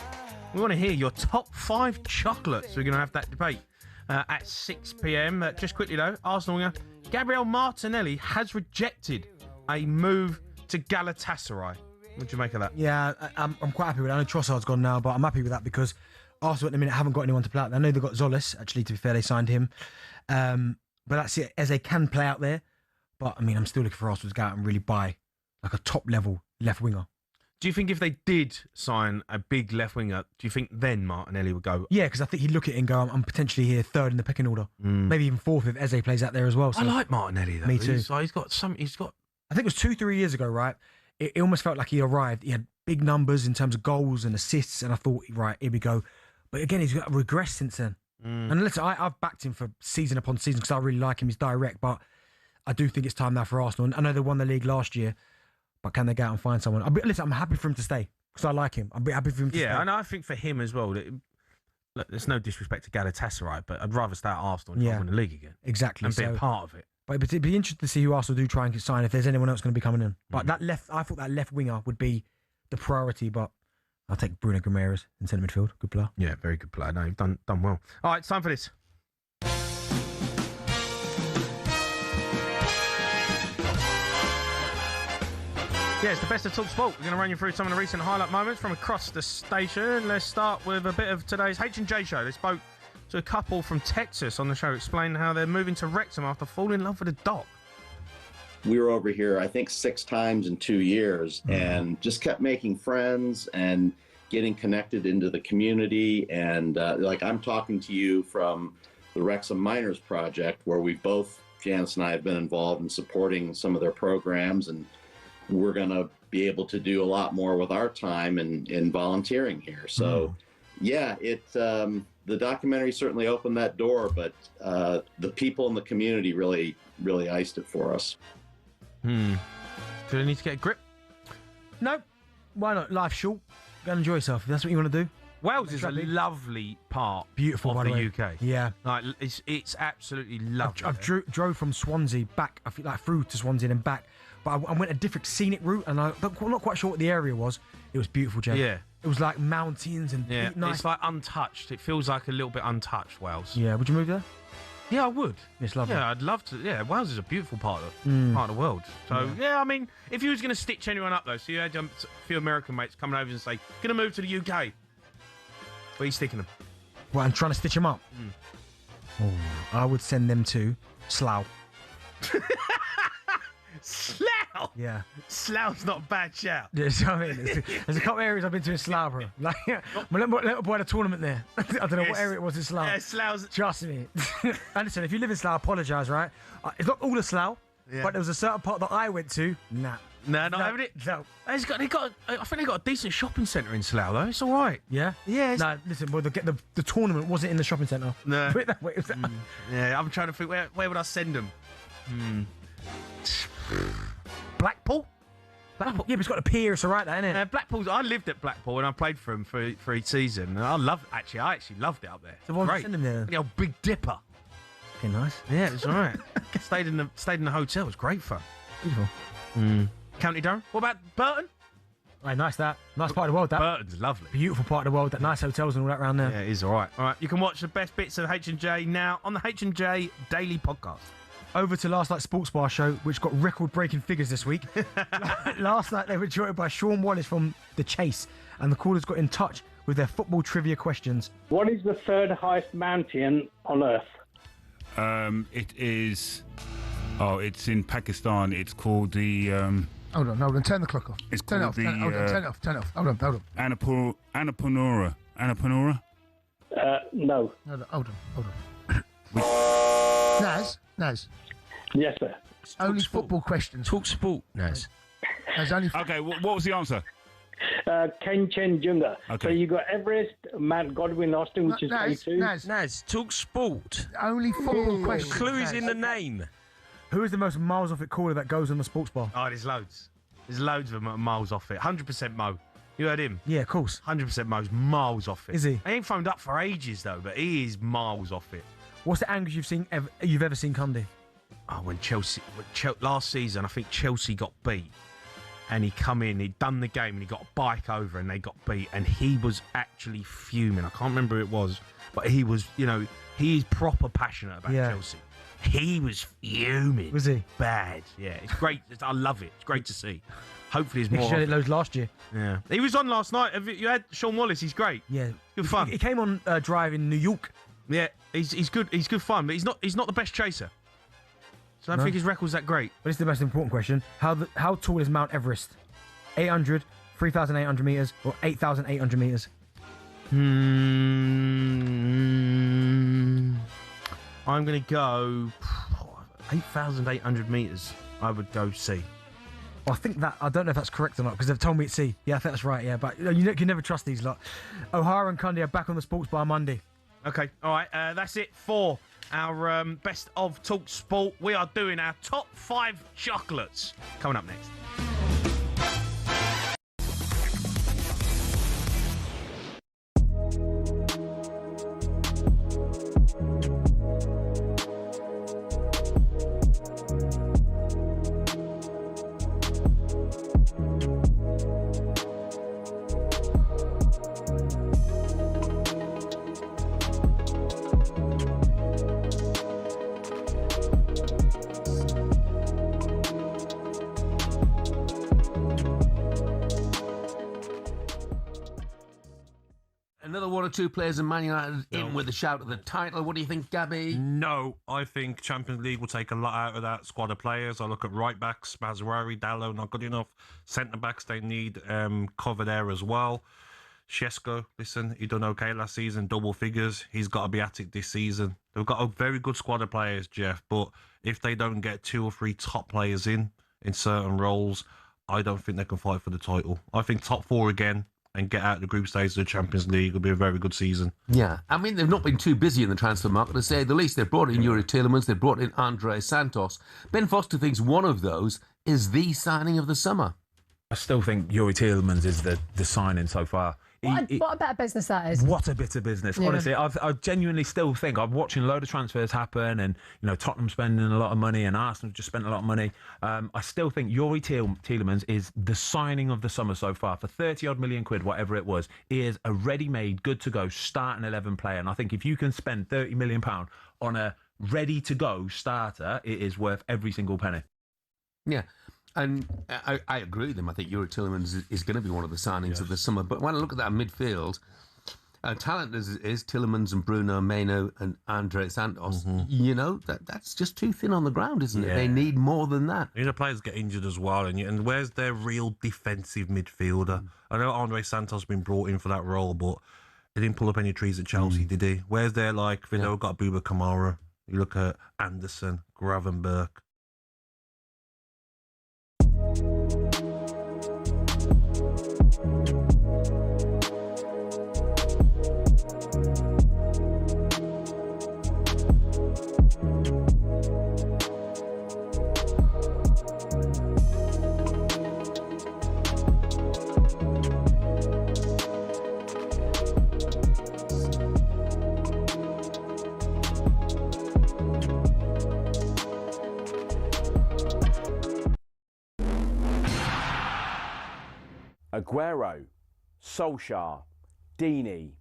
we want to hear your top 5 chocolates. We're going to have that debate at 6 p.m. Just quickly, though, Arsenal winger Gabriel Martinelli has rejected a move to Galatasaray. What do you make of that? Yeah, I'm quite happy with it. I know Trossard's gone now, but I'm happy with that because Arsenal at the minute haven't got anyone to play out there. I know they've got Zolis, actually, to be fair, they signed him. But that's it, as they can play out there. But, I mean, I'm still looking for Arsenal to go out and really buy like a top-level left winger. Do you think if they did sign a big left winger, do you think then Martinelli would go? Yeah, because I think he'd look at it and go, I'm potentially here third in the pecking order. Maybe even fourth if Eze plays out there as well. So. I like Martinelli, though. Me too. He's got some. He's got. I think it was 2-3 years ago, right? It almost felt like he arrived. He had big numbers in terms of goals and assists, and I thought, right, here we go. But again, he's got regressed since then. And listen, I've backed him for season upon season because I really like him. He's direct, but I do think it's time now for Arsenal. And I know they won the league last year, but can they go out and find someone? Listen, I'm happy for him to stay because I like him. I'd be happy for him to stay. Yeah, and I think for him as well, look, there's no disrespect to Galatasaray, but I'd rather stay at Arsenal and try and win the league again. Exactly. And be a part of it. But it'd be interesting to see who Arsenal do try and sign if there's anyone else going to be coming in. But I thought that left winger would be the priority, but I'll take Bruno Guimaraes in centre midfield. Good player. Yeah, very good player. No, you've done well. All right, it's time for this. Yeah, it's the best of talkSPORT. We're going to run you through some of the recent highlight moments from across the station. Let's start with a bit of today's H&J show. They spoke to a couple from Texas on the show, explaining how they're moving to Wrexham after falling in love with the dock. We were over here, I think, 6 times in 2 years and just kept making friends and getting connected into the community. And like I'm talking to you from the Wrexham Miners Project, where we've both, Janice and I, have been involved in supporting some of their programs. And we're going to be able to do a lot more with our time in volunteering here. So, yeah, the documentary certainly opened that door, but the people in the community really iced it for us. Do they need to get a grip? No. Why not? Life's short. Go and enjoy yourself if that's what you want to do. Wales is a lovely part Beautiful, of by the way. UK. Yeah. Like, it's absolutely lovely. I've drove from Swansea back, I feel like through to Swansea and back, but I went a different scenic route and I'm not quite sure what the area was. It was beautiful, Jay. Yeah. It was like mountains and nice. It's like untouched. It feels like a little bit untouched, Wales. Yeah, would you move there? Yeah, I would. It's lovely. Yeah, I'd love to. Yeah, Wales is a beautiful part of the world. So, yeah, I mean, if you was going to stitch anyone up, though, so you had a few American mates coming over and say, going to move to the UK, where are you sticking them? Well, I'm trying to stitch them up. Oh, I would send them to Slough. Slough? Yeah. Slough's not a bad shout. Yeah, so I mean, there's a couple of areas I've been to in Slough, bro. Like, my little boy had a tournament there. I don't know what area it was in Slough. Yeah, Slough's... Trust me. And listen, if you live in Slough, apologise, right? It's not all of Slough, but there was a certain part that I went to. Nah. No, not having it. No. I think they got a decent shopping centre in Slough, though. It's all right. Yeah? Yeah. No, listen, well, the tournament wasn't in the shopping centre. No. Put it that way. Yeah, I'm trying to think, where would I send them? Blackpool? Yeah, but it's got a pier, it's all right, that, isn't it? Blackpool. I lived at Blackpool and I played for them for each season. And I actually loved it up there. So why would you Great. send them there? The old Big Dipper. Okay, nice. Yeah, it was all right. stayed in the hotel. It was great fun. Beautiful. County Durham. What about Burton? Right, nice that. Nice part of the world, that. Burton's lovely. Beautiful part of the world, that nice hotels and all that around there. Yeah, it is all right. All right, you can watch the best bits of H&J now on the H&J Daily Podcast. Over to last night's Sports Bar show, which got record-breaking figures this week. Last night, they were joined by Sean Wallace from The Chase, and the callers got in touch with their football trivia questions. What is the third highest mountain on Earth? It is... Oh, it's in Pakistan. It's called the... Hold on. Turn the clock off. It's turn called it off. Turn it off. Hold on. Annapurna. Annapurna? No. Hold on. Naz. Yes, sir. It's only football questions. Talk sport, Naz. There's only... Okay, what was the answer? Kenchenjunga. Okay. So you got Everest, Mount Godwin Austen, which is K2. Naz, talk sport. Only football questions. The clue is in the name. Who is the most miles off it caller that goes on the Sports Bar? Oh, there's loads. There's loads of them at miles off it. 100% Mo. You heard him? Yeah, of course. 100% Mo's miles off it. Is he? He ain't phoned up for ages, though, but he is miles off it. What's the angles you've ever seen Cundy? when last season, I think Chelsea got beat. And he come in, he'd done the game, and he got a bike over, and they got beat, and he was actually fuming. I can't remember who it was, but he was, he's proper passionate about Chelsea. He was fuming. Was he? Bad. Yeah, it's great. I love it. It's great to see. Hopefully, there's He more. shared it loads last year. Yeah, he was on last night. You had Sean Wallace. He's great. Yeah, good fun. He came on Drive in New York. Yeah, he's good. He's good fun, but he's not the best chaser. So I don't think his record's that great. But it's the most important question. How tall is Mount Everest? 800, 3,800 metres, or 8,800 metres? I'm going to go 8,800 metres. I would go C. Well, I don't know if that's correct or not, because they've told me it's C. Yeah, I think that's right, yeah. But you can never trust these lot. O'Hara and Cundy are back on the Sports Bar Monday. Okay, all right. That's it for our best of Talk Sport. We are doing our top 5 chocolates coming up next. Another one or two players in Man United in with a shout at the title. What do you think, Gabby? No, I think Champions League will take a lot out of that squad of players. I look at right backs, Mazraoui, Dalot, not good enough. Centre backs, they need cover there as well. Shesko, listen, he done okay last season, double figures. He's got to be at it this season. They've got a very good squad of players, Jeff, but if they don't get 2 or 3 top players in certain roles, I don't think they can fight for the title. I think top 4 again and get out the group stage of the Champions League will be a very good season. Yeah, I mean, they've not been too busy in the transfer market, to say the least. They've brought in Yuri Tielemans, they've brought in Andre Santos. Ben Foster thinks one of those is the signing of the summer. I still think Yuri Tielemans is the signing so far. What a better business that is. What a bit of business. Yeah. Honestly, I genuinely still think I'm watching a load of transfers happen and, Tottenham spending a lot of money and Arsenal just spent a lot of money. I still think Yuri Tielemans is the signing of the summer so far. For 30-odd million quid, whatever it was, he is a ready-made, good-to-go starting 11 player. And I think if you can spend £30 million on a ready-to-go starter, it is worth every single penny. Yeah. And I agree with him. I think Yuri Tielemans is going to be one of the signings of the summer. But when I look at that midfield, talent is Tielemans and Bruno Meno and Andre Santos. That's just too thin on the ground, isn't it? They need more than that. Players get injured as well. And where's their real defensive midfielder? I know Andre Santos has been brought in for that role, but he didn't pull up any trees at Chelsea, did he? Where's their, got Bouba Kamara. You look at Anderson, Gravenberch. Aguero, Solskjaer, Deeney,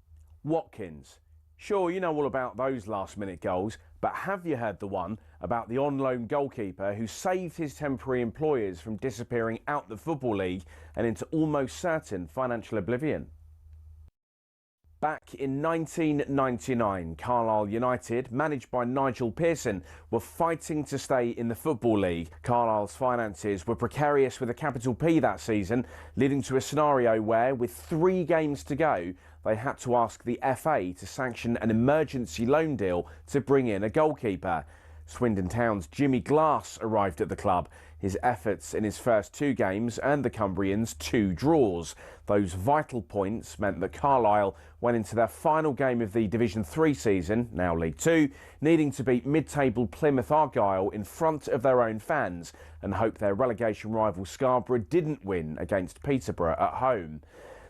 Watkins. Sure, you know all about those last-minute goals, but have you heard the one about the on-loan goalkeeper who saved his temporary employers from disappearing out the Football League and into almost certain financial oblivion? Back in 1999, Carlisle United, managed by Nigel Pearson, were fighting to stay in the Football League. Carlisle's finances were precarious with a capital P that season, leading to a scenario where, with 3 games to go, they had to ask the FA to sanction an emergency loan deal to bring in a goalkeeper. Swindon Town's Jimmy Glass arrived at the club. His efforts in his first 2 games earned the Cumbrians 2 draws. Those vital points meant that Carlisle went into their final game of the Division 3 season, now League 2, needing to beat mid-table Plymouth Argyle in front of their own fans and hope their relegation rival Scarborough didn't win against Peterborough at home.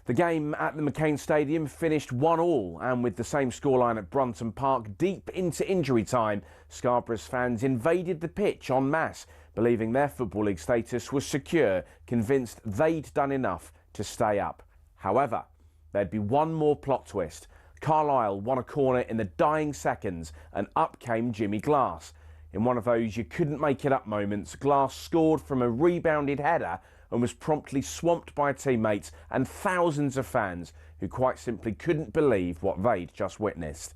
The game at the McCain Stadium finished 1-1, and with the same scoreline at Brunton Park deep into injury time, Scarborough's fans invaded the pitch en masse, believing their Football League status was secure, convinced they'd done enough to stay up. However, there'd be one more plot twist. Carlisle won a corner in the dying seconds, and up came Jimmy Glass. In one of those you couldn't make it up moments, Glass scored from a rebounded header and was promptly swamped by teammates and thousands of fans who quite simply couldn't believe what they'd just witnessed.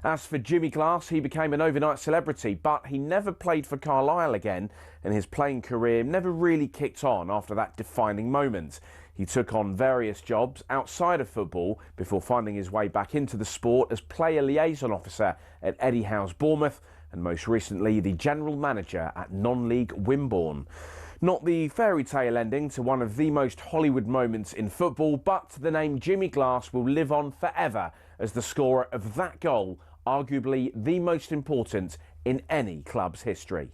As for Jimmy Glass, he became an overnight celebrity, but he never played for Carlisle again, and his playing career never really kicked on after that defining moment. He took on various jobs outside of football before finding his way back into the sport as player liaison officer at Eddie Howe's Bournemouth, and most recently the general manager at non-league Wimborne. Not the fairy tale ending to one of the most Hollywood moments in football, but the name Jimmy Glass will live on forever as the scorer of that goal, arguably the most important in any club's history.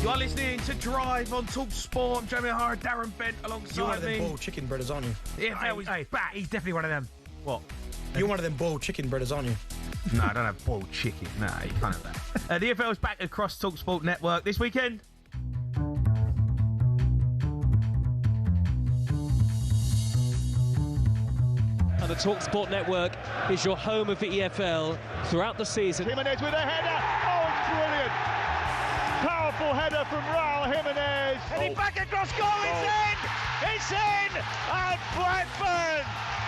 You are listening to Drive on talkSPORT. I'm Jamie O'Hara, Darren Bent alongside You're one of them me. boiled chicken breaders, aren't you? Yeah, he's back. He's definitely one of them. What? You're one of them boiled chicken breaders, aren't you? No, I don't have boiled chicken. No, you can't have that. The EFL is back across talkSPORT Network this weekend. And the talkSPORT Network is your home of the EFL throughout the season. Jimenez with a header. Oh, it's brilliant. Powerful header from Raul Jimenez. Heading back across goal. It's in. It's in. And Blackburn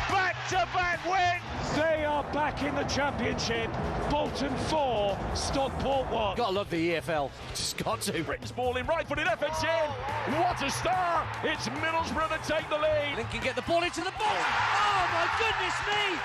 back-to-back wins. They are back in the Championship. Bolton 4, Stockport 1. Gotta love the EFL. Just got to. Britain's ball in, right-footed efforts in. What a start. It's Middlesbrough that take the lead. Lincoln get the ball into the box. Oh, my goodness me.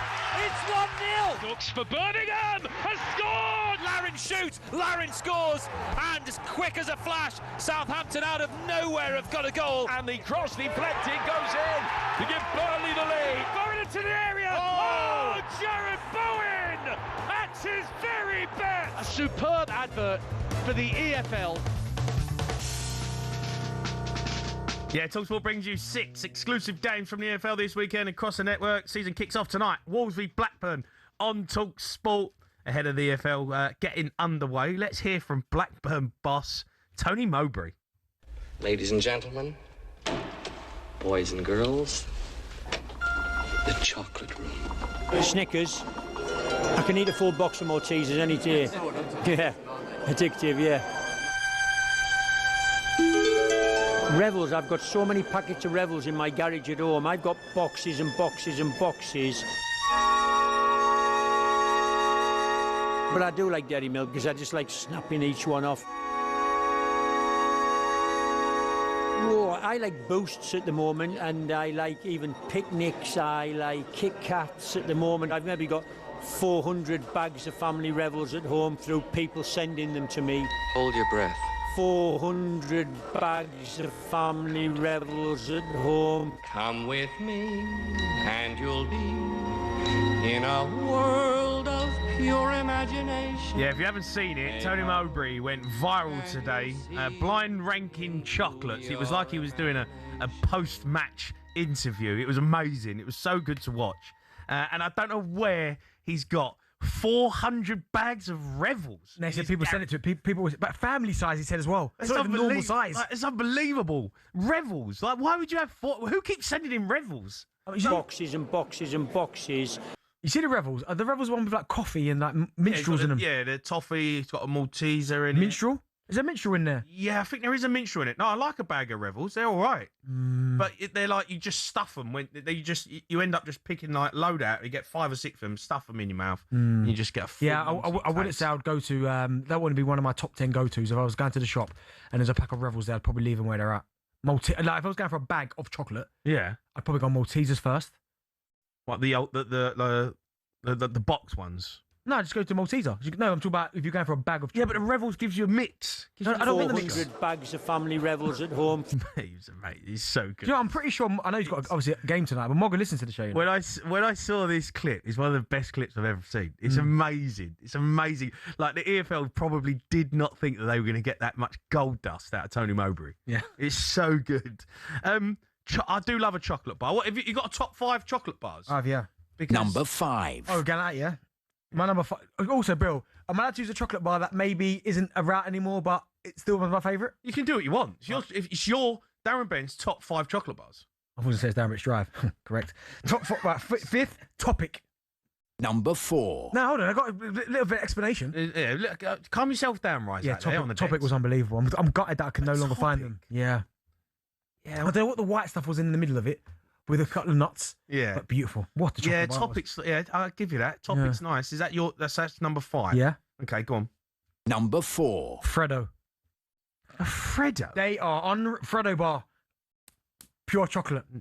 It's 1-0. Looks for Birmingham. Has scored. Larrin shoots. Larrin scores. And as quick as a flash, Southampton out of nowhere have got a goal. And the cross deflected goes in to give Burnley the lead. Bowen into the area. Oh, Jared Bowen at his very best. A superb advert for the EFL. Yeah, talkSPORT brings you 6 exclusive games from the EFL this weekend across the network. Season kicks off tonight. Wolves v Blackburn on talkSPORT ahead of the EFL getting underway. Let's hear from Blackburn boss Tony Mowbray. Ladies and gentlemen, boys and girls, the chocolate room. Snickers. I can eat a full box of Maltesers any day. Yeah, addictive, yeah. Revels, I've got so many packets of Revels in my garage at home. I've got boxes and boxes and boxes. But I do like Dairy Milk because I just like snapping each one off. Oh, I like Boosts at the moment, and I like even Picnics. I like Kit Kats at the moment. I've maybe got 400 bags of family Revels at home through people sending them to me. Hold your breath. 400 bags of family Revels at home. Come with me, and you'll be in a world of pure imagination. Yeah, if you haven't seen it, Tony Mowbray went viral today. Blind ranking chocolates. It was like he was doing a post-match interview. It was amazing. It was so good to watch. And I don't know where he's got 400 bags of Revels. They said people send it to people, but family size. He said as well. It's not even normal size. Like, it's unbelievable. Revels. Like, why would you have 4? Who keeps sending him Revels? Boxes and boxes and boxes. You see the Revels? Are the Revels one with like coffee and like minstrels in them? Yeah, the toffee. It's got a Malteser in Minstrel? it. Is there minstrel in there? Yeah, I think there is a minstrel in it. No, I like a bag of Revels. They're all right. But they're like, you just stuff them. You end up just picking like load out. You get 5 or 6 of them, stuff them in your mouth. And you just get a full Yeah, I wouldn't say I'd go to, that wouldn't be one of my top 10 go-tos. If I was going to the shop and there's a pack of Revels there, I'd probably leave them where they're at. Like, if I was going for a bag of chocolate, yeah, I'd probably go Maltesers first. What, the box ones? No, just go to Malteser. No, I'm talking about if you're going for a bag of chocolate. Yeah, but the Revels gives you a mix. I don't mean the mix. 400 bags of family Revels at home. Mate, he's so good. You know, I'm pretty sure, I know he's got obviously a game tonight, but Morgan listens to the show. You know? When I saw this clip, it's one of the best clips I've ever seen. It's amazing. It's amazing. Like, the EFL probably did not think that they were going to get that much gold dust out of Tony Mowbray. Yeah. It's so good. I do love a chocolate bar. What, have you got a top 5 chocolate bars? I have, yeah. Number 5. Oh, going out, yeah. My number 5. Also, Bill, I'm allowed to use a chocolate bar that maybe isn't a route anymore, but it's still my favourite. You can do what you want. It's your Darren Bent's top 5 chocolate bars. I was going to say it's Darren Rich Drive. Correct. Top 4, right, 5th, Topic. Number 4. No, hold on. I got a little bit of explanation. Yeah, calm yourself down, Rise. Yeah, Topic was unbelievable. I'm gutted that I can no longer find them. Yeah. Yeah. I don't know what the white stuff was in the middle of it with a couple of nuts. Yeah. But beautiful. What the chocolate bar Topic's. was. Yeah, I'll give you that. Topic's nice. Is that that's number 5? Yeah. Okay, go on. Number 4. Freddo. A Freddo? They are on Freddo bar. Pure chocolate. Do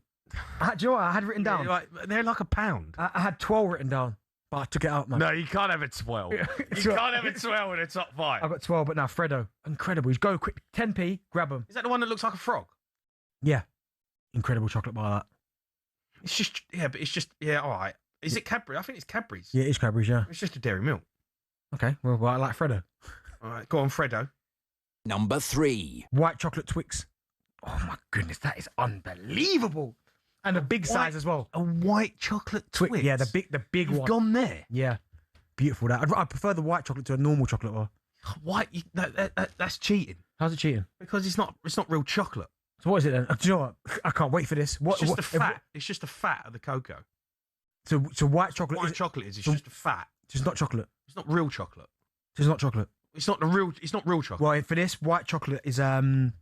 you know what I had written down? They're like a pound. I had 12 written down, but I took it out, man. No, you can't have a 12. You can't have a 12 in the top 5. I've got 12, but now Freddo. Incredible. You go quick. 10p, grab them. Is that the one that looks like a frog? Yeah. Incredible chocolate bar, that. It's just, all right. Is it Cadbury? I think it's Cadbury's. Yeah, it is Cadbury's, yeah. It's just a dairy milk. Okay, well, I like Freddo. All right, go on, Freddo. Number 3. White chocolate Twix. Oh, my goodness, that is unbelievable. And a big size as well. A white chocolate Twix? Yeah, the big one. You've gone there? Yeah. Beautiful, that. I prefer the white chocolate to a normal chocolate bar. White? That's cheating. How's it cheating? Because it's not real chocolate. So what is it then? Do you know what? I can't wait for this. It's just the fat. It's just the fat of the cocoa. So white chocolate. White chocolate is just a fat. It's not chocolate. It's not real chocolate. It's not chocolate. It's not real chocolate. Well, for this, white chocolate is in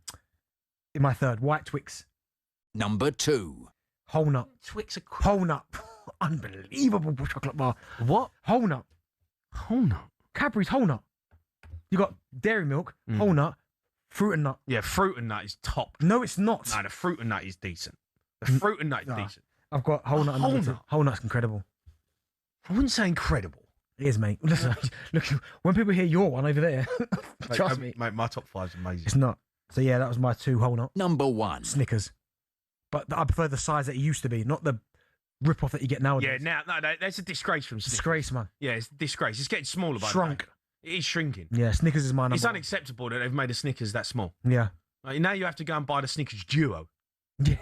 my 3rd. White Twix. Number 2. Whole nut. Twix are whole nut. Unbelievable chocolate bar. What? Whole nut. Whole nut. Cadbury's whole nut. You got dairy milk, whole nut, fruit and nut. Yeah, fruit and nut is top. No, it's not. No, the fruit and nut is decent. The fruit and nut is decent. I've got whole nut. Whole nut. Whole nut's incredible. I wouldn't say incredible. It is, mate. Listen, look, when people hear your one over there, trust me. Mate, my top 5 is amazing. It's not. So yeah, that was my 2 whole nut. Number 1. Snickers. But I prefer the size that it used to be, not the rip-off that you get nowadays. Yeah, no, that's a disgrace from Snickers. Disgrace, man. Yeah, it's a disgrace. It's getting smaller by Shrunk. the day. It is shrinking. Yeah, Snickers is my number. It's unacceptable that they've made a Snickers that small. Yeah. Like, now you have to go and buy the Snickers Duo. Yeah.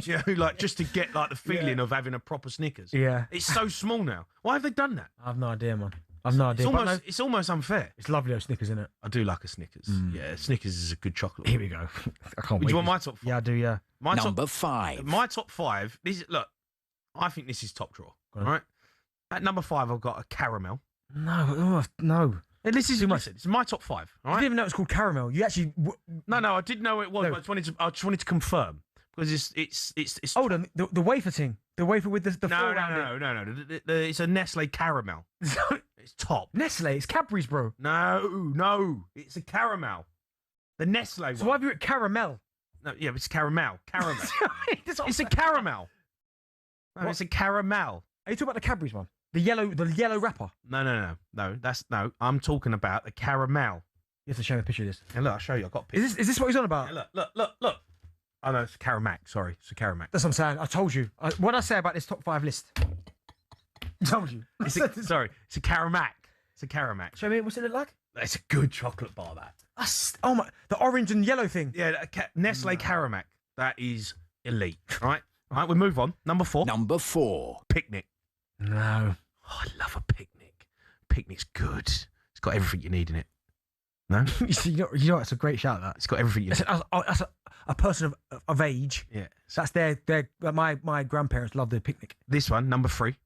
You know, like, just to get like the feeling of having a proper Snickers. Yeah. It's so small now. Why have they done that? I have no idea, man. I've no idea. It's almost unfair. It's lovely though, Snickers, isn't it? I do like a Snickers. Yeah, Snickers is a good chocolate. Here we go. I can't wait. Do you want my top 5? Yeah, I do, yeah. Number 5. My top 5, look, I think this is top drawer. All right? At number 5, I've got a caramel. No. And this is it's my top 5. All I right? didn't even know it was called caramel. You actually... No, I didn't know it was. No. But I just wanted to confirm. Because it's hold on, the wafer thing. The wafer with the no. It's a Nestle caramel. It's top. Nestle, it's Cadbury's, bro. No, it's a caramel. The Nestle one. So why have you written caramel? No, yeah, it's caramel. It's a caramel. No, it's a caramel. Are you talking about the Cadbury's one? The yellow wrapper? No. I'm talking about the caramel. You have to show me a picture of this. Yeah, look, I'll show you. I've got pictures. Is this what he's on about? Yeah, look. Oh, no, it's a Caramac. Sorry, it's a Caramac. That's what I'm saying. I told you. What did I say about this top 5 list? I told you. It's a Caramac. It's a Caramac. Show me, what's it look like? It's a good chocolate bar, that. Oh, my. The orange and yellow thing. Yeah, Nestle Caramac. That is elite. All right, we move on. Number 4. Picnic. No. Oh, I love a picnic. Picnic's good. It's got everything you need in it. No? you know, it's a great shout, that. It's got everything you need. That's a person of age. Yeah. That's my grandparents love the picnic. This one, number 3.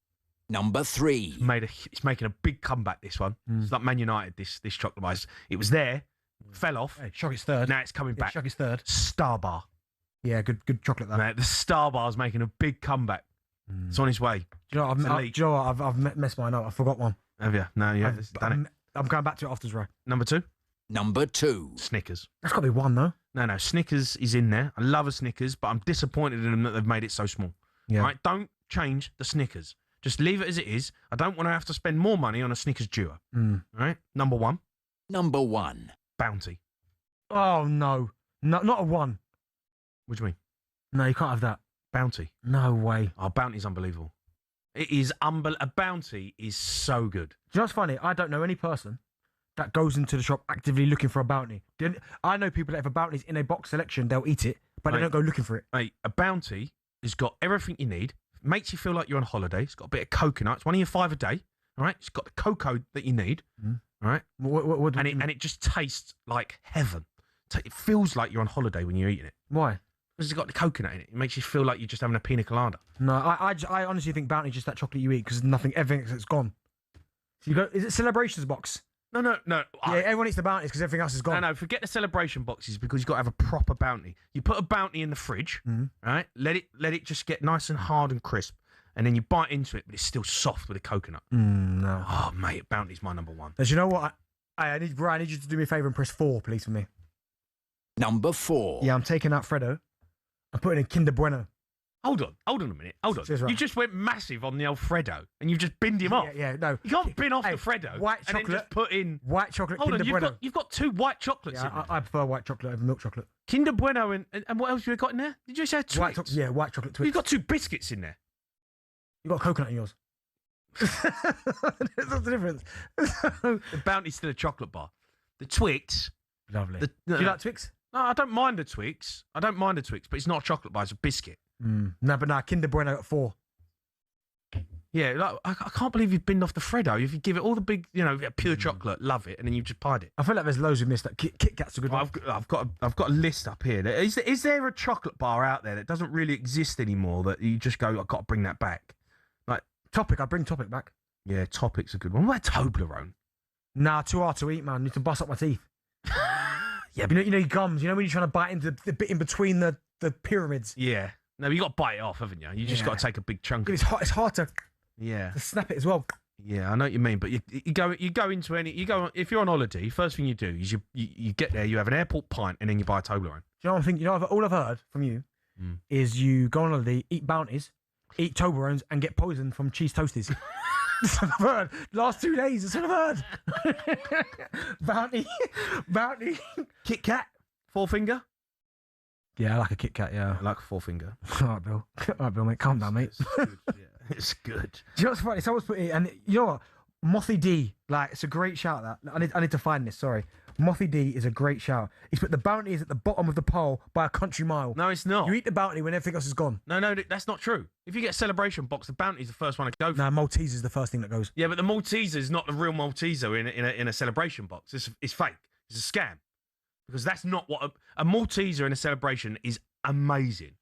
It's making a big comeback, this one. It's like Man United, this chocolate bar. It was there, Fell off. Hey, Chocolate third. Now it's coming back. Chocolate's third. Star Bar. Yeah, good chocolate that. Mate, the Star Bar's making a big comeback. It's on its way. Do you know what? I've messed mine up. I forgot one. Have you? No, yeah, it's done it. I'm going back to it after Ray. Number 2? Number 2. Snickers. That's got to be one, though. No, Snickers is in there. I love a Snickers, but I'm disappointed in them that they've made it so small. Yeah. Right? Don't change the Snickers. Just leave it as it is. I don't want to have to spend more money on a Snickers duo. All right? Number 1. Number 1. Bounty. Oh, no. Not a 1. What do you mean? No, you can't have that. Bounty. No way. Oh, Bounty's unbelievable. It is unbelievable. A Bounty is so good. Do you know what's funny? I don't know any person that goes into the shop actively looking for a Bounty. I know people that if a Bounty's in a box selection, they'll eat it, but they don't go looking for it. Mate, a Bounty has got everything you need. Makes you feel like you're on holiday. It's got a bit of coconut. It's one of your 5 a day. All right? It's got the cocoa that you need. All right? And it just tastes like heaven. It feels like you're on holiday when you're eating it. Why? Because it's got the coconut in it. It makes you feel like you're just having a pina colada. No, I honestly think Bounty's just that chocolate you eat because everything else is gone. So you go, is it Celebrations box? No. Yeah, everyone eats the Bounties because everything else is gone. No, forget the celebration boxes because you've got to have a proper Bounty. You put a Bounty in the fridge, right? Let it just get nice and hard and crisp, and then you bite into it, but it's still soft with the coconut. No. Oh, mate, Bounty's my number 1. But you know what? I need you to do me a favour and press 4, please, for me. Number 4. Yeah, I'm taking out Freddo. I'm putting in Kinder Bueno. Hold on a minute. Hold on. Right. You just went massive on the old Freddo, and you've just binned him off. Yeah, no. You can't bin off the Freddo white and chocolate, then just put in white chocolate. Hold Kinder on, Bueno. you've got 2 white chocolates in Yeah, there. I prefer white chocolate over milk chocolate. Kinder Bueno and what else have you got in there? Did you say Twix? White chocolate Twix. You've got 2 biscuits in there. You got coconut in yours. That's the difference. The Bounty's still a chocolate bar. The Twix. Lovely. Do you like Twix? No, I don't mind the Twix. But it's not a chocolate bar, it's a biscuit. No, Kinder Bueno at 4. Yeah, like, I can't believe you've binned off the Freddo. If you give it all the big, pure chocolate, love it, and then you've just pied it. I feel like there's loads we've missed. Like Kit Kat's a good one. I've got a list up here. Is there a chocolate bar out there that doesn't really exist anymore that you just go, I've got to bring that back? Like Topic, I bring Topic back. Yeah, Topic's a good one. What about Toblerone? Nah, too hard to eat, man. Need to bust up my teeth. Yeah, but you know your gums. You know when you're trying to bite into the bit in between the pyramids. Yeah. No, you got to bite it off, haven't you? You just got to take a big chunk. It's hard to snap it as well. Yeah, I know what you mean. But you go if you're on holiday. First thing you do is you get there, you have an airport pint, and then you buy a Toblerone. Do you know what I'm thinking? All I've heard from you is you go on holiday, eat Bounties, eat Toblerones, and get poisoned from cheese toasties. That's what I've heard. Last 2 days, that's what I've heard. Bounty, Kit Kat, 4 finger. Yeah, I like a Kit Kat, yeah. I like a 4 finger. All right, Bill, mate. Calm down, mate. It's good. Do you know what's funny? Someone's put it, and you know what? Mothy D, it's a great shout, that. I need to find this, sorry. Mothy D is a great shout. He's put the Bounty is at the bottom of the pole by a country mile. No, it's not. You eat the Bounty when everything else is gone. No, that's not true. If you get a celebration box, the Bounty's the first one to go. No, Malteser is the first thing that goes. Yeah, but the Malteser is not the real Malteser in a celebration box. It's fake. It's a scam. Because that's not what a Malteser in a celebration is amazing.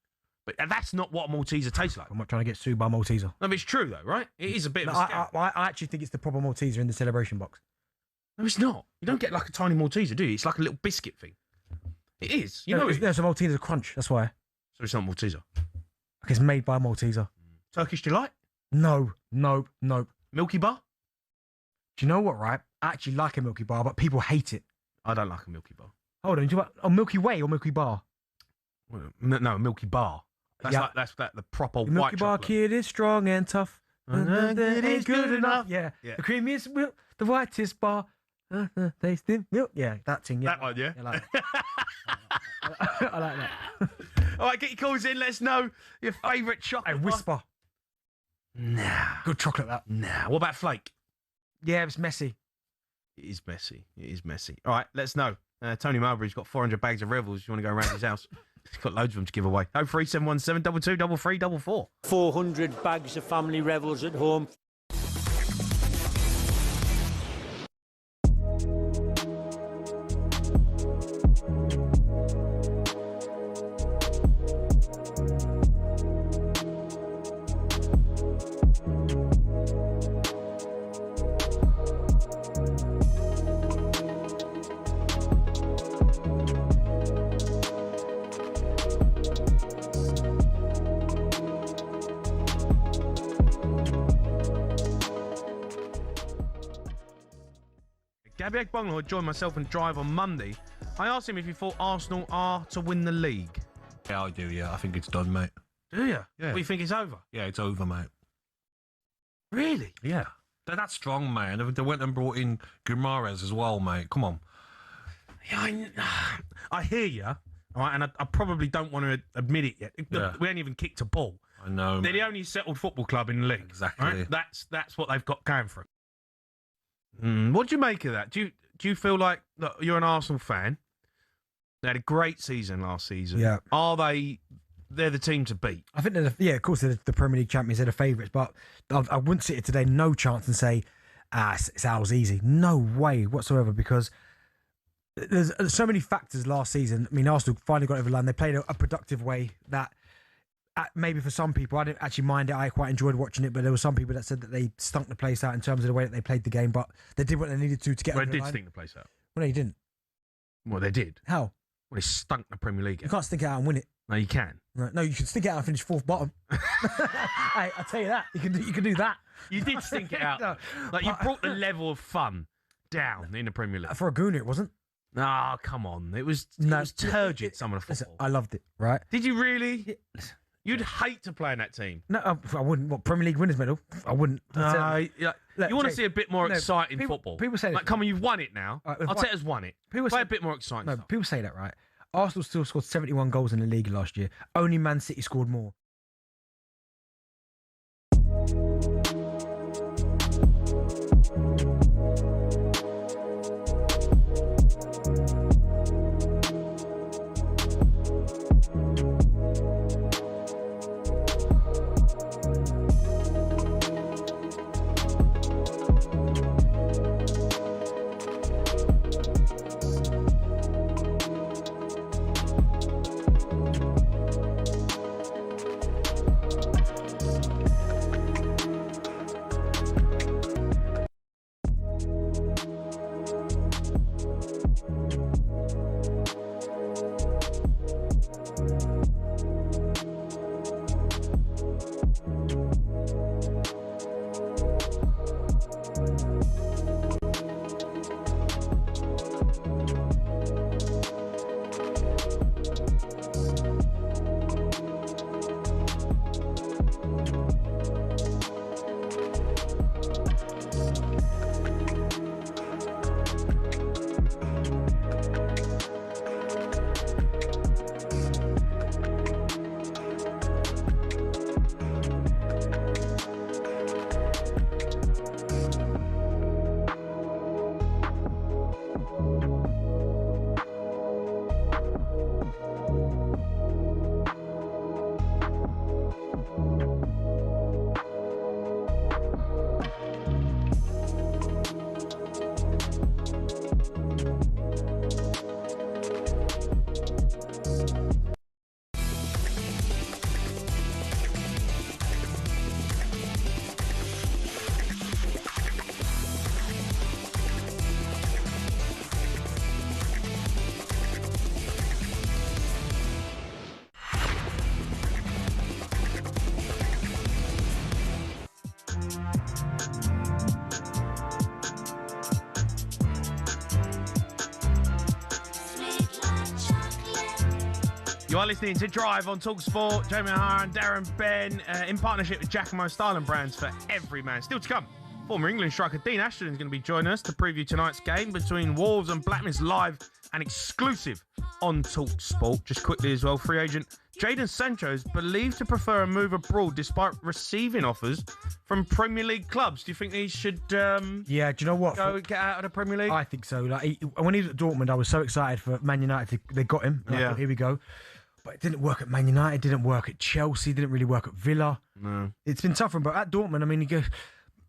But that's not what a Malteser tastes like. I'm not trying to get sued by Malteser. No, but it's true though, right? It is a bit of a scam. I actually think it's the proper Malteser in the celebration box. No, it's not. You don't get like a tiny Malteser, do you? It's like a little biscuit thing. It is. There's a Malteser crunch. That's why. So it's not Malteser. Okay, it's made by Malteser. Turkish Delight? No. Milky Bar? Do you know what, right? I actually like a Milky Bar, but people hate it. I don't like a Milky Bar. Hold on, Milky Way or Milky Bar? No, Milky Bar. That's the proper the Milky white Bar chocolate. Kid is strong and tough. It ain't good enough. Yeah. The creamiest milk, the whitest bar. Tasting milk. Yeah, that thing. Yeah. That one, yeah. I like it. I like that. All right, get your calls in. Let us know your favourite chocolate. Whisper. Nah. Good chocolate, that. Nah. What about Flake? Yeah, it's messy. It is messy. All right, let us know. Tony Marbury's got 400 bags of Revels. If you want to go around his house, he's got loads of them to give away. 03717 22 33 400 bags of family Revels at home. Gabby Agbonlahor, who joined myself and Drive on Monday, I asked him if he thought Arsenal are to win the league. Yeah, I do, yeah. I think it's done, mate. Do you? Yeah. What, you think it's over? Yeah, it's over, mate. Really? Yeah. That's strong, man. They went and brought in Guimaraes as well, mate. Come on. Yeah, I hear you, all right, and I probably don't want to admit it yet. Yeah. We ain't even kicked a ball. I know, They're mate. the only settled football club in the league. Exactly. Right? That's what they've got going for them. What do you make of that? Do you feel like, look, you're an Arsenal fan? They had a great season last season. Yeah. Are they're the team to beat? I think of course they're the Premier League champions, they're the favourites, but I wouldn't sit here today, no chance, and say, it's ours easy. No way whatsoever, because there's so many factors last season. I mean, Arsenal finally got over the line. They played a productive way that maybe for some people, I didn't actually mind it. I quite enjoyed watching it, but there were some people that said that they stunk the place out in terms of the way that they played the game, but they did what they needed to get over the line. Well, they did stink the place out. Well, no, you didn't. Well, they did. How? Well, they stunk the Premier League out. You can't stink it out and win it. No, you can. No, you can stink it out and finish fourth bottom. Hey, I'll tell you that. You can do that. You did stink it out. No, like, you brought the level of fun down in the Premier League. For a Gooner, it wasn't. Oh, come on. It was turgid, some of the football. Listen, I loved it, right? Did you really? You'd hate to play in that team. No, I wouldn't. What, Premier League winners medal? I wouldn't. You want to Jay, see a bit more exciting football. People say this. Like, come on, you've won it now. Right, Arteta's won it. Play a bit more exciting stuff. People say that, right? Arsenal still scored 71 goals in the league last year. Only Man City scored more. You are listening to Drive on talkSPORT. Jamie O'Hara and Darren Ben in partnership with Giacomo Style and Brands for every man. Still to come, former England striker Dean Ashton is going to be joining us to preview tonight's game between Wolves and Blackburn, live and exclusive on talkSPORT. Just quickly as well, free agent Jadon Sancho is believed to prefer a move abroad despite receiving offers from Premier League clubs. Do you think he should Yeah, do you know what? get out of the Premier League? I think so. Like when he was at Dortmund, I was so excited for Man United. They got him. And I thought, here we go. But it didn't work at Man United, didn't work at Chelsea, didn't really work at Villa. No. It's been tough for him. But at Dortmund, I mean,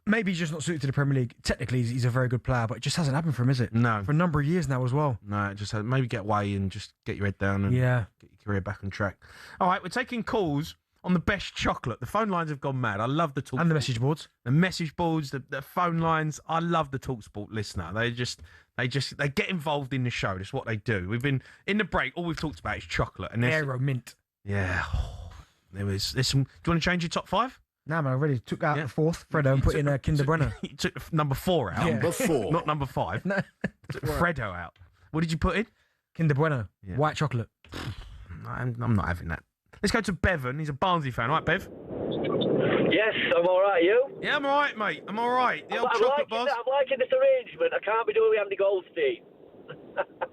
maybe he's just not suited to the Premier League. Technically, he's a very good player, but it just hasn't happened for him, is it? No. For a number of years now as well. No, it just maybe get away and just get your head down and get your career back on track. All right, we're taking calls on the best chocolate. The phone lines have gone mad. I love the talk. And the message boards. The message boards, the phone lines. I love the TalkSport listener. They get involved in the show. That's what they do. We've been in the break. All we've talked about is chocolate and Aero mint. Yeah. There's some. Do you want to change your top five? Nah, man, I already took out the fourth Freddo and put in a Kinder Bueno. You took number 4 out. Number 4. Not number 5. No. Took Freddo out. What did you put in? Kinder Bueno, white chocolate. I'm not having that. Let's go to Bevan. He's a Barnsley fan, right, Bev? Yes, I'm all right. You? Yeah, I'm all right, mate. I'm all right. The old I'm chocolate liking bars. I'm liking this arrangement. I can't be doing with Andy Goldstein.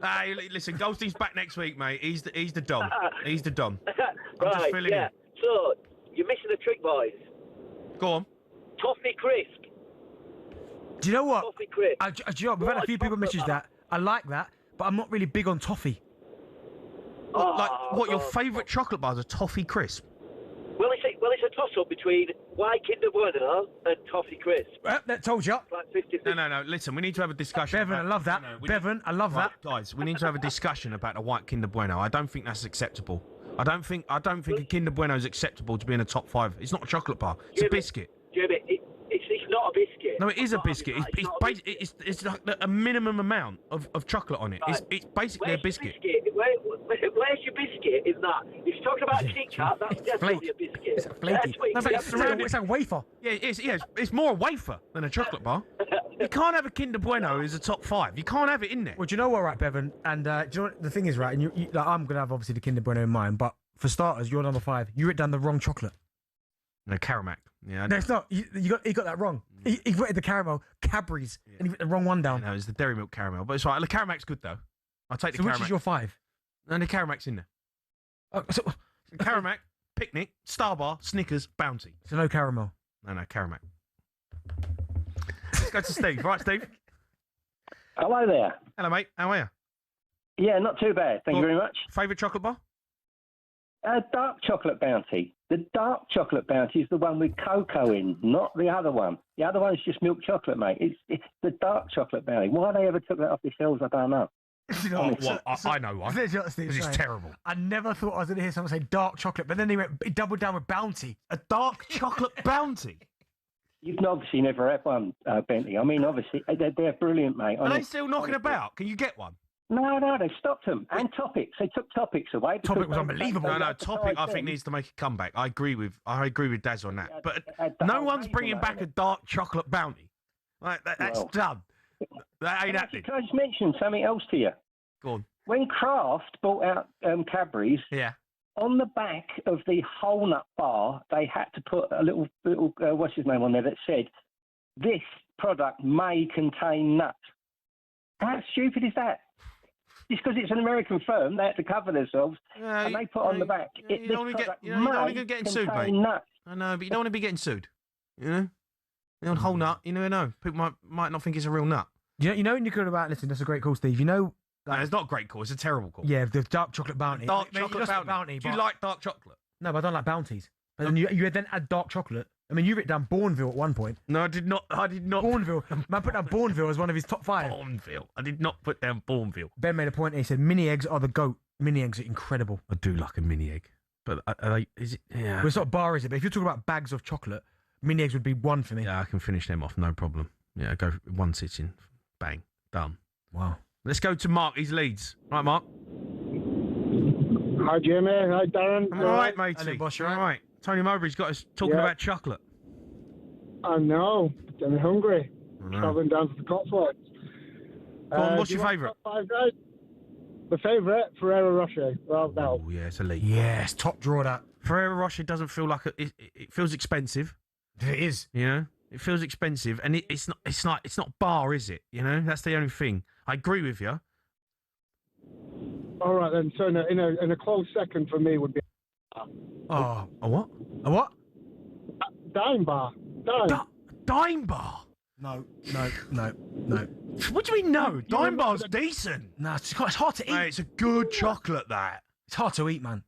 Hey, listen, Goldstein's back next week, mate. He's the Don. He's the Don. I'm just Right, filling yeah. in. So, you're missing a trick, boys. Go on. Toffee crisp. Do you know what? Toffee crisp. Do you know what? We've had a few people message that. I like that, but I'm not really big on toffee. What, your favourite chocolate bars are toffee crisp? Well, it's a toss-up between white Kinder Bueno and toffee crisp. That told you. Like 50-50. No. Listen, we need to have a discussion. Bevan, I love that. Bevan, I love that. Guys, we need to have a discussion about the white Kinder Bueno. I don't think that's acceptable. I don't think a Kinder Bueno is acceptable to be in a top 5. It's not a chocolate bar. It's a biscuit. Jimmy, it's not a biscuit. No, it is a biscuit. It's like a minimum amount of chocolate on it. Right. It's basically a biscuit. Where's your biscuit in that? If you're talking about a Kit Kat, that's definitely a biscuit. It's flaky. It's like a wafer. Yeah, it's more a wafer than a chocolate bar. You can't have a Kinder Bueno as a top 5. You can't have it in there. Well, do you know what, right, Bevan? And do you know what the thing is, right? And like, I'm going to have obviously the Kinder Bueno in mind, but for starters, you're number 5. You wrote down the wrong chocolate. No, Caramac. Yeah, No, it's not. You got that wrong. He wrote the caramel, Cadbury's, and he wrote the wrong one down. No, it's the Dairy Milk caramel. But it's right. The Caramac's good, though. I'll take the So Caramac. which is your 5? No, the Caramac's in there. So Caramac, Picnic, Starbar, Snickers, Bounty. no caramel. No, Caramac. Let's go to Steve. Right, Steve? Hello there. Hello, mate. How are you? Yeah, not too bad. Thank you very much. Favourite chocolate bar? Dark chocolate bounty. The dark chocolate bounty is the one with cocoa in, not the other one. The other one's just milk chocolate, mate. It's the dark chocolate bounty. Why they ever took that off the shelves, I don't know. I know one. Because it's terrible. I never thought I was going to hear someone say dark chocolate, but then he doubled down with bounty. A dark chocolate bounty? You've obviously never had one, Bentley. I mean, obviously, they're brilliant, mate. Are they still knocking about? Can you get one? No, they stopped them. And Topics. They took Topics away. Topic was unbelievable. No, Topic I think needs to make a comeback. I agree with Daz on that. But no one's bringing back a dark chocolate bounty. That's done. That ain't happening. Can I just mention something else to you? Go on. When Kraft bought out Cadbury's, on the back of the whole nut bar, they had to put a little what's his name on there that said, "This product may contain nuts." How stupid is that? Just because it's an American firm, they had to cover themselves, and they put on the back, you don't want to get getting sued, mate. Nuts. I know, but you don't want to be getting sued. You know? The old whole nut, you never know. People might not think it's a real nut. You know when you're good about, listen, that's a great call, Steve. You know... No, it's not a great call. It's a terrible call. Yeah, the dark chocolate bounty. Dark chocolate bounty. Do you like dark chocolate? No, but I don't like bounties. But then you then add dark chocolate. I mean, you wrote down Bourneville at one point. No, I did not. Bourneville. Man put down Bourneville as one of his top 5. Bourneville. I did not put down Bourneville. Ben made a point. He said mini eggs are the goat. Mini eggs are incredible. I do like a mini egg, but are they? Is it? Yeah. Well, it's not a bar, is it? But if you're talking about bags of chocolate, mini eggs would be 1 for me. Yeah, I can finish them off, no problem. Yeah, go one sitting, bang, done. Wow. Let's go to Mark. He's Leeds. Right, Mark. Hi, Jimmy. Hi, Darren. I'm all right, matey. Hello, boss, you all right? Tony Mowbray's got us talking about chocolate. I know. I'm hungry. Travelling down to the Cotswolds. Go on, what's your favourite? The favourite, Ferrero Rocher. Well, no. Oh, yeah, it's elite. Yes, top drawer that. Ferrero Rocher doesn't feel like it feels expensive. It is. You know, it feels expensive, and it's not bar, is it? You know, that's the only thing. I agree with you. All right then. So in a close second for me would be. Oh, a what? A what? Dime bar. Dime bar. No. What do you mean no? Dime bar's decent. No, it's hard to eat. Mate, it's a good chocolate, that. It's hard to eat, man.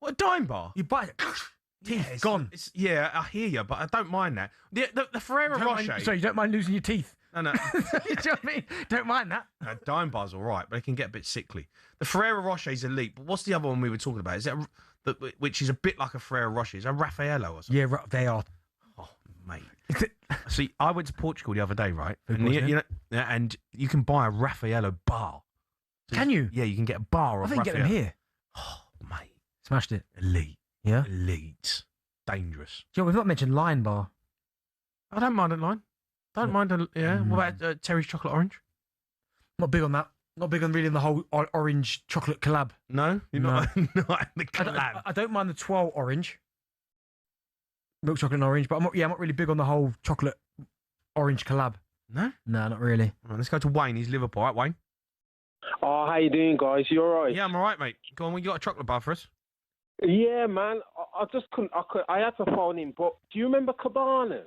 What, a dime bar? You bite it, teeth gone. Yeah, I hear you, but I don't mind that. The Ferrero Rocher. So you don't mind losing your teeth? No. You know what I mean? Don't mind that. Dime bar's all right, but it can get a bit sickly. The Ferrero Rocher's elite, but what's the other one we were talking about? Is that which is a bit like a Ferrero Rocher? Is a Raffaello or something? Yeah, they are. Oh, mate. See, I went to Portugal the other day, right? And and you can buy a Raffaello bar. So can you? Yeah, you can get a bar of I think Raffaello. Get them here. Oh, mate. Smashed it. Elite. Yeah? Elite. dangerous. You know, we've not mentioned Lion Bar. I don't mind a line. Don't mind a yeah. What about Terry's chocolate orange? Not big on that. Not big on really the whole orange chocolate collab. No, you're not in the collab. I don't mind the twirl orange, milk chocolate and orange, but I'm not really big on the whole chocolate orange collab. No, not really. Right, let's go to Wayne. He's Liverpool, right, Wayne? Oh, how you doing, guys? You all right? Yeah, I'm all right, mate. Go on, you got a chocolate bar for us? Yeah, man. I just couldn't. I had to phone in, but do you remember Cabana?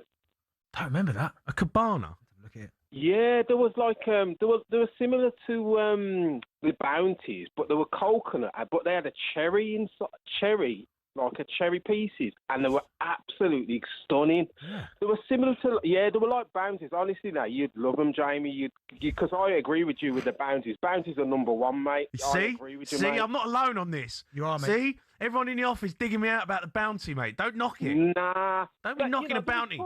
Don't remember that. A Cabana. Look at it. Yeah, there was like they were similar to the Bounties, but they were coconut, but they had a cherry inside, like a cherry pieces, and they were absolutely stunning. Yeah. They were similar to they were like Bounties. Honestly, now you'd love them, Jamie. Because I agree with you with the Bounties. Bounties are number one, mate. I agree with you, See, mate. I'm not alone on this. You are, mate. See, everyone in the office digging me out about the bounty, mate. Don't knock it. Nah, don't be knocking a bounty.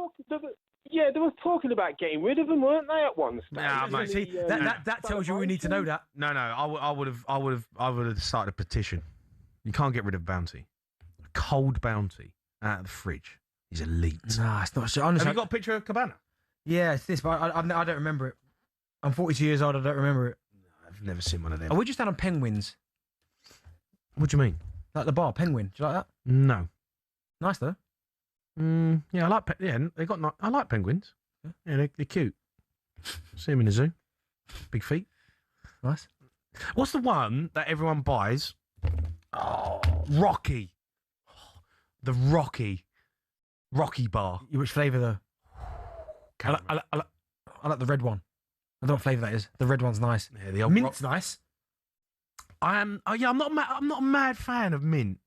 They were talking about getting rid of them, weren't they? At one stage. Nah, mate. See, that tells you we need to know that. No, I would have started a petition. You can't get rid of bounty. A cold bounty out of the fridge is elite. Nah, it's not. Honestly, have you got a picture of Cabana? Yeah, it's this, but I don't remember it. I'm 42 years old. I don't remember it. I've never seen one of them. Are we just down on Penguins? What do you mean? Like the bar, Penguin. Do you like that? No. Nice though. Yeah, I like. They got. I like penguins. Yeah, they're cute. See them in the zoo. Big feet. Nice. What's the one that everyone buys? Oh, Rocky. The Rocky bar. Which flavour though? I like the red one. I don't know what flavour that is. The red one's nice. Yeah, the old mint's nice. I'm not a mad fan of mint.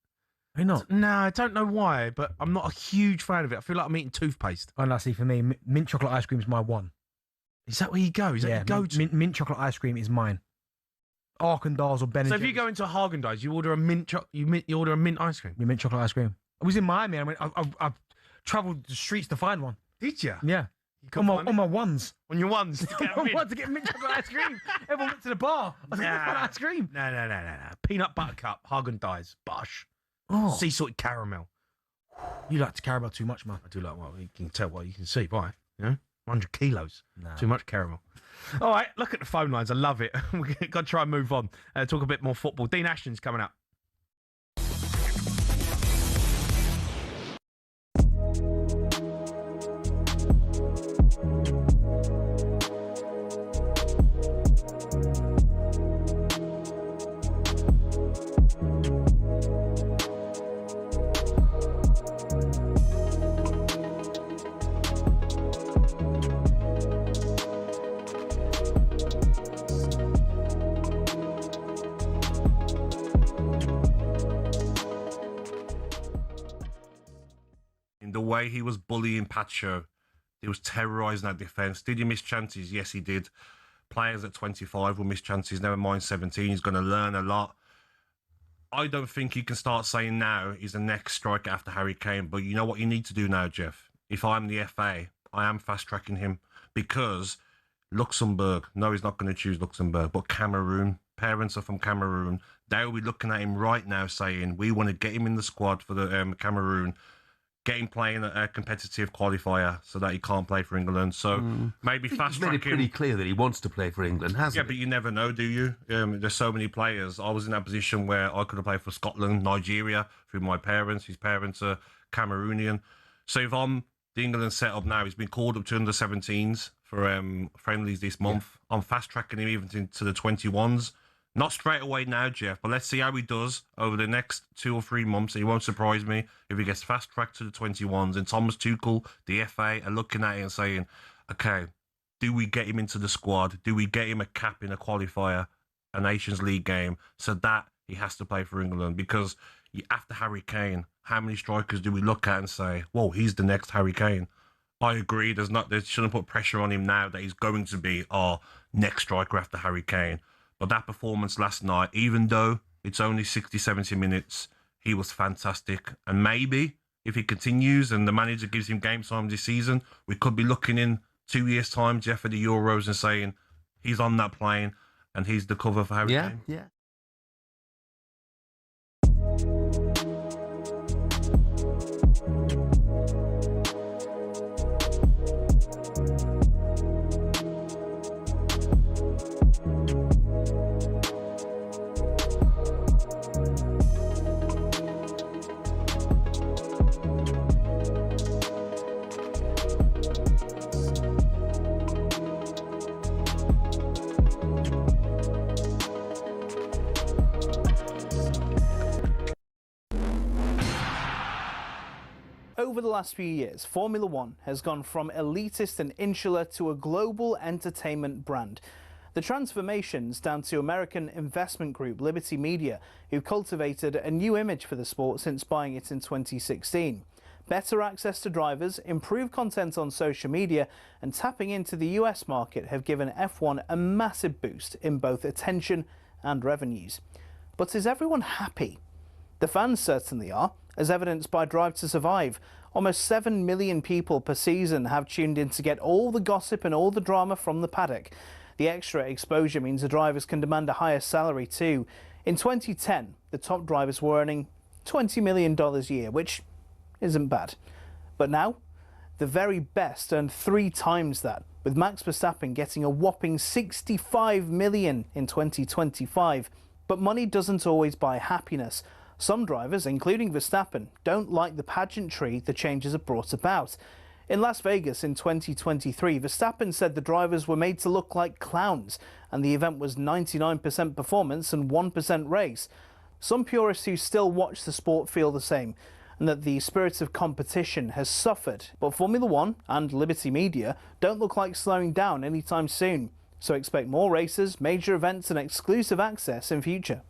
Are you not? No, I don't know why, but I'm not a huge fan of it. I feel like I'm eating toothpaste. Oh, no, see, for me, mint chocolate ice cream is my one. Is that where you go? Is that your go-to? Mint chocolate ice cream is mine. Arkandars or Ben & So if you go into a Haagen-Dazs, you order a mint you order a mint ice cream. Mint chocolate ice cream. I was in Miami. I travelled the streets to find one. Did you? Yeah. On my ones. On your ones. To get mint chocolate ice cream. Everyone went to the bar. I was like, I want ice cream. No. Peanut butter cup, Haagen-Dazs, Bosch. Oh. Sea salted caramel. You like the caramel too much, man. I do like what you can tell what you can see by. 100 kilos. Nah. Too much caramel. All right, look at the phone lines. I love it. We've got to try and move on. Talk a bit more football. Dean Ashton's coming up. The way he was bullying Pacho, he was terrorising that defence. Did he miss chances? Yes, he did. Players at 25 will miss chances, never mind 17. He's going to learn a lot. I don't think you can start saying now he's the next striker after Harry Kane, but you know what you need to do now, Jeff? If I'm the FA, I am fast-tracking him because Luxembourg, no, he's not going to choose Luxembourg, but Cameroon, parents are from Cameroon. They'll be looking at him right now saying, we want to get him in the squad for the Cameroon, get him playing a competitive qualifier so that he can't play for England. So maybe fast track him. He's made it pretty clear that he wants to play for England, hasn't he? Yeah, but you never know, do you? There's so many players. I was in that position where I could have played for Scotland, Nigeria, through my parents. His parents are Cameroonian. So if I'm the England setup now, he's been called up to under 17s for friendlies this month. Yeah. I'm fast tracking him even into the 21s. Not straight away now, Jeff, but let's see how he does over the next 2 or 3 months. He won't surprise me if he gets fast-tracked to the 21s. And Thomas Tuchel, the FA, are looking at it and saying, okay, do we get him into the squad? Do we get him a cap in a qualifier, a Nations League game, so that he has to play for England? Because after Harry Kane, how many strikers do we look at and say, whoa, he's the next Harry Kane? I agree. They shouldn't put pressure on him now that he's going to be our next striker after Harry Kane. But that performance last night, even though it's only 60, 70 minutes, he was fantastic. And maybe if he continues and the manager gives him game time this season, we could be looking in 2 years' time, Jeff, at the Euros and saying he's on that plane and he's the cover for Harry Kane. Yeah. last few years, Formula One has gone from elitist and insular to a global entertainment brand. The transformation's down to American investment group Liberty Media, who cultivated a new image for the sport since buying it in 2016. Better access to drivers, improved content on social media and tapping into the US market have given F1 a massive boost in both attention and revenues. But is everyone happy? The fans certainly are, as evidenced by Drive to Survive. Almost 7 million people per season have tuned in to get all the gossip and all the drama from the paddock. The extra exposure means the drivers can demand a higher salary too. In 2010, the top drivers were earning $20 million a year, which isn't bad. But now, the very best earned 3 times that, with Max Verstappen getting a whopping $65 million in 2025. But money doesn't always buy happiness. Some drivers, including Verstappen, don't like the pageantry the changes have brought about. In Las Vegas in 2023, Verstappen said the drivers were made to look like clowns, and the event was 99% performance and 1% race. Some purists who still watch the sport feel the same, and that the spirit of competition has suffered. But Formula One and Liberty Media don't look like slowing down anytime soon. So expect more races, major events and exclusive access in future.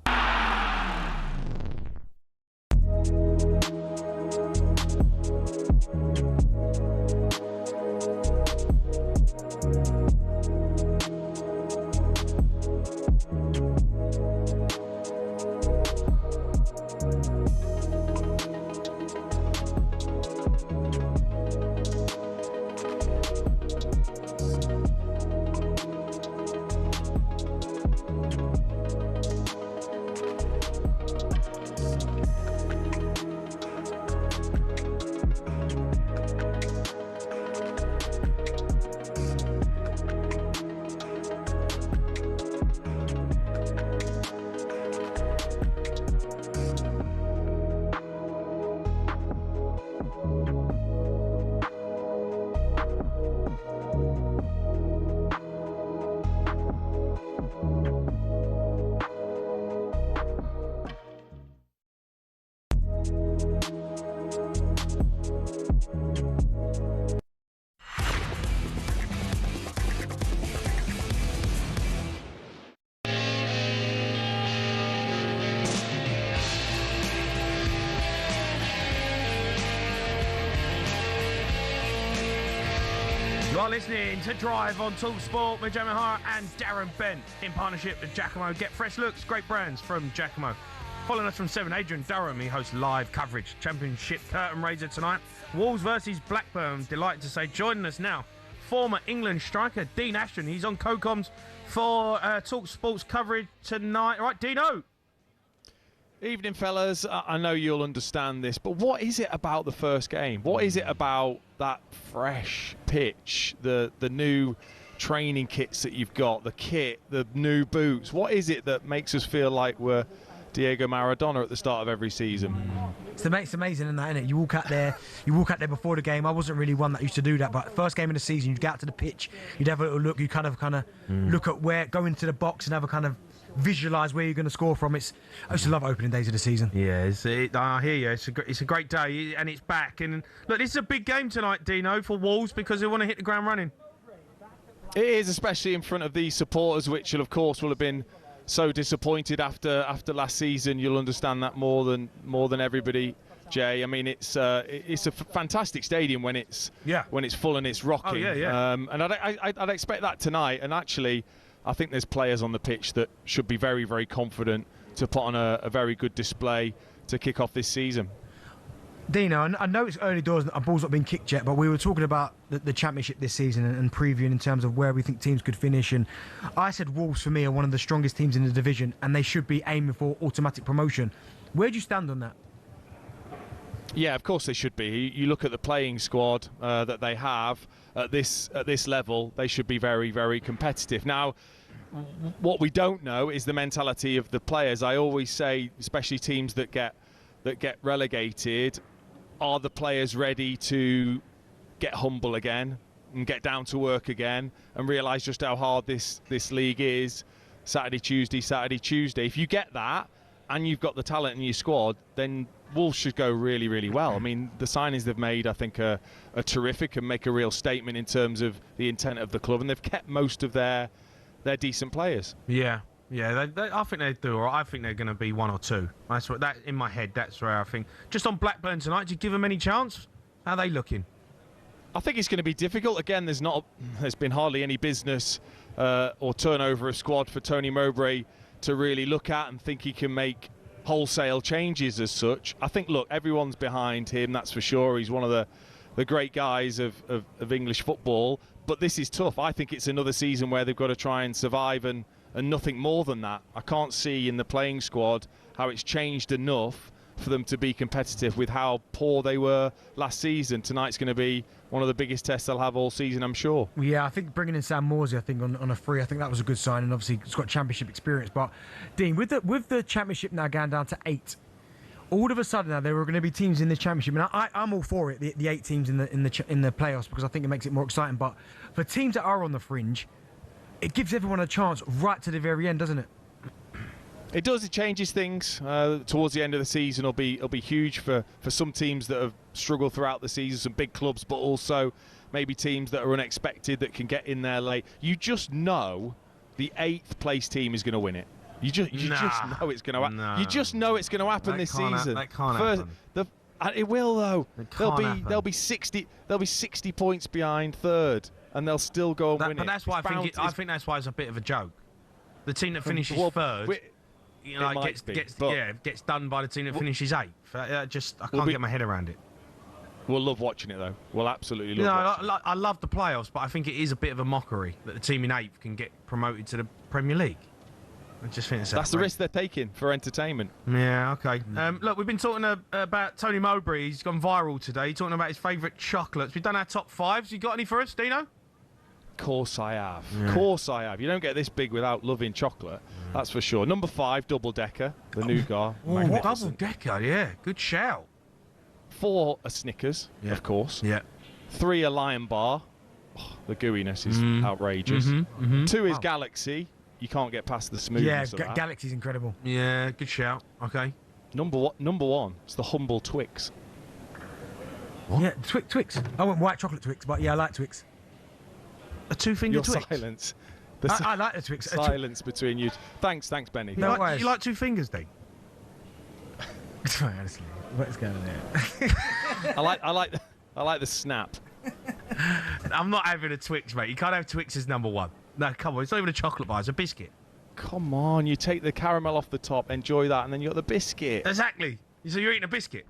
You are listening to Drive on talkSPORT with Jamie O'Hara and Darren Bent in partnership with Giacomo. Get fresh looks, great brands from Giacomo. Following us from 7, Adrian Durham, he hosts live coverage. Championship curtain raiser tonight. Wolves versus Blackburn. Delighted to say, joining us now, former England striker Dean Ashton. He's on co-coms for talkSPORT's coverage tonight. Right, Dino? Evening, fellas. I know you'll understand this, but what is it about the first game? What is it about that fresh pitch, the new training kits that you've got, the kit, the new boots? What is it that makes us feel like we're Diego Maradona at the start of every season? It's amazing in that, isn't it? You walk out there before the game. I wasn't really one that used to do that, but first game of the season, you'd get out to the pitch, you'd have a little look, you kind of look at where, go into the box and have a kind of visualise where you're going to score from. I used to love opening days of the season. Yeah, I hear you. It's a great day, and it's back. And look, this is a big game tonight, Dino, for Wolves, because they want to hit the ground running. It is, especially in front of these supporters, which will have been so disappointed after last season. You'll understand that more than everybody, Jay. I mean, it's a fantastic stadium when it's full and it's rocking. Oh, yeah. And I'd expect that tonight. And actually, I think there's players on the pitch that should be very, very confident to put on a very good display to kick off this season. Dino, I know it's early doors and our ball's not been kicked yet, but we were talking about the championship this season and previewing in terms of where we think teams could finish. And I said Wolves, for me, are one of the strongest teams in the division, and they should be aiming for automatic promotion. Where do you stand on that? Yeah, of course they should be. You look at the playing squad that they have at this level, they should be very, very competitive. Now, what we don't know is the mentality of the players. I always say, especially teams that get relegated, are the players ready to get humble again and get down to work again and realise just how hard this league is? Saturday, Tuesday. If you get that and you've got the talent in your squad, then Wolves should go really, really well. I mean, the signings they've made, I think, are terrific and make a real statement in terms of the intent of the club, and they've kept most of their decent players. Yeah. Yeah, I think they do. Or I think they're going to be 1 or 2. That's what in my head. That's where I think. Just on Blackburn tonight, do you give them any chance? How are they looking? I think it's going to be difficult. Again, there's been hardly any business or turnover of squad for Tony Mowbray to really look at and think he can make wholesale changes as such. I think, look, everyone's behind him, that's for sure. He's one of the great guys of English football. But this is tough. I think it's another season where they've got to try and survive and nothing more than that. I can't see in the playing squad how it's changed enough for them to be competitive with how poor they were last season. Tonight's going to be one of the biggest tests they'll have all season, I'm sure. Yeah, I think bringing in Sam Morsey, I think on a free, I think that was a good sign, and obviously he's got championship experience. But Dean, with the championship now going down to 8, all of a sudden now there are going to be teams in this championship, and I'm all for it. The 8 teams in the playoffs, because I think it makes it more exciting. But for teams that are on the fringe, it gives everyone a chance right to the very end, doesn't it? It does. It changes things. Towards the end of the season, it'll be huge for some teams that have struggled throughout the season, some big clubs, but also maybe teams that are unexpected that can get in there late. You just know the 8th place team is going to win it. You just know it's going to happen. You just know it's going to happen this season. That can't happen. It will though. They'll be 60 points behind third, and they'll still go and win but it. But that's why I think that's why it's a bit of a joke. The team that finishes third, gets done by the team that finishes 8th. I can't get my head around it. We'll love watching it though. We'll absolutely love watching it. I love the playoffs, but I think it is a bit of a mockery that the team in 8th can get promoted to the Premier League. I just think that's the risk they're taking for entertainment. Yeah, okay. Look, we've been talking about Tony Mowbray. He's gone viral today, talking about his favourite chocolates. We've done our top 5s. You got any for us, Dino? Of course I have. Of course I have. You don't get this big without loving chocolate. That's for sure. Number 5, Double Decker, the nougat. Double Decker, yeah. Good shout. 4 are Snickers, of course. Yeah. 3 are Lion Bar. Oh, the gooiness is outrageous. 2 is Galaxy. You can't get past the smoothness of that. Galaxy's incredible. Yeah, good shout. Okay. Number 1, it's the Humble Twix. What? Yeah, Twix. I want white chocolate Twix, but yeah, I like Twix. A 2-finger Twix? Silence. I like the Twix. Silence between you. Thanks, Benny. You like 2 fingers, Dean? Honestly, what's going on there? I like the snap. I'm not having a Twix, mate. You can't have Twix as number 1. No, come on. It's not even a chocolate bar. It's a biscuit. Come on. You take the caramel off the top, enjoy that, and then you got the biscuit. Exactly. So you're eating a biscuit?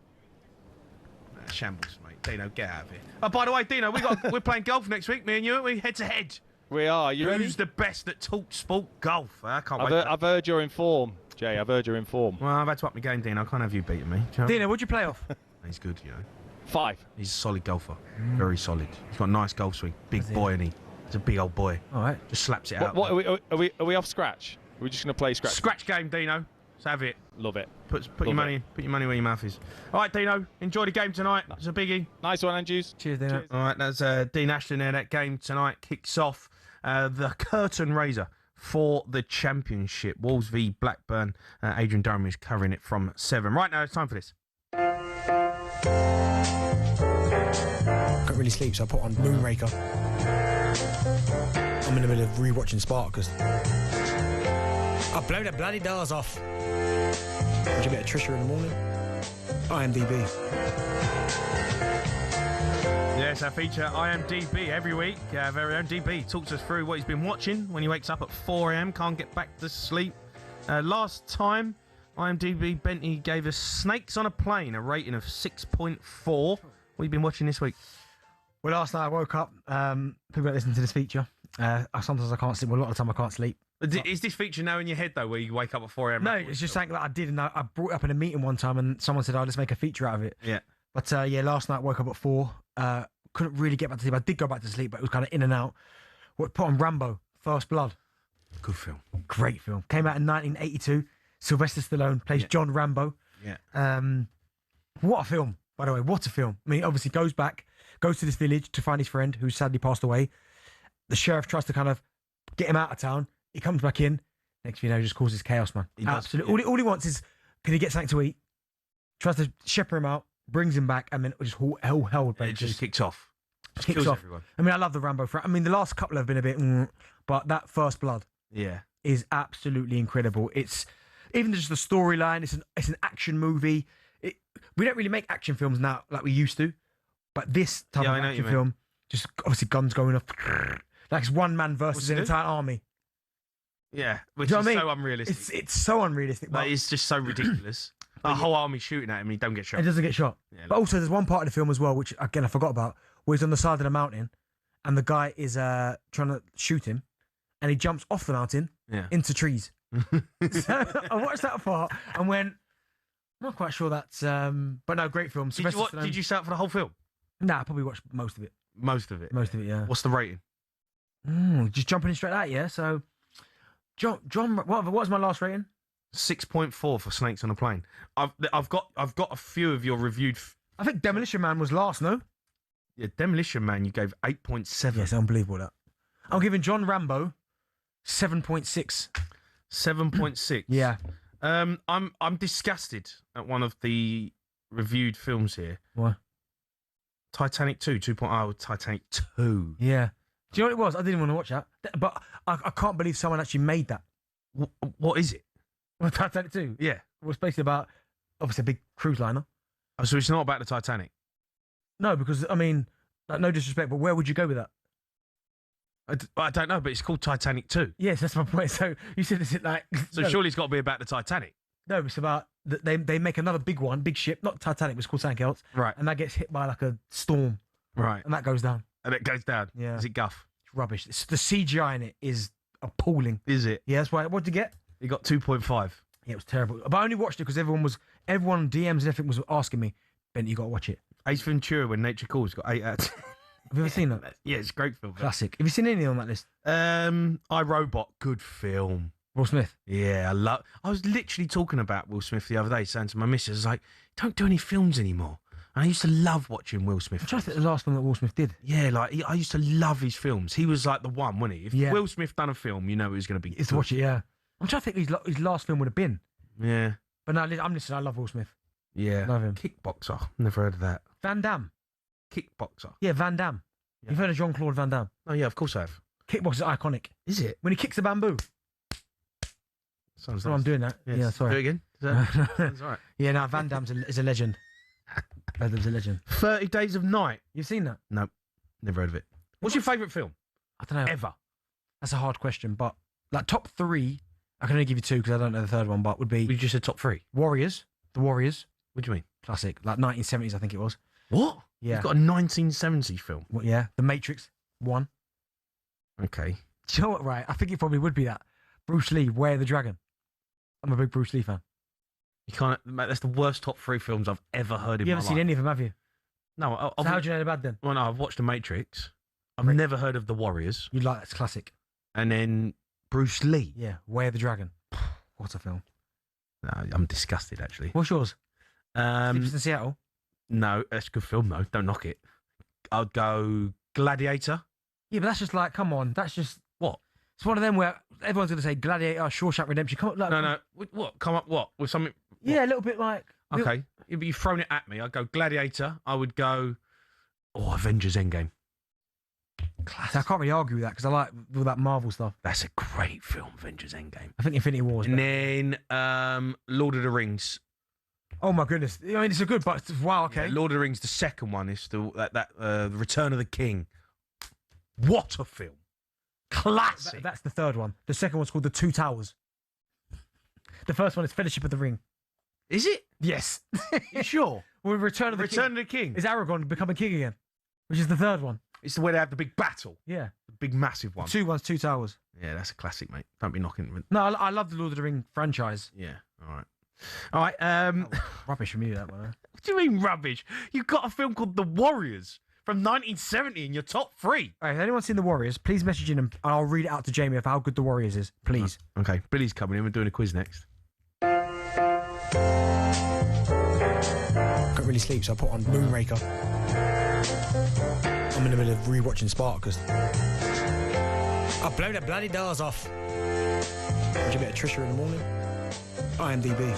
Shambles, mate. Dino, get out of here. Oh, by the way, Dino, we're playing golf next week, me and you, aren't we? Head to head. We are. Who's the best at talkSPORT golf? I can't wait. I've heard you're in form, Jay. I've heard you're in form. Well, I've had to up my game, Dino. I can't have you beating me. Dino, what'd you play off? He's good, you know. 5. He's a solid golfer. Very solid. He's got a nice golf swing. Big boy, isn't he? He's a big old boy. All right. Just slaps it out. What are we off scratch? Are we just going to play scratch? Scratch game, Dino. Let's have it. Love it. Put your money where your mouth is. All right, Dino. Enjoy the game tonight. It's a biggie. Nice one, Andrews. Cheers, Dino. All right, that's Dean Ashton there. That game tonight kicks off the curtain raiser for the championship. Wolves v Blackburn. Adrian Durham is covering it from 7. Right now, it's time for this. Can't really sleep, so I put on Moonraker. I'm in the middle of rewatching Spartacus. I'll blow the bloody doors off. Watch a bit of Trisha in the morning. IMDb. Yes, our feature IMDb every week. Our very own DB talks us through what he's been watching when he wakes up at 4 a.m. Can't get back to sleep. Last time, IMDb Bentley gave us Snakes on a Plane a rating of 6.4. What have you been watching this week? Well, last night I woke up. People don't listen to this feature. Sometimes I can't sleep. Well, a lot of the time I can't sleep. Is this feature now in your head, though, where you wake up at 4 a.m? No, it's just something that I did, and I brought it up in a meeting one time, and someone said, let's make a feature out of it. Yeah. But, last night woke up at 4. Couldn't really get back to sleep. I did go back to sleep, but it was kind of in and out. Put on Rambo, First Blood. Good film. Great film. Came out in 1982. Sylvester Stallone plays John Rambo. Yeah. What a film, by the way. What a film. I mean, obviously goes to this village to find his friend who sadly passed away. The sheriff tries to kind of get him out of town. He comes back in. Next thing you know, just causes chaos, man. Absolutely. All he wants is, can he get something to eat? tries to shepherd him out, brings him back, and then just held. It just kicks off. Just Kicks kills off. everyone. I mean, I love the Rambo. I mean, the last couple have been a bit, but that First Blood Yeah. is absolutely incredible. It's even just the storyline. It's an action movie. We don't really make action films now like we used to, but this type Yeah, of I know what action you mean. film, just obviously guns going off, like it's one man versus What's an it? entire army. Yeah, which Do you is know what I so mean? unrealistic. It's so unrealistic, but Like, it's just so ridiculous. A whole army shooting at him and he don't get shot. it doesn't get shot. Yeah, But also, there's one part of the film as well, which again I forgot about, where he's on the side of the mountain, and the guy is trying to shoot him, and he jumps off the mountain Yeah. into trees. So I watched that part and went, I'm not quite sure that's, but no, great film. Did you start for the whole film? Nah, I probably watched most of it. Most of it. Most of it, yeah. What's the rating? Just jumping in straight out, yeah. So, John, what was my last rating? 6.4 for Snakes on a Plane. I've got a few of your reviewed. I think Demolition Man was last, no? Yeah, Demolition Man. You gave 8.7. Yes, unbelievable that. I'm giving John Rambo 7.6. 7.6. Yeah. I'm disgusted at one of the reviewed films here. Why? Titanic 2, 2.0, Titanic 2. Yeah. Do you know what it was? I didn't want to watch that, but I can't believe someone actually made that. What is it? Well, Titanic 2. Yeah. Well, it's basically about obviously a big cruise liner. Oh, so it's not about the Titanic? No, because I mean, like, no disrespect, but where would you go with that? I don't know, but it's called Titanic 2. Yes, that's my point. So you said it's like. So surely it's got to be about the Titanic. No, it's about they make another big one, big ship, not Titanic, but it's called something else. Right. And that gets hit by like a storm. Right. And that goes down. And it goes down. Yeah. Is it guff? It's rubbish. The CGI in it is appalling. Is it? Yeah, that's why. What did you get? You got 2.5. Yeah, it was terrible. But I only watched it because everyone on DMs and everything was asking me, Ben, you got to watch it. Ace Ventura, When Nature Calls, got 8 out of 10. Have you ever seen that? Yeah, it's a great film. Classic. Have you seen anything on that list? I, Robot, good film. Will Smith? Yeah, I was literally talking about Will Smith the other day, saying to my missus, I was like, don't do any films anymore. And I used to love watching Will Smith. I'm trying to think the last film that Will Smith did. Yeah, I used to love his films. He was like the one, wasn't he? If Yeah. Will Smith done a film, you know it was going to be It's to watch it, yeah. I'm trying to think his last film would have been. Yeah. But no, I'm listening. I love Will Smith. Yeah. Love him. Kickboxer. Never heard of that. Van Damme. Kickboxer. Yeah, Van Damme. Yeah. You've heard of Jean-Claude Van Damme? Oh, yeah, of course I have. Kickbox is iconic. Is it? When he kicks the bamboo. Sounds Oh, I'm doing that. Yes. Yeah, sorry. Do it again. That's all right. Yeah, no, Van Damme's is a legend. Van Damme's a legend. 30 Days of Night. You've seen that? Nope. Never heard of it. What's your favourite film? I don't know. Ever? That's a hard question, but like top 3, I can only give you 2 because I don't know the third one, but would be... You just said top 3. Warriors. The Warriors. What do you mean? Classic. Like 1970s, I think it was. What? Yeah. You've got a 1970 film. Well, yeah. The Matrix 1. Okay. Do you know what, right? I think it probably would be that. Bruce Lee, Way of the Dragon. I'm a big Bruce Lee fan. You can't, mate, that's the worst top 3 films I've ever heard in my You life. haven't seen any of them, have you? No. So how do you know they're bad then? Well, no, I've watched The Matrix. I've never heard of The Warriors. You like that's classic. And then Bruce Lee. Yeah, Way of the Dragon. What a film. No, I'm disgusted, actually. What's yours? Sleepless in Seattle? No, that's a good film, though. Don't knock it. I'd go Gladiator. Yeah, but that's just like, come on. That's just... What? It's one of them where everyone's going to say Gladiator, Shawshank Redemption. Come on, like, No. What? Come up what? With something... Yeah, a little bit like... Okay. But you've thrown it at me. I'd go Gladiator. I would go... Oh, Avengers Endgame. Classic. I can't really argue with that because I like all that Marvel stuff. That's a great film, Avengers Endgame. I think Infinity War. And then Lord of the Rings. Oh my goodness! I mean, it's a good, but wow, okay. Yeah, Lord of the Rings. The second one is the Return of the King. What a film! Classic. That's the third one. The second one's called The Two Towers. The first one is Fellowship of the Ring. Is it? Yes. You sure? Well, Return of the King is Aragorn becoming king again, which is the third one. It's the way they have the big battle. Yeah. The big massive one. The Two Towers. Yeah, that's a classic, mate. Don't be knocking. No, I love the Lord of the Ring franchise. Yeah. All right. Rubbish from you, that one. What do you mean rubbish? You've got a film called The Warriors from 1970 in your top 3. All right, if anyone's seen The Warriors, please message in and I'll read it out to Jamie of how good The Warriors is. Please. Okay. Billy's coming in. We're doing a quiz next. Couldn't really sleep, so I put on Moonraker. I'm in the middle of rewatching Spartacus. I'll blow the bloody doors off. Watch a bit of Trisha in the morning. IMDb.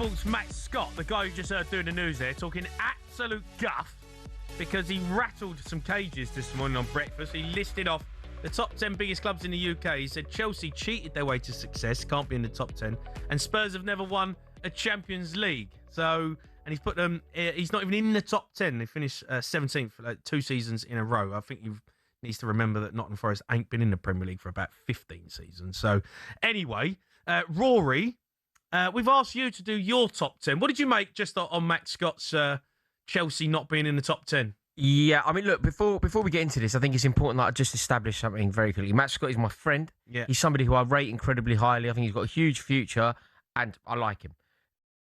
talkSPORT's Matt Scott, the guy who just heard doing the news there, talking absolute guff because he rattled some cages this morning on breakfast. He listed off the top 10 biggest clubs in the UK. He said Chelsea cheated their way to success, can't be in the top 10, and Spurs have never won a Champions League. So, and he's put them, he's not even in the top 10. They finished 17th for like 2 seasons in a row. I think he needs to remember that Nottingham Forest ain't been in the Premier League for about 15 seasons. So, anyway, Rory, we've asked you to do your top 10. What did you make just on Matt Scott's Chelsea not being in the top 10? Yeah, I mean, look, before we get into this, I think it's important that I just establish something very clearly. Matt Scott is my friend. Yeah. He's somebody who I rate incredibly highly. I think he's got a huge future, and I like him.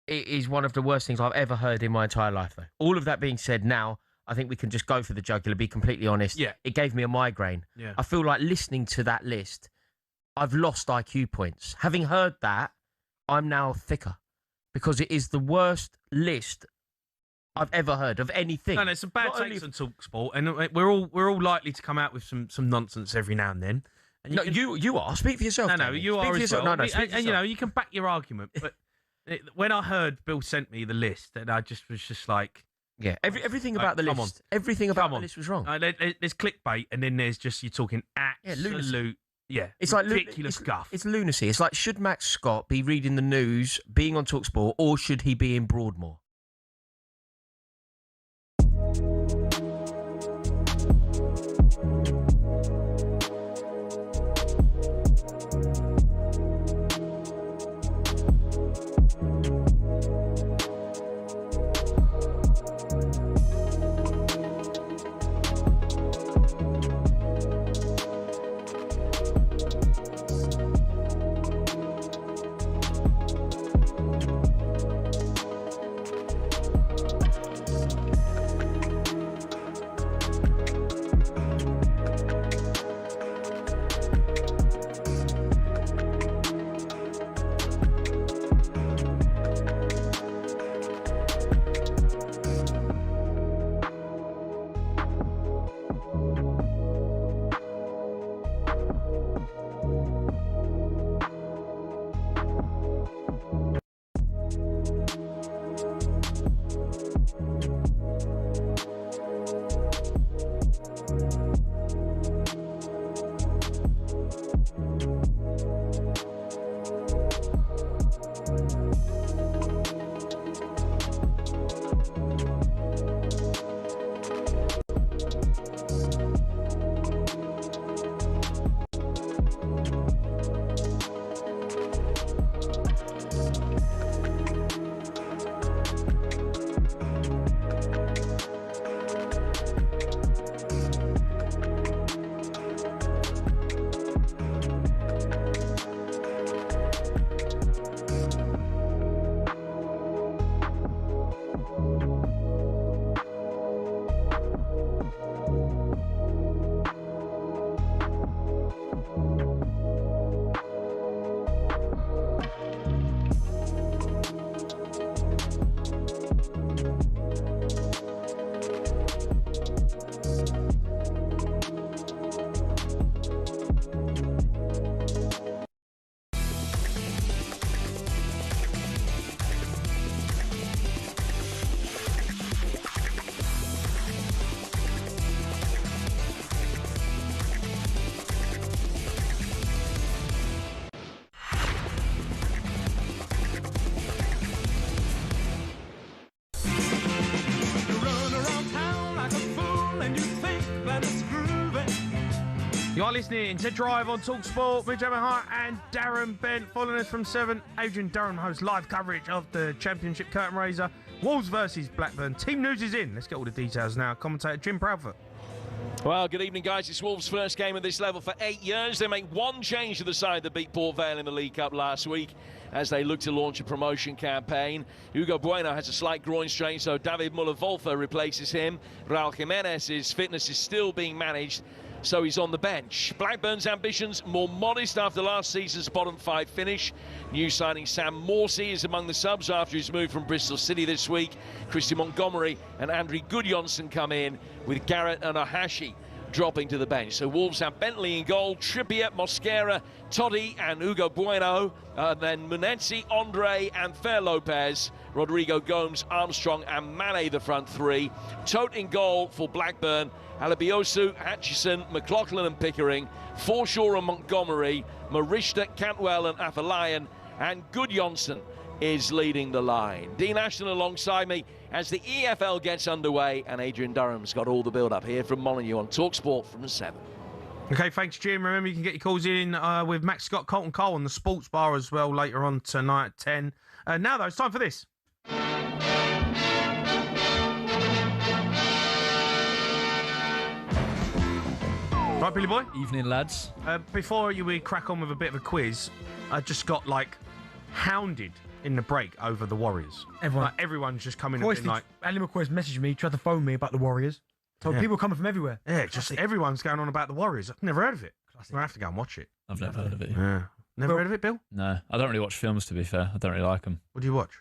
It is one of the worst things I've ever heard in my entire life, though. All of that being said, now, I think we can just go for the jugular, be completely honest. Yeah. It gave me a migraine. Yeah. I feel like listening to that list, I've lost IQ points. Having heard that, I'm now thicker because it is the worst list I've ever heard of anything. No, some bad takes on talkSPORT, and we're all likely to come out with some nonsense every now and then. And you are. Speak for yourself. No, you are as well. No, speak for and you know, you can back your argument, but when I heard Bill sent me the list, and I just was just like, yeah, everything about the list, everything about the list was wrong. There's clickbait, and then there's just you talking absolute. Yeah, it's like ridiculous guff. It's lunacy. It's like, should Matt Scott be reading the news, being on talkSPORT, or should he be in Broadmoor? You are listening to Drive on talkSPORT with Gemma Hart and Darren Bent. Following us from 7, Adrian Durham hosts live coverage of the Championship curtain raiser, Wolves versus Blackburn. Team news is in. Let's get all the details now. Commentator Jim Proudfoot. Well, good evening, guys. It's Wolves' first game of this level for 8 years. They make one change to the side that beat Port Vale in the League Cup last week as they look to launch a promotion campaign. Hugo Bueno has a slight groin strain, so David Muller-Volfer replaces him. Raul Jimenez's fitness is still being managed, so he's on the bench. Blackburn's ambitions more modest after last season's bottom 5 finish. New signing Sam Morsey is among the subs after his move from Bristol City this week. Christian Montgomery and Andre Gudjonsson come in, with Garrett and Ohashi dropping to the bench. So Wolves have Bentley in goal, Trippier, Mosquera, Toddy and Hugo Bueno, then Munetzi, Andre and Fer Lopez, Rodrigo Gomes, Armstrong and Mane the front three. Tote in goal for Blackburn, Alabiosu, Hutchison, McLaughlin and Pickering, Forshaw and Montgomery, Marishta, Cantwell and Afolayan, and Gudjonsson is leading the line. Dean Ashton alongside me as the EFL gets underway, and Adrian Durham's got all the build-up here from Molyneux on talkSPORT from 7. Okay, thanks, Jim. Remember, you can get your calls in with Max Scott, Colton Cole on the Sports Bar as well later on tonight at 10. Now, though, it's time for this. Right, Billy Boy? Evening, lads. Before we crack on with a bit of a quiz, I just got, hounded in the break over the Warriors. Everyone's just coming and been Ali McCoy's messaged me, tried to phone me about the Warriors. So people coming from everywhere. Yeah, just everyone's going on about the Warriors. I've never heard of it. I have to go and watch it. I've never heard of it. Yeah. Never heard of it, Bill? No, I don't really watch films, to be fair. I don't really like them. What do you watch?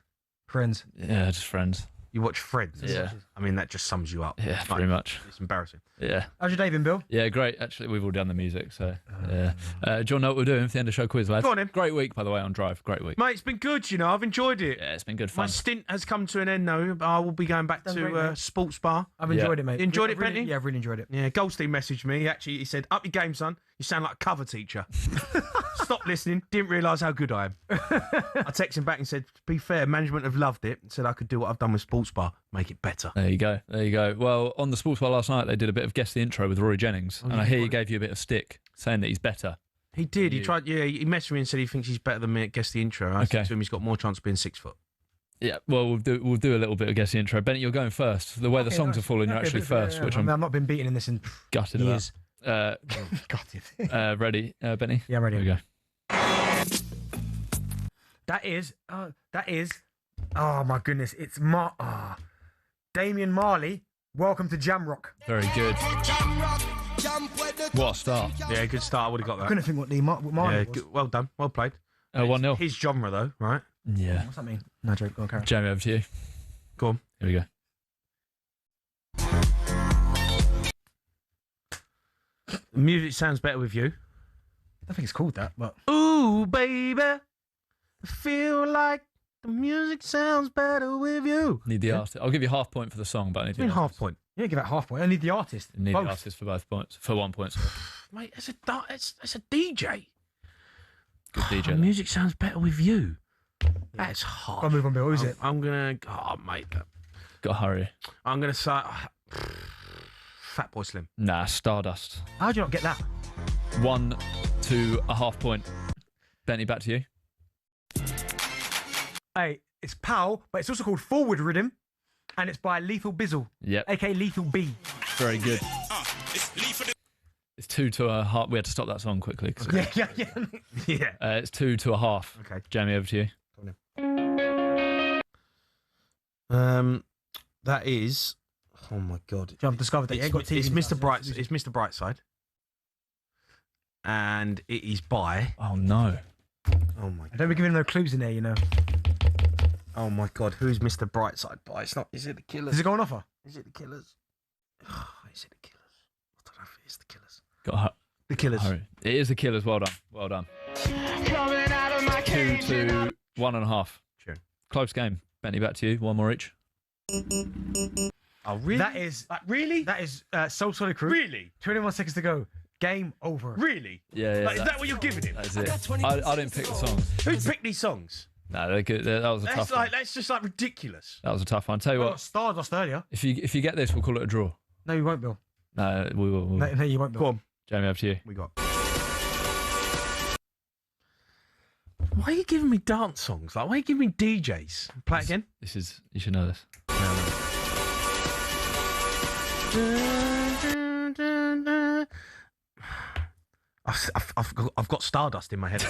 Friends. Yeah, just Friends. You watch Friends? Yeah. I mean, that just sums you up. Yeah, pretty much. It's embarrassing. Yeah. How's your day been, Bill? Yeah, great. Actually, we've all done the music, so yeah. Do you want to know what we're doing for the end of show quiz, lads? Go on, then. Great week, by the way, on Drive. Great week. Mate, it's been good, I've enjoyed it. Yeah, it's been good fun. My stint has come to an end, though. I will be going back to great, Sports Bar. I've enjoyed it, mate. You enjoyed it, really, Penny? Yeah, I've really enjoyed it. Yeah, Goldstein messaged me. He said, up your game, son. You sound like a cover teacher. Stopped listening. Didn't realise how good I am. I texted him back and said, to be fair, management have loved it. Said I could do what I've done with Sports Bar. Make it better. There you go. There you go. Well, on the Sports Bar last night, they did a bit of Guess the Intro with Rory Jennings. And I hear he gave you a bit of stick, saying that he's better. He did. He tried. Yeah, he messaged me and said he thinks he's better than me at Guess the Intro. I said to him he's got more chance of being 6 foot. Yeah, well, we'll do a little bit of Guess the Intro. Benny, you're going first. The way the songs are falling, you're actually first. Yeah. Which I've not been beaten in this in gutted years. About. Gutted. Ready, Benny? Yeah, I'm ready. Here we go. That is. Oh my goodness! It's Damian Marley. Welcome to Jamrock. Very good. What a start! Yeah, good start. I would have got that. I couldn't think what Marley was. Well done. Well played. 1-0. His genre, though, right? Yeah. What's that mean? No joke. Go on, Karen. Jamie, over to you. Go on. Here we go. Music sounds better with you. I think it's called that, but. Ooh, baby, I feel like the music sounds better with you. Need the artist. I'll give you half point for the song, but I need the half point. You don't give that half point. I need the artist. Need the artist for both points. For 1 point. Sorry. Mate, it's a DJ. Good DJ. The music sounds better with you. That's hard. I'll move on, Bill. Who is it? I'm gonna. Oh, mate. Gotta hurry. I'm gonna say Fatboy Slim. Nah, Stardust. How'd you not get that? 1 to a half point. Benny, back to you. Hey, it's POW, but it's also called Forward Rhythm, and it's by Lethal Bizzle. Yep. A.K.A. Lethal B. Very good. It's 2 to a half. We had to stop that song quickly. Yeah. It's 2 to a half. Okay. Jamie, over to you. That is. Oh my God! I've discovered that you ain't got TV. It's Mr. Brightside. It's Mr. Brightside, and it is by. Oh no! Oh my! I don't be giving no clues in there, you know. Oh my God! Who's Mr. Brightside by? It's not. Is it the Killers? Does it go on offer? Is it the Killers? Oh, is it the Killers? I don't know if it is the Killers. The Killers. Hurry. It is the Killers. Well done. Well done. 2 to 1.5. Sure. Close game. Benny, back to you. One more each. Oh really? That is really. That is Soul Solid Crew. Really? 21 seconds to go. Game over. Really? Yeah. Is that what you're giving him? That's it. I didn't pick the songs. Who picked these songs? No, they're good. That was a tough one. That's just like ridiculous. That was a tough one. Tell you what. Stardust earlier. If you get this, we'll call it a draw. No, you won't, Bill. No, we will. No, you won't, Bill. Go on. Jamie, over to you. We got. Why are you giving me dance songs? Why are you giving me DJs? Play it again. This is. You should know this. I've got Stardust in my head.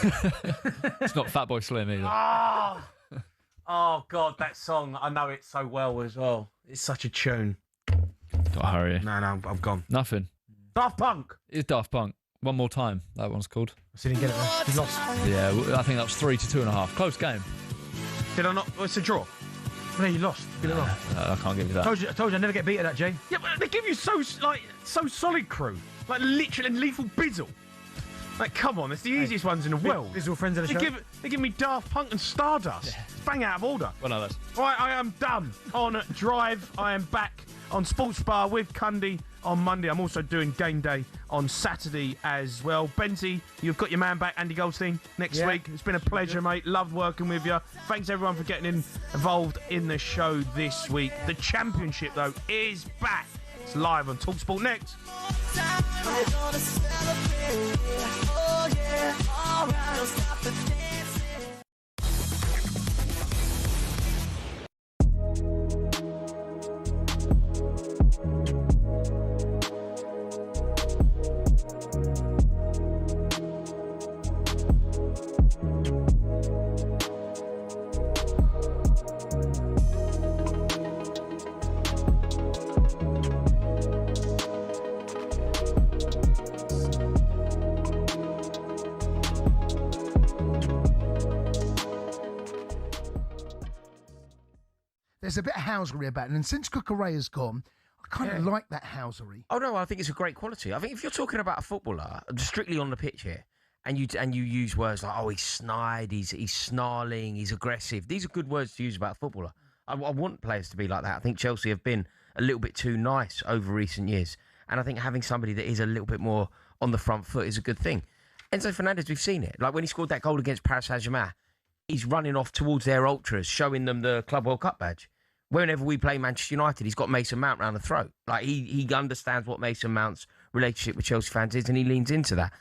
It's not Fatboy Slim either. Oh, God, that song. I know it so well as well. It's such a tune. Don't hurry. No, I'm gone. Nothing. Daft Punk. It's Daft Punk. One More Time, that one's called. So you didn't get it there. You lost. Yeah, I think that was 3 to 2.5. Close game. Did I not? Oh, it's a draw. No, you lost. You got it wrong. I can't give you that. I told you I never get beat at that, Jay. Yeah, but they give you so solid crew. Like literally Lethal Bizzle. Like, come on, it's the easiest ones in the world. Bizzle friends of the show. They give me Daft Punk and Stardust. Yeah. It's bang out of order. Well, no, that's... Right, I am done on Drive. I am back on Sports Bar with Cundy on Monday. I'm also doing Game Day on Saturday as well. Benzie, you've got your man back, Andy Goldstein, next week. It's been a pleasure, mate. Loved working with you. Thanks, everyone, for getting involved in the show this week. The championship, though, is back. It's live on talkSPORT next. There's a bit of housery about it, and since Cucurella's gone, I kind of like that housery. Oh no, I think it's a great quality. I think if you're talking about a footballer strictly on the pitch here, and you use words like he's snide, he's snarling, he's aggressive. These are good words to use about a footballer. I want players to be like that. I think Chelsea have been a little bit too nice over recent years, and I think having somebody that is a little bit more on the front foot is a good thing. Enzo Fernandez, we've seen it. Like when he scored that goal against Paris Saint-Germain, he's running off towards their ultras, showing them the Club World Cup badge. Whenever we play Manchester United, he's got Mason Mount round the throat. Like he understands what Mason Mount's relationship with Chelsea fans is, and he leans into that.